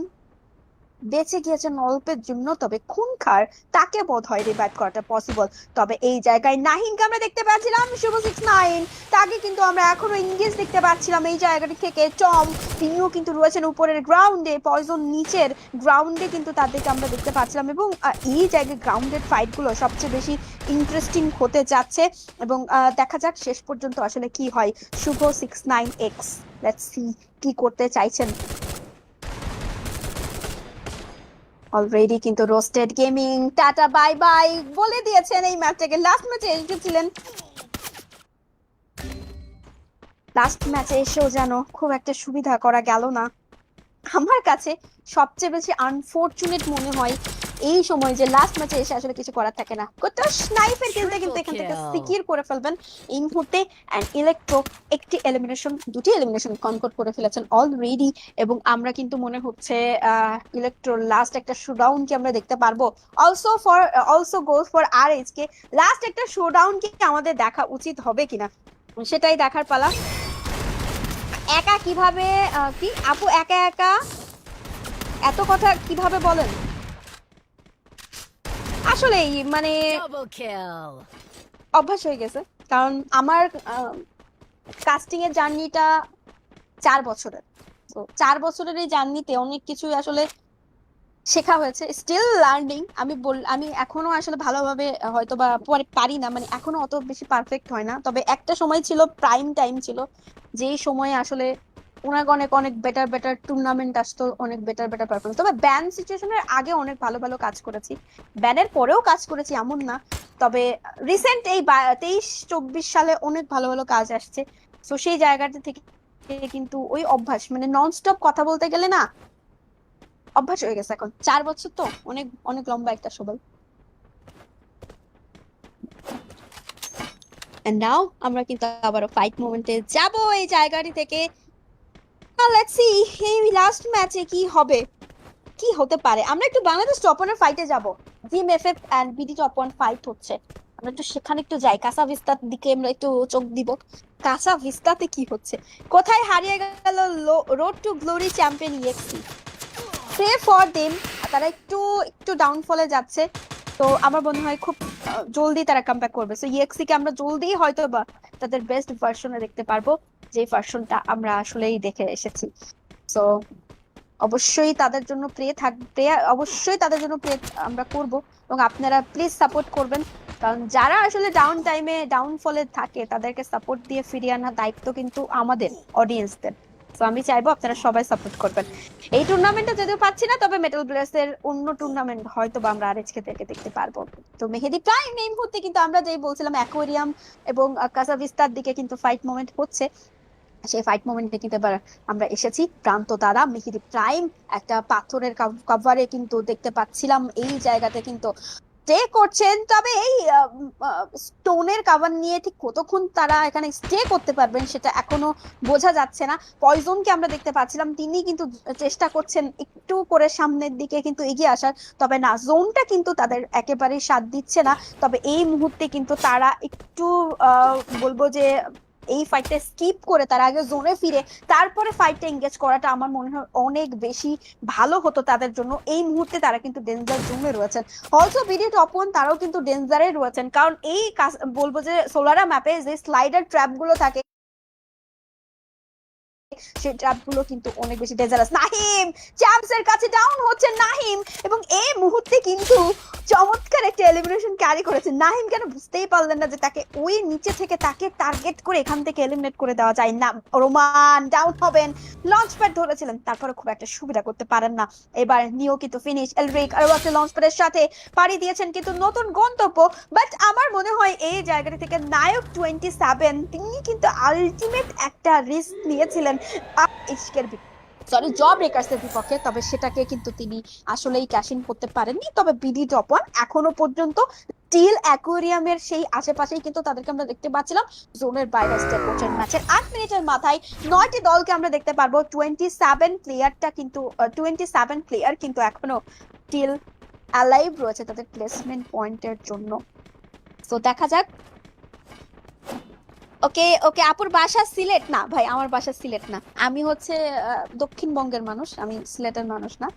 বেঁচে গিয়েছেন অল্পের জন্য, তবে খুনখার তাকে বোধ হয় রিভাইভ করাটা পসিবল। তবে এই জায়গায় নাহিনকে আমরা দেখতে পাচ্ছিলাম, শুভ 69 তাকে কিন্তু আমরা এখনো ইংগেজ দেখতে পাচ্ছিলাম এই জায়গাটি থেকে। টম তিনিও কিন্তু রয়েছেন উপরের গ্রাউন্ডে, পয়জন নিচের গ্রাউন্ডে কিন্তু তাদেরকে আমরা দেখতে পাচ্ছিলাম, এবং এই জায়গায় গ্রাউন্ডের ফাইট গুলো সবচেয়ে বেশি ইন্টারেস্টিং হতে যাচ্ছে। এবং দেখা যাক শেষ পর্যন্ত আসলে কি হয়। শুভ 69X, লেটস সি কি করতে চাইছেন। অলরেডি কিন্তু roasted gaming tata bye bye বলে দিয়েছেন এই ম্যাচটাকে। লাস্ট ম্যাচে এসেছিলেন, লাস্ট ম্যাচে এসেও যেন খুব একটা সুবিধা করা গেল না। আমার কাছে সবচেয়ে বেশি আনফরচুনেট মনে হয় এই সময় যে লাস্ট ম্যাচে এসে আসলে কিছু করার থাকে না। কত স্নাইপের কিলটা কিন্তু এখান থেকে সিকিউর করে ফেলবেন এই মুহূর্তে। এন্ড ইলেকট্রো দুটি এলিমিনেশন কনকট করে ফেলেছেন অলরেডি, এবং আমরা কিন্তু মনে হচ্ছে ইলেকট্রোর লাস্ট একটা শোডাউন কি আমরা দেখতে পারবো। Also goes for Rh K, last একটা শোডাউন কি আমাদের দেখা উচিত হবে কিনা সেটাই দেখার পালা। একা কিভাবে কি আপু একা একা এত কথা কিভাবে বলেন? আসলেই মানে অভ্যাস হয়ে গেছে, কারণ আমার কাস্টিং এর জার্নিটা 4 বছরের। তো 4 বছরের এই জার্নিতে অনেক কিছুই আসলে শেখা হয়েছে, স্টিল লার্নিং। আমি এখনো আসলে ভালোভাবে হয়তো বা পারি না, মানে এখনো অত বেশি পারফেক্ট হয় না। তবে একটা সময় ছিল, প্রাইম টাইম ছিল, যেই সময়ে আসলে অনেক অনেক অনেক বেটার বেটার টুর্নামেন্ট আসতো, অনেক বেটার বেটার পারফরমেন্স। তবে ব্যান সিচুয়েশনের আগে অনেক ভালো ভালো কাজ করেছি, ব্যানের পরেও কাজ করেছি এমন না। তবে রিসেন্ট এই 23-24 সালে অনেক ভালো ভালো কাজ আসছে। তো সেই জায়গাটা থেকে কিন্তু ওই অভ্যাস, মানে নন স্টপ কথা বলতে গেলে না অভ্যাস হয়ে গেছে এখন, 4 বছর তো অনেক অনেক লম্বা একটা সময়। এন্ড নাও আমরা কিন্তু আবারও ফাইট মোমেন্টে যাব এই জায়গাটি থেকে। লেটস সি এই লাস্ট ম্যাচে কি হবে, কি হতে পারে। আমরা একটু বাংলাদেশ টপ ওয়ানের ফাইটে যাব, Jim FF and BD top one fight হচ্ছে, আমরা একটু সেখানে একটু যাই, কাসা ভিস্তার দিকে আমরা একটু চোখ দিব। কাসা ভিস্তাতে কি হচ্ছে, কোথায় হারিয়ে গেল road to glory champion EXE. Pray for them, তারা একটু একটু ডাউনফলে যাচ্ছে। তো আমার মনে হয় খুব জলদি তারা কামব্যাক করবে। সো ইএক্সি কে আমরা জলদি হয়তো বা তাদের বেস্ট ভার্সনে দেখতে পারবো, যে ভার্সনটা আমরা আসলেই দেখে এসেছি। সো অবশ্যই তাদের জন্য প্রে অবশ্যই তাদের জন্য প্রে আমরা করব, এবং আপনারা প্লিজ সাপোর্ট করবেন। কারণ যারা আসলে ডাউন টাইমে ডাউনফলে থাকে তাদেরকে সাপোর্ট দিয়ে ফিরিয়ে আনার দায়িত্ব কিন্তু আমাদের অডিয়েন্সদের। তো আমি চাইবো আপনারা সবাই সাপোর্ট করবেন। এই টুর্নামেন্টে যদিও পাচ্ছি না, তবে মেটাল ব্লেসের অন্য টুর্নামেন্ট হয়তো বা আমরা আরএচকে থেকে দেখতে পারবো। তো মেহেদি প্রাইম এই মুহূর্তে কিন্তু আমরা যেই বলছিলাম অ্যাকোয়ারিয়াম এবং কাসাভিস্তার দিকে কিন্তু ফাইট মোমেন্ট হচ্ছে, সেই ফাইট মোমেন্টে কিন্তু এবার আমরা এসেছি প্রান্ত দ্বারা মেহেদি প্রাইম একটা পাথরের কভারে কিন্তু দেখতে পাচ্ছিলাম এই জায়গাতে কিন্তু স্টে করছেন। তবে এই স্টোনের কাভার নিয়ে ঠিক কতক্ষণ তারা এখানে স্টে করতে পারবেন সেটা এখনো বোঝা যাচ্ছে না। পয়জনকে আমরা দেখতে পাচ্ছিলাম, তিনি কিন্তু চেষ্টা করছেন একটু করে সামনের দিকে কিন্তু এগিয়ে আসার, তবে না, জোনটা কিন্তু তাদের একেবারেই সাথ দিচ্ছে না। তবে এই মুহূর্তে কিন্তু তারা একটু বলবো যে এই ফাইটটা স্কিপ করে তারা আগে জোনে ফিরে তারপরে ফাইটটা এঙ্গেজ করাটা আমার মনে হয় অনেক বেশি ভালো হতো তাদের জন্য। এই মুহূর্তে তারা কিন্তু ডেঞ্জার জোনে রয়েছেন। অলসো বিডি টপ ওয়ান তারাও কিন্তু ডেঞ্জারে রয়েছেন, কারণ এই বলবো যে সোলারা ম্যাপে যে স্লাইডার ট্র্যাপ গুলো থাকে সেই ট্র্যাপ গুলো কিন্তু অনেক বেশি ডেঞ্জারাস। নাহিম চ্যাম্পস এর কাছে ডাউন হচ্ছে নাহিম, এবং এই মুহূর্তে কিন্তু চমৎকার একটা এলিমিনেশন ক্যারি করেছে নাহিম। কেন বুঝতেই পারলেন না যে তাকে ওই নিচে থেকে তাকে টার্গেট করে এখান থেকে এলিমিনেট করে দেওয়া যায় না। রোমান ডাউন হবেন, লঞ্চ প্যাড ধরেছিলেন, তারপরে খুব একটা সুবিধা করতে পারেন না। এবার নিও কিন্তু ফিনিশ, এলরিক আরো একটা লঞ্চ প্যাডের সাথে পাড়ি দিয়েছেন কিন্তু নতুন গন্তব্য। বাট আমার মনে হয় এই জায়গাটি থেকে নায়ক 27 তিনি কিন্তু আলটিমেট একটা রিস্ক নিয়েছিলেন জব ব্রেকার্সের বিপক্ষে, তবে সেটাকে কিন্তু তিনি আসলেই ক্যাশ ইন করতে পারেননি। তবে বিডি টপ ওয়ান এখনো পর্যন্ত স্টিল অ্যাকোয়ারিয়ামের সেই আশেপাশেই কিন্তু তাদেরকে আমরা দেখতে পাচ্ছিলাম। জোনের বাইরে স্টেপ করছেন। ম্যাচের 8 মিনিটের মাথায় 9টি দলকে আমরা দেখতে পারবো। 27 প্লেয়ার কিন্তু এখনো স্টিল অ্যালাইভ রয়েছে তাদের প্লেসমেন্ট পয়েন্টের জন্য। তো দেখা যাক। ওকে ওকে, আপুর বাসা সিলেট না ভাই, আমার বাসা সিলেট না, আমি হচ্ছে দক্ষিণবঙ্গের মানুষ, আমি সিলেটের মানুষ না।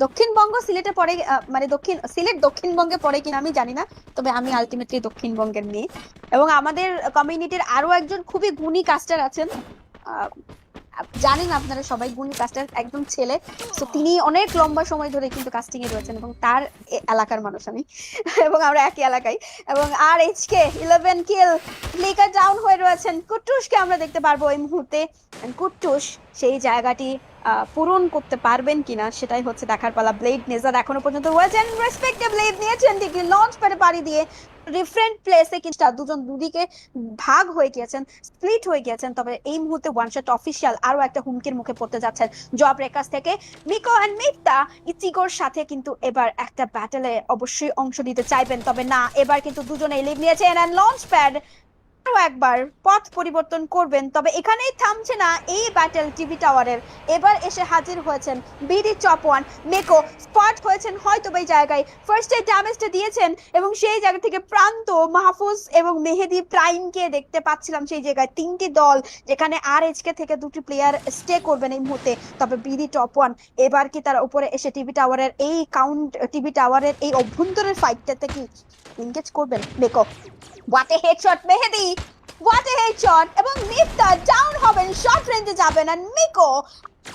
দক্ষিণবঙ্গ সিলেটে পড়ে, মানে সিলেট দক্ষিণবঙ্গে পড়ে কিনা আমি জানি না, তবে আমি আলটিমেটলি দক্ষিণবঙ্গের মেয়ে। এবং আমাদের কমিউনিটির আরো একজন খুবই গুণী কাস্টার আছেন, জানেন আপনারা সবাই, গুণী কাস্টার একদম ছেলে। তো তিনি অনেক লম্বা সময় ধরে কিন্তু কাস্টিং এ রয়েছেন, এবং তার এলাকার মানুষ আমি এবং আমরা একই এলাকায়। এবং আর এইচকে 11 কিল, ফ্লিকার ডাউন হয়ে রয়েছেন। কুট্টুসকে আমরা দেখতে পারবো এই মুহূর্তে। কুট্টুস সেই জায়গাটি পূরণ করতে পারবেন কিনা সেটাই হচ্ছে দেখার পালা। ব্লেড নেজার এখনো পর্যন্ত রয়েছেন, রেসপেক্টিভ ব্লেড নিয়েছেন ঠিক লঞ্চ প্যাডে পাড়ি দিয়ে ডিফারেন্ট প্লেসে কিন্তু দুজন দুদিকে ভাগ হয়ে গিয়েছেন, স্প্লিট হয়ে গিয়েছেন। তবে এই মুহূর্তে ওয়ান শট অফিসিয়াল আরো একটা হুমকির মুখে পড়তে যাচ্ছেন জব রেকার্স থেকে। মিকো এন্ড মিফতা ইচিগোর সাথে কিন্তু এবার একটা ব্যাটেলে অবশ্যই অংশ নিতে চাইবেন, তবে না, এবার কিন্তু দুজনে লিভ নিয়েছেন এন্ড লঞ্চ প্যাড আরো একবার পথ পরিবর্তন করবেন। তবে এখানেই থামছে না এই ব্যাটেল টিভি টাওয়ারের, এবার এসে হাজির হয়েছেন বিডি টপ ওয়ান। মেকো স্পট হয়েছেন হয়তো এই জায়গায়, ফার্স্ট এড ড্যামেজটা দিয়েছেন, এবং সেই জায়গা থেকে প্রান্ত মাহফুজ এবং মেহেদি প্রাইমকে দেখতে পাচ্ছিলাম সেই জায়গায়। 3টি দল যেখানে আর এইচকে থেকে 2টি প্লেয়ার স্টে করবেন এই মুহূর্তে। তবে বিডি টপ ওয়ান এবার কি তারা উপরে এসে টিভি টাওয়ারের টিভি টাওয়ারের এই অভ্যন্তরের ফাইটটাতে কি এনগেজ করবেন? Meko what a headshot, Mehedi what a headshot, এবং মিফতা ডাউন হবেন, শর্ট রেঞ্জে যাবেন, আর মিকো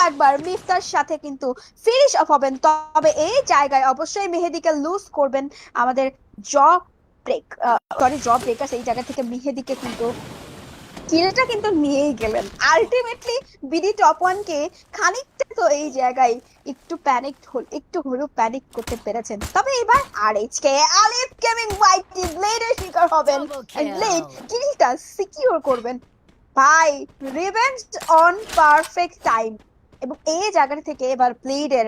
একবার মিফতার সাথে কিন্তু ফিনিশ অফ হবেন। তবে এই জায়গায় অবশ্যই মেহেদিকে লুজ করবেন আমাদের জব ব্রেকার্স এই জায়গা থেকে মেহেদিকে কিন্তু কিলটা কিন্তু নিয়েই গেলেন আলটিমেটলি। বিডি টপ ওয়ান কে খানিকটা তো এই জায়গায় একটু হলেও প্যানিক করতে পেরেছেন। তবে এবার আরএইচকে আলিফ গেমিং হোয়াইটি ব্লেডের শিকার হবেন, ব্লেড কিলটা সিকিউর করবেন। ভাই রিভেঞ্জ অন পারফেক্ট টাইম, এবং এই জায়গা থেকে এবার ব্লেডের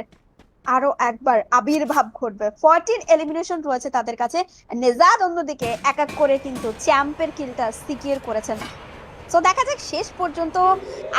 আরো একবার আবির্ভাব ঘটবে। 14 এলিমিনেশন রয়েছে তাদের কাছে। নেজাদ অন্যদিকে এক এক করে কিন্তু চ্যাম্পের কিলটা সিকিউর করেছেন। তো দেখা যাক শেষ পর্যন্ত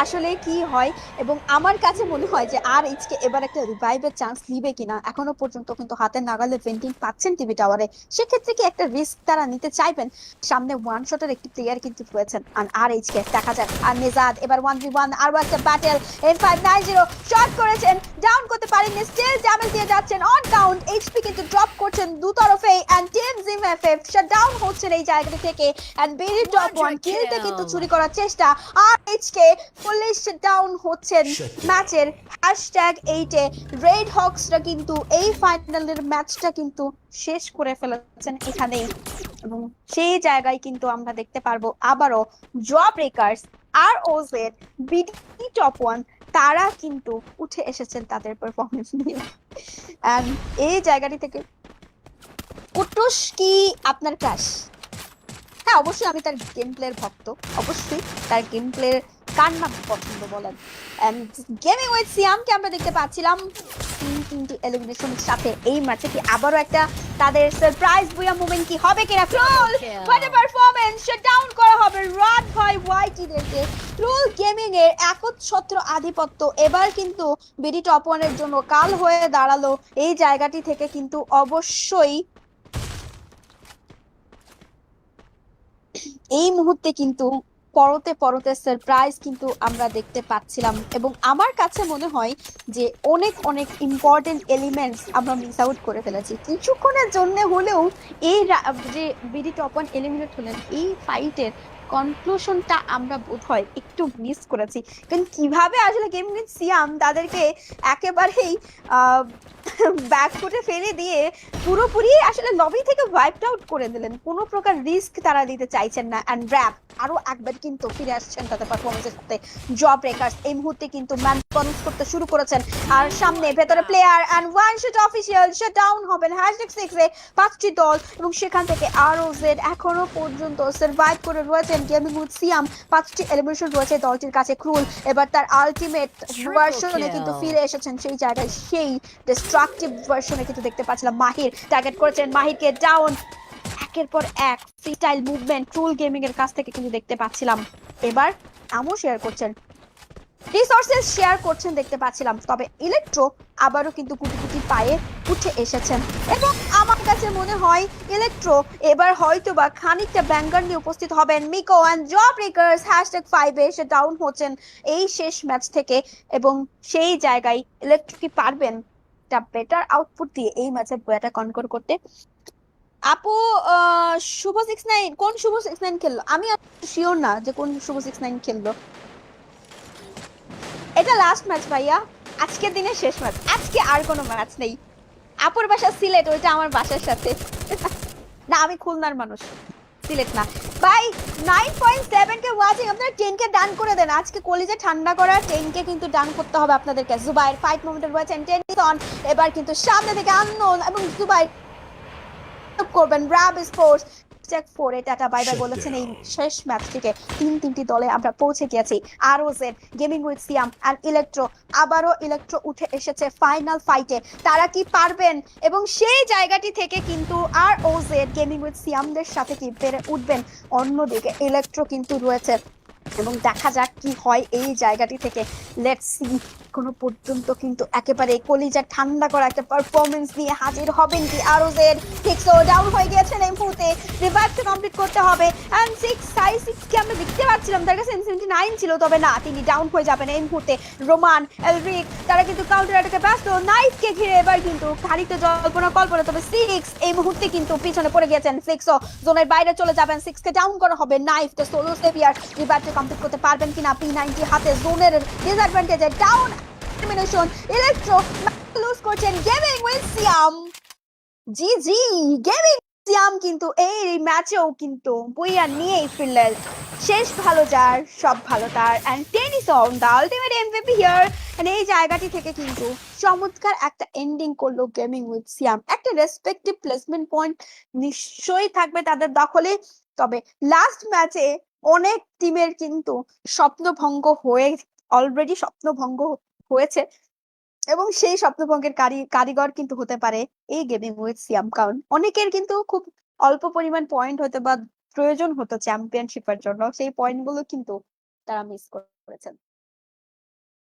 আসলে কি হয়। এবং আমার কাছে মনে হয় যে আর এইচকে এবার একটা রিভাইভের চান্স নিবে কিনা। এখনো পর্যন্ত কিন্তু হাতের নাগালে ভেন্টিং পাচ্ছেন টিভি টাওয়ারে, সেক্ষেত্রে কি একটা রিস্ক তারা নিতে চাইবেন? সামনে ওয়ান শটের একটি প্লেয়ার কিন্তু রয়েছেন আর এইচকে, দেখা যাক। আর নেজাদ এবার 1v1 আরো একটা ব্যাটেল। M590 শট করেছেন, ডাউন করতে পারেননি, স্টিল ড্যামেজ দিয়ে যাচ্ছেন অন কাউন্ট। এইচপি কিন্তু ড্রপ করছেন দুতরফেই and team Jim FF shut down হচ্ছেন এই জায়গা থেকে। এন্ড বেরি টপ ওয়ান কিলটা কিন্তু চুরি করার চেষ্টা, আর এইচকে ফুললি শাট ডাউন হচ্ছেন ম্যাচের #8-এ। রেড হকসরা কিন্তু এই ফাইনালের ম্যাচটা কিন্তু শেষ করে ফেলেছেন এখানেই। এবং সেই জায়গায় কিন্তু আমরা দেখতে পারবো আবারও জব ব্রেকার্স আর ওজেড বিডি টপ ওয়ান তারা কিন্তু উঠে এসেছেন তাদের পারফরমেন্স নিয়ে। And এই জায়গাটি থেকে কুটুস কি আপনার ক্রাশ? হ্যাঁ, অবশ্যই আমি তার গেম প্লের ভক্ত, অবশ্যই তার গেম প্লের কার না পছন্দ বলেন। এন্ড গেমিং উইথ সিয়ামকে আমরা দেখতে পাচ্ছিলাম তিনটি এলিমিনেশনের সাথে এই ম্যাচে কি আবারও একটা তাদের সারপ্রাইজ বুয়া মুভমেন্ট কি হবে কিনা? ক্রুল হোয়াট এ পারফরম্যান্স, শাটডাউন করা হবে রাত ভাই ওয়াইটি দেরকে। ক্রুল গেমিং এর একচ্ছত্র আধিপত্য এবার কিন্তু বিডি টপ ওয়ানের জন্য কাল হয়ে দাঁড়ালো। এই জায়গাটি থেকে কিন্তু অবশ্যই এই মুহূর্তে কিন্তু পরতে পরতে সারপ্রাইজ কিন্তু আমরা দেখতে পাচ্ছিলাম। এবং আমার কাছে মনে হয় যে অনেক অনেক ইম্পর্টেন্ট এলিমেন্টস আমরা মিস আউট করে ফেলেছি কিছুক্ষণের জন্য হলেও। এই যে বিডি টপ ওয়ান এলিমিনেট হলেন, এই ফাইটের কনক্লুশনটা আমরা বোধহয় একটু মিস করেছি। কারণ কিভাবে আসলে গেম উইথ সিয়াম তাদেরকে একেবারেই ব্যাকফুটে ফেলে দিয়ে পুরোপুরি আসলে লবি থেকে ওয়াইপড আউট করে দিলেন। কোনো প্রকার রিস্ক তারা দিতে চাইছেন না। এন্ড র‍্যাপ আরো একবার কিন্তু ফিরে আসছেন তাদের পারফরমেন্সের সাথে। জব ব্রেকার্স এই মুহূর্তে কিন্তু ম্যান কনস করতে শুরু করেছেন। আর সামনে ভেতরে player and one shot official shut down হবেন #6 এ 5টি দল। এবং সেখান থেকে আরওজেড এখনো পর্যন্ত সার্ভাইভ করে রয়েছেন। গেমিং উইথ সিয়াম 5টি এলিমিনেশন রয়েছে দলটির কাছে। ক্রুল এবার তার আলটিমেট ভার্সনে কিন্তু ফিরে এসেছেন সেই জায়গায়, সেই ডিস্ট্রাকটিভ ভার্সনে কিন্তু দেখতে পাচ্ছিলাম। মাহির টার্গেট করেছেন, মাহিরকে ডাউন। একের পর এক ফ্রিস্টাইল মুভমেন্ট ট্রুল গেমিং এর কাছ থেকে কিন্তু দেখতে পাচ্ছিলাম। এবার আমও শেয়ার করছেন, রিসোর্সেস শেয়ার করছেন দেখতে পাচ্ছিলাম। তবে ইলেকট্রো আবারও কিন্তু গুটি গুটি পায়ে উঠে এসেছেন। এবং আমার কাছে মনে হয় ইলেকট্রো এবার হয়তোবা খানিকটা ব্যাঙ্গার নিয়ে উপস্থিত হবেন। মিকো অ্যান্ড জব ব্রেকার্স #5 এসে ডাউন হচ্ছেন এই শেষ ম্যাচ থেকে। এবং সেই জায়গায় ইলেকট্রো কি পারবেন একটা বেটার আউটপুট দিয়ে এই ম্যাচে বয়াটা কনকর করতে? আপু, শুভ 69 কোন শুভ 69 খেললো? আমি শিওর না যে কোন শুভ 69 খেললো। এটা লাস্ট ম্যাচ ভাইয়া, আজকের দিনের শেষ ম্যাচ, আজকে আর কোনো ম্যাচ নেই। আপুর বাসা সিলেট, ওইটা আমার বাসার সাথে। না, আমি খুলনার মানুষ, সিলেট না ভাই। 9.7 কে ওয়াচিং, আপনারা 10 কে ডান করে দেন। আজকে কলিজে ঠান্ডা করা 10 কে কিন্তু ডান করতে হবে আপনাদেরকে। জুবাইর ফাইট মোমেন্টে রয়েছেন, টেনিস অন। এবার কিন্তু সামনে থেকে আননোন এবং জুবাইর করবেন Rab sports check 4 tata bye bye বলেছেন এই শেষ ম্যাচ থেকে। তিনটি দলে আমরা পৌঁছে গেছি। আরওজেড গেমিং উইথ সিয়াম আর ইলেকট্রো, আবারও ইলেকট্রো উঠে এসেছে ফাইনাল ফাইটে। তারা কি পারবেন? এবং সেই জায়গাটি থেকে কিন্তু আরওজেড গেমিং উইথ সিয়ামদের সাথে কি পেরে উঠবেন? অন্যদিকে ইলেকট্রো কিন্তু রয়েছে এবং দেখা যাক কি হয় এই জায়গাটি থেকে। Let's see. এখনো পর্যন্ত কিন্তু একেবারে কলিজা ঠান্ডা করা একটা পারফরমেন্স নিয়ে হাজির হবেন কি আরওজেড? 6 ডাউন হয়ে গেছেন এই মুহূর্তে, রিভাইভটা কমপ্লিট করতে হবে। এন্ড 6 কে আমরা দেখতে পাচ্ছিলাম তার কাছে M79 ছিল, তবে না, তিনি ডাউন হয়ে যাবেন এই মুহূর্তে। রোমান এলরিক তারা কিন্তু কাউন্টার অ্যাটাকে ব্যস্ত, নাইফকে ঘিরে এবার কিন্তু খানিকটা জল্পনা কল্পনা। তবে 6 এই মুহূর্তে কিন্তু পিছনে পড়ে গেছেন। 6 জোনের বাইরে চলে যাবেন, 6 কে ডাউন করা হবে। নাইফটা সোলো সেভিয়ার রিভাইভটা কমপ্লিট করতে পারবেন কিনা? P90 হাতে, জোনের ডিসঅ্যাডভান্টেজে ডাউন এলিমিনেশন। ইলেকট্রো লুজ করছেন gaming with Siam. G G, gaming Siam কিন্তু এই ম্যাচেও কিন্তু বইয়া নিয়েই ফিরলেন। শেষ ভালো যার সব ভালো তার। And tennis on the ultimate MVP here. And এই জায়গাটি থেকে কিন্তু চমৎকার একটা এন্ডিং করলো গেমিং উইথ সিয়াম। একটা রেসপেক্টিভ প্লেসমেন্ট পয়েন্ট নিশ্চয়ই থাকবে তাদের দখলে। তবে লাস্ট ম্যাচে অনেক টিমের কিন্তু স্বপ্নভঙ্গ হয়ে অলরেডি স্বপ্নভঙ্গ হয়েছে। এবং সেই স্বপ্নভঙ্গের কারিগর কিন্তু হতে পারে এই গেমিং উইথ সিয়াম, কারণ অনেকের কিন্তু খুব অল্প পরিমাণ পয়েন্ট হতে বা প্রয়োজন হতো চ্যাম্পিয়নশিপের জন্য, সেই পয়েন্ট গুলো কিন্তু তারা মিস করেছেন।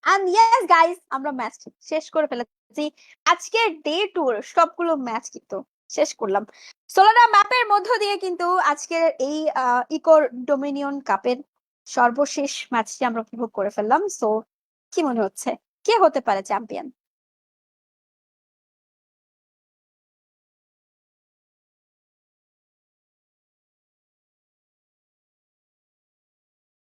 এন্ড ইয়েস গাইস, আমরা ম্যাচ শেষ করে ফেলেছি। আজকের ডে টুর সবগুলো ম্যাচ কিন্তু শেষ করলাম। সোলানা ম্যাপের মধ্য দিয়ে কিন্তু আজকের এই ইকো ডোমিনিয়ন কাপের সর্বশেষ ম্যাচটি আমরা উপভোগ করে ফেললাম। সো কি মনে হচ্ছে, কে হতে পারে চ্যাম্পিয়ন?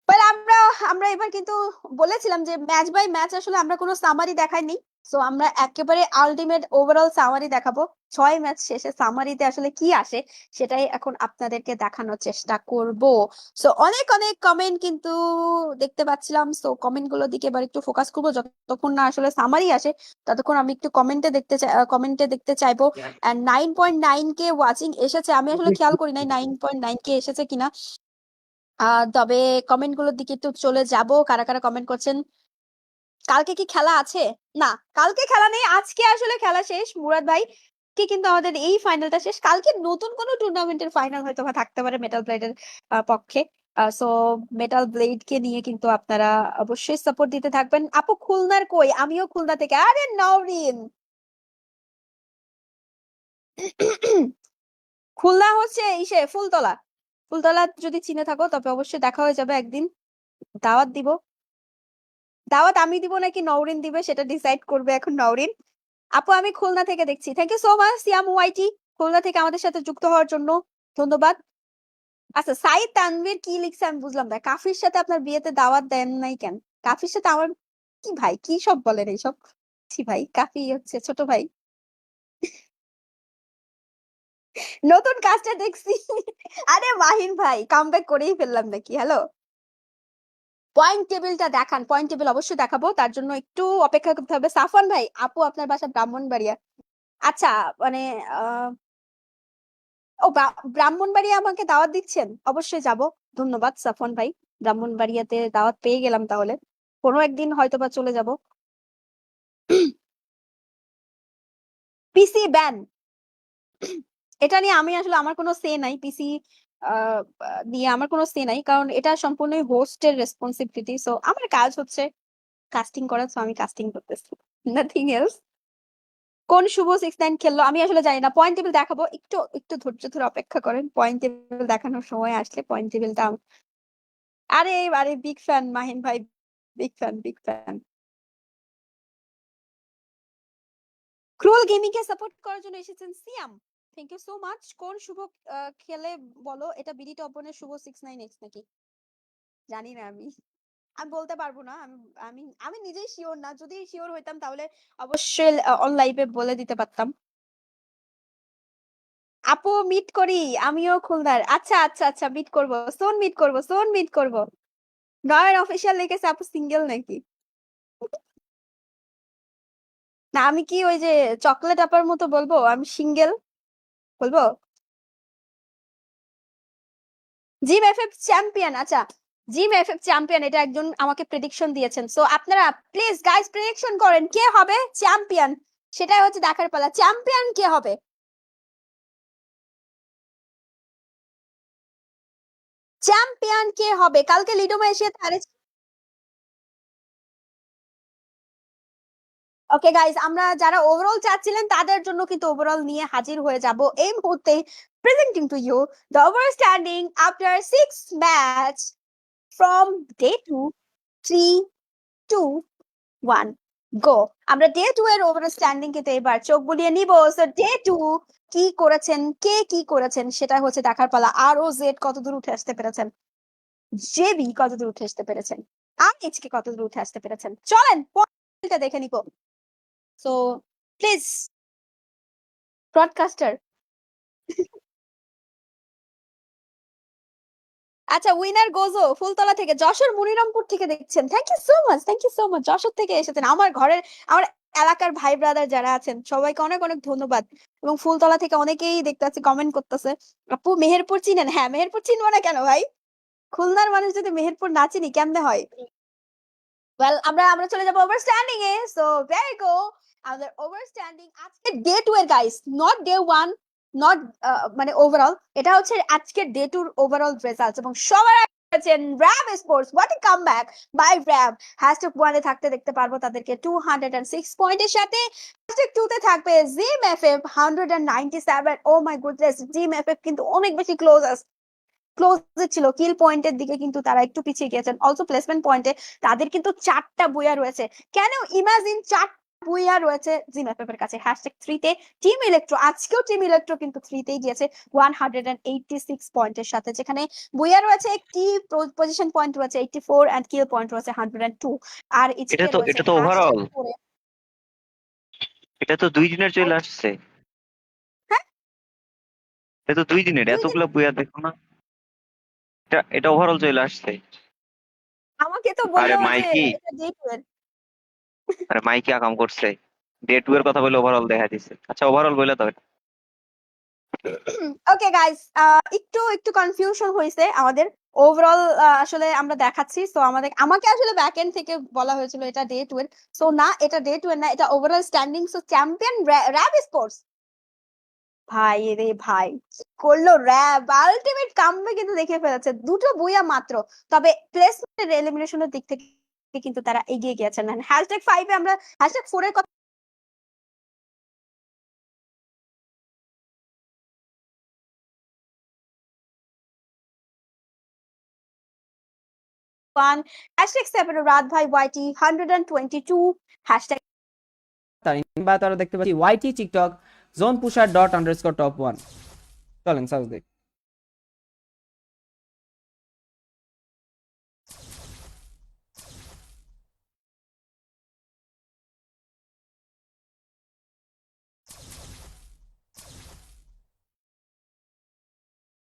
Well, আমরা আমরা এবার কিন্তু বলেছিলাম যে ম্যাচ বাই ম্যাচ আসলে আমরা কোনো সামারি দেখাইনি। সো আমরা একেবারে আলটিমেট ওভারঅল সামারি দেখাবো। 6 ম্যাচ শেষে সামারিতে আসলে কি আসে সেটাই এখন আপনাদেরকে দেখানোর চেষ্টা করব। সো অনেক অনেক কমেন্ট কিন্তু দেখতে পাচ্ছিলাম। সো কমেন্ট গুলোর দিকে এবার একটু ফোকাস করবো। যতক্ষণ না আসলে সামারি আসে ততক্ষণ আমি একটু কমেন্টে দেখতে চাইবো। এন্ড 9.9K ওয়াচিং এসেছে, আমি আসলে খেয়াল করি নাই 9.9K এসেছে কিনা। তবে কমেন্ট গুলোর দিকে একটু চলে যাব, কারা কারা কমেন্ট করছেন। কালকে কি খেলা আছে? না, কালকে খেলা নেই, আজকে আসলে খেলা শেষ মুরাদ ভাই। কি কিন্তু আমাদের এই ফাইনালটা শেষ, কালকে নতুন কোনো টুর্নামেন্টের ফাইনাল হয়তো বা থাকতে পারে মেটাল ব্লেডের পক্ষে। সো মেটাল ব্লেড কে নিয়ে কিন্তু আপনারা অবশ্যই সাপোর্ট দিতে থাকবেন। আপু খুলনার কই? আমিও খুলনা থেকে। আরে নওরিন, খুলনা হচ্ছে ইসে ফুলতলা। ফুলতলা যদি চিনে থাকো তবে অবশ্যই দেখা হয়ে যাবে একদিন, দাওয়াত দিব। দাওয়াত আমি দিব নাকি নওরিন দিবে সেটা ডিসাইড করবে এখন নওরিন। আপু আমি খুলনা থেকে দেখছি। থ্যাংক ইউ সো মাচ সিয়াম ওয়াইটি, খুলনা থেকে আমাদের সাথে যুক্ত হওয়ার জন্য ধন্যবাদ। আচ্ছা, সাইদ তানভীর কি লিখছে আমি বুঝলাম না। কাফির সাথে আপনার বিয়েতে দাওয়াত দেন নাই কেন? কাফির সাথে আমার কি ভাই, কি সব বলেন এইসব? ছি ভাই, কাফি হচ্ছে ছোট ভাই। নতুন কাজটা দেখছি। আরে মাহিন ভাই, কামব্যাক করেই ফেললাম নাকি? হ্যালো, পয়েন্ট টেবিলটা দেখান। পয়েন্ট টেবিল অবশ্যই দেখাবো, তার জন্য একটু অপেক্ষা করতে হবে। সাফন ভাই, আপু আপনার বাসা ব্রাহ্মণবাড়িয়া? আচ্ছা, মানে ও ব্রাহ্মণবাড়িয়া আমাকে দাওয়াত দিচ্ছেন, অবশ্যই যাব। ধন্যবাদ সাফন ভাই, ব্রাহ্মণবাড়িয়াতে দাওয়াত পেয়ে গেলাম তাহলে, কোনো একদিন হয়তোবা চলে যাব। পিসি ব্যান, এটা নিয়ে আমি আসলে আমার কোনো সে নাই। পিসি নিয়ে আমার কোনো সে নাই, কারণ এটা সম্পূর্ণই হোস্টের রেসপন্সিবিলিটি। সো আমার কাজ হচ্ছে কাস্টিং করা, সো আমি কাস্টিং করতেছি, নাথিং এলস। কোন শুভ 6-9 খেললো আমি আসলে জানি না। পয়েন্ট টেবিল দেখাবো, একটু একটু ধৈর্য ধরে অপেক্ষা করেন। পয়েন্ট টেবিল দেখানোর সময় আসলে পয়েন্ট টেবিলটা। আরে আরে বিগ ফ্যান মাহিন ভাই, big fan big fan. Cruel gaming কে সাপোর্ট করার জন্য এসেছেন Siam, thank you so much. কোন শুভ খেলে বলো? এটা বিডি টপ ওয়ানের শুভ 69X নাকি? জানি না আমি, আমি বলতে পারবো না। আমি আমি আমি নিজেই শিওর না। যদি শিওর হইতাম তাহলে অবশ্যই অন লাইভে বলে দিতে পারতাম। আপু মিট করি, আমিও খুলনার। আচ্ছা আচ্ছা আচ্ছা, মিট করবো সোন, মিট করবো সোন, মিট করবো। নয়ন অফিসিয়াল লিখেছে আপু সিঙ্গেল নাকি? না, আমি কি ওই যে চকলেট আপার মতো বলবো আমি সিঙ্গেল বলবো? জিম এফএফ চ্যাম্পিয়ন, আচ্ছা জিম এফএফ চ্যাম্পিয়ন, এটা একজন আমাকে প্রেডিকশন দিয়েছেন। সো আপনারা প্লিজ গাইস প্রেডিকশন করেন কে হবে চ্যাম্পিয়ন, সেটাই হচ্ছে দেখার পালা। চ্যাম্পিয়ন কে হবে? চ্যাম্পিয়ন কে হবে? কালকে লিডোমা এশিয়া হারে। ওকে গাইস, আমরা যারা ওভারঅল চাচ্ছিলেন তাদের জন্য কিন্তু ওভারঅল নিয়ে হাজির হয়ে যাব এই মুহূর্তে। Presenting to you the over standing after 6 match from day 2, 3, 2, 1 go. আমরা ডে 2 এর ওভার স্ট্যান্ডিং কিন্তু এবার চোখ বুলিয়ে নিব। সো ডে 2 কি করেছেন, কে কি করেছেন সেটা হচ্ছে দেখার পালা। আর ও জেড কত দূর উঠে আসতে পেরেছেন, জেবি কত দূর উঠে আসতে পেরেছেন, আর এইচকে কত দূর উঠে আসতে পেরেছেন, চলেন পয়েন্টটা দেখে নিব। So please broadcaster. আচ্ছা, উইনার গোজো ফুলতলা থেকে, যশোর মুনিরামপুর থেকে দেখছেন। Thank you so much, thank you so much. Jessore থেকে এসেছেন আমার ঘরের, আমার এলাকার ভাই ব্রাদার যারা আছেন সবাইকে অনেক অনেক ধন্যবাদ। এবং ফুলতলা থেকে অনেকেই দেখতে আছে, কমেন্ট করতেছে। আপু মেহেরপুর চিনেন? হ্যাঁ, মেহেরপুর চিনবো না কেন ভাই? খুলনার মানুষ যদি মেহেরপুর না চিনি কেমনে হয়? ওয়েল আমরা চলে যাব ওভারস্ট্যান্ডিং এ। সো ভেরি গো আমাদের ওভারস্ট্যান্ডিং আজকে ডে 2 এর গাইস, নট ডে 1, নট মানে ওভারঅল, এটা হচ্ছে আজকে ডে 2 এর ওভারঅল রেজাল্টস এবং সবার আগে আছেন Rab sports. What a comeback by Rab. Hashtag 1 এ থাকতে দেখতে পারবো তাদেরকে 206 পয়েন্টের সাথে। হ্যাশট্যাগ 2 তে থাকবে Jim FF 197। Oh my goodness, Jim FF কিন্তু অনেক বেশি ক্লোজে ছিল, কিল পয়েন্টের দিকে কিন্তু তারা একটু পিছিয়ে গিয়েছেন। অলসো প্লেসমেন্ট পয়েন্টে তাদের কিন্তু 4টা বুয়া রয়েছে। ক্যান ইউ ইমাজিন 4 বুয়া রয়েছে জিম এফএফ এর কাছে। হ্যাশট্যাগ 3 তে টিম ইলেকট্রো, আজকেও টিম ইলেকট্রো কিন্তু 3 তেই গিয়েছে 186 পয়েন্টের সাথে, যেখানে বুয়া রয়েছে একটি, পজিশন পয়েন্ট রয়েছে 84 এন্ড কিল পয়েন্ট রয়েছে 102। আর এটা তো রয়েছে ওভারঅল, হ্যাশট্যাগ 4 এ। এটা তো 2 দিনের চলে আসছে। হ্যাঁ, এটা তো 2 দিনের, 2 দিন। এতগুলো বুয়া দেখো না। এটা ওভারঅল চলে আসছে। আমাকে তো আরে বললো যে মাইকি, এটা ডে 2 এর। আরে মাইকি আকাম করছে, ডে 2 এর কথা বলে ওভারঅল দেখা দিছে। আচ্ছা ওভারঅল বলে তো। ওকে গাইস, একটু কনফিউশন হয়েছে আমাদের। ওভারঅল আসলে আমরা দেখাচ্ছি। সো আমাকে আসলে ব্যাক এন্ড থেকে বলা হয়েছিল এটা ডে 2 এর। সো না, এটা ডে 2 এর না, এটা overall standing. So champion RAB sports. ভাই রে ভাই, কি করলো র‍্যাব! আলটিমেট কামব্যাক কিন্তু দেখে ফেলেছে, দুটো বুয়া মাত্র। তবে প্লেসমেন্টের এলিমিনেশনের দিক থেকে কিন্তু তারা এগিয়ে গিয়েছেন। হ্যাশট্যাগ 5 এ আমরা হ্যাশট্যাগ 4 এর কথা হ্যাশট্যাগ 7 রাত ভাই ওয়াইটি 122 হ্যাশট্যাগ। তারা দেখতে পাচ্ছি YT TikTok zone pusher dot underscore top 1। চলেন সার্চ দেখ।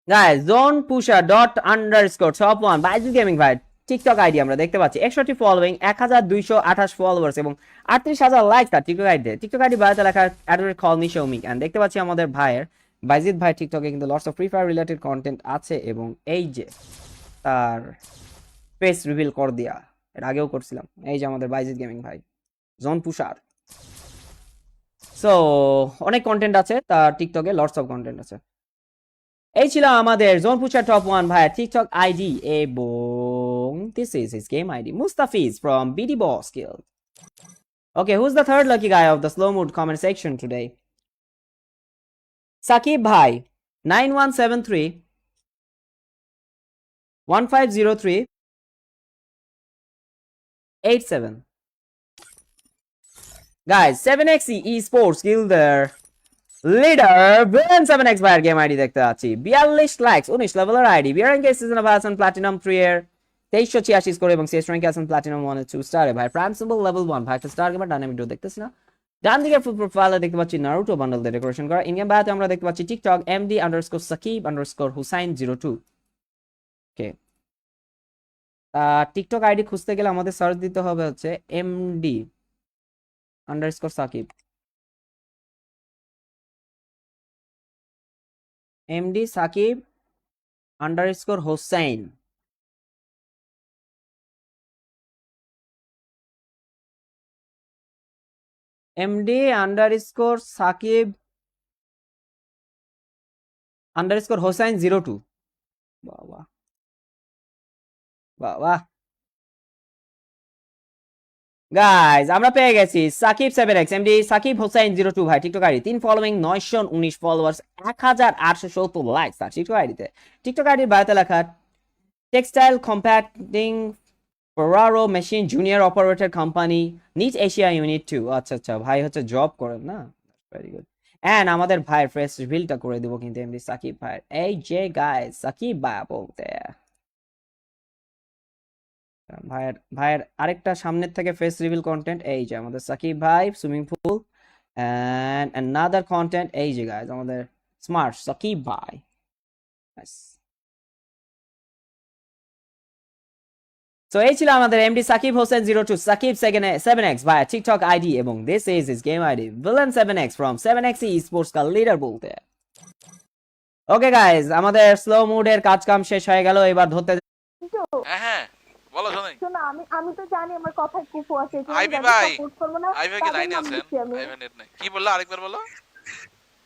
Guys zone pusher dot underscore top 1 Baiju gaming ভাই টিকটক আইডি আমরা দেখতে পাচ্ছি 61 ফলোইং, 1228 ফলোয়ার্স এবং 38,000 লাইক তার টিকটক আইডি। টিকটক আইডি বায়োতে লেখা কল মি শৌমিক। এন্ড দেখতে পাচ্ছি আমাদের ভাইয়ের বাইজিদ ভাই টিকটকে কিন্তু lots of free fire related content আছে এবং এই যে তার ফেস রিভিল কর দিয়া, এর আগেও করছিলাম। এই যে আমাদের বাইজিদ গেমিং ভাই জোন পুশার। সো অনেক কন্টেন্ট আছে তার টিকটকে, লটস অফ কন্টেন্ট আছে। এই ছিল আমাদের জোন পুশার টপ 1 ভাই টিকটক আইডি এবং this is his game ID Mustafiz from BD boss kill. Okay, who's the third lucky guy of the slow mood comment section today? Sakib Bhai 9173 1503 87. Guys, 7xe esports Gilder leader Villain 7x ভাইয়ের game ID দেখতে পাচ্ছি 42 likes 19 লেভেলের ID বিয়ার engage season of আসান platinum 3 এর 2386 score এবং CS rank আসান platinum 1 এর 2 star ভাই প্রাইম সিম্বল লেভেল 1 ভাই একটা স্টার গেমার ডাইনামিক ডো দেখতেছি না। ডান দিকের ফুল প্রোফাইলে দেখতে পাচ্ছি নারুটো বান্ডল দিয়ে ডেকোরেশন করা। ইন গেম বায়োতে আমরা দেখতে পাচ্ছি টিকটক MD_Sakib_Hussain02। ওকে, টিকটক আইডি খুঁজতে গেলে আমাদের সার্চ দিতে হবে হচ্ছে MD_Sakib MD_Sakib_Hussain। MD_Sakib_Hussain02। বাবা বাবা গাইজ আমরা পেয়ে গেছি সাকিব 7x এমডি সাকিব হোসাইন 02 ভাই TikTok ID 3 following 919 followers 1870 likes তার টিকটক আইডিতে। টিকটক আইডির বায়োতে লেখা textile compacting Ferraro machine junior operator company niche Asia unit 2। আচ্ছা আচ্ছা, ভাই হচ্ছে জব করেন না, ভেরি গুড। এন্ড আমাদের ভাইয়ের ফেস রিভিলটা করে দেবো কিন্তু এমডি সাকিব ভাই এই যে গাইজ সাকিব ভাই বলতে ভাইয়ের আরেকটা সামনের থেকে ফেস রিভিল কন্টেন্ট এই যে আমাদের সাকিব ভাই swimming pool and another content এই যে গাইজ আমাদের স্মার্ট সাকিব ভাই। সো এই ছিল আমাদের এমডি সাকিব হোসেন 02 সাকিব 7x ভাই টিকটক আইডি এবং this is his game ID villain 7x from 7xe sports কা লিডার বলতে। ওকে গাইজ আমাদের স্লো মুডের কাজ কাম শেষ হয়ে গেল, এবার ধরতে হ্যাঁ বলো শোনাই। শোনো আমি তো জানি আমার কথায় কুফু আছে, এই জন্য আমি আইবি যাদের ভাই, সাপোর্ট করবো না আইবি ভাই কি তাদের লাইনে নাম আছেন? দিচ্ছি আমি। আইবি নেট নাই, কি বললা আরেকবার বলো।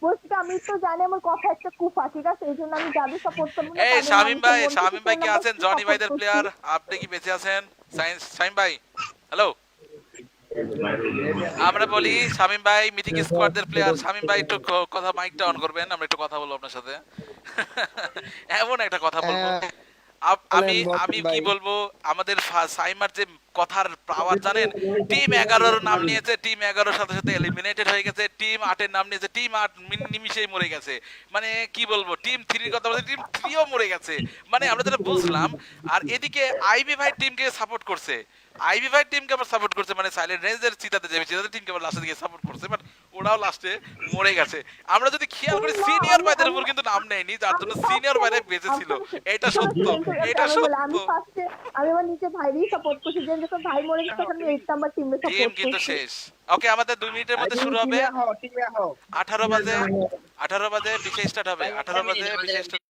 বলছি কি, আমি তো জানি আমার কথা একটা কুফা, ঠিক আছে, এই জন্য আমি যাদের সাপোর্ট করবো না এই তাদের নাম শামিম ভাই, বলতেছি, শামিম ভাই কি নাম্বার আছেন? জনি সাপোর্ট ভাইদের করছি। প্লেয়ার, আপনি কি বেঁচে আছেন? শামিম ভাই, হ্যালো। আমরা বলি শামিম ভাই মিথিক স্কোয়াডদের প্লেয়ার। শামিম ভাই একটু কথা মাইকটা অন করবেন, আমরা একটু কথা বলবো আপনার সাথে। এমন একটা কথা বলবো, আমি আমি কি বলবো, আমাদের সাইমার যে কথার পাওয়ার জানেন, টিম 11 নাম নিয়েছে, টিম 11 সাথে সাথে এলিমিনেটেড হয়ে গেছে, টিম 8 এর নাম নিয়েছে, টিম 8 নিমিশেই মরে গেছে। মানে কি বলবো, টিম 3 এর কথা বলতে টিম 3ও মরে গেছে। মানে আমরা যেটা বুঝলাম, আর এদিকে আইবি ভাই টিমকে সাপোর্ট করছে, আইবি ভাই টিমকে আবার সাপোর্ট করছে, মানে সাইলেন্ট রেঞ্জের চিতাতে যাবে, চিতাতে টিমকে আবার লাস্টের দিকে সাপোর্ট করছে, বাট ওরাও লাস্টে মরে গেছে। আমরা যদি খেয়াল করি সিনিয়র ভাইদের উপর কিন্তু নাম নেয়নি, যার জন্য সিনিয়র ভাইরা বেঁচে ছিল। এটা সত্য, এটা আমি সত্য। ফার্স্টে আমি আমার নিচে ভাইরই সাপোর্ট করছি, যে যখন ভাই মরে গেছে তখন আমি 8 নাম্বার টিমে টিম সাপোর্ট কিন্তু করছি। শেষ। ওকে, আমাদের 2 মিনিটের মধ্যে শুরু হবে। 18 বাজে 18 বাজে 20 স্টার্ট হবে, 18 বাজে 20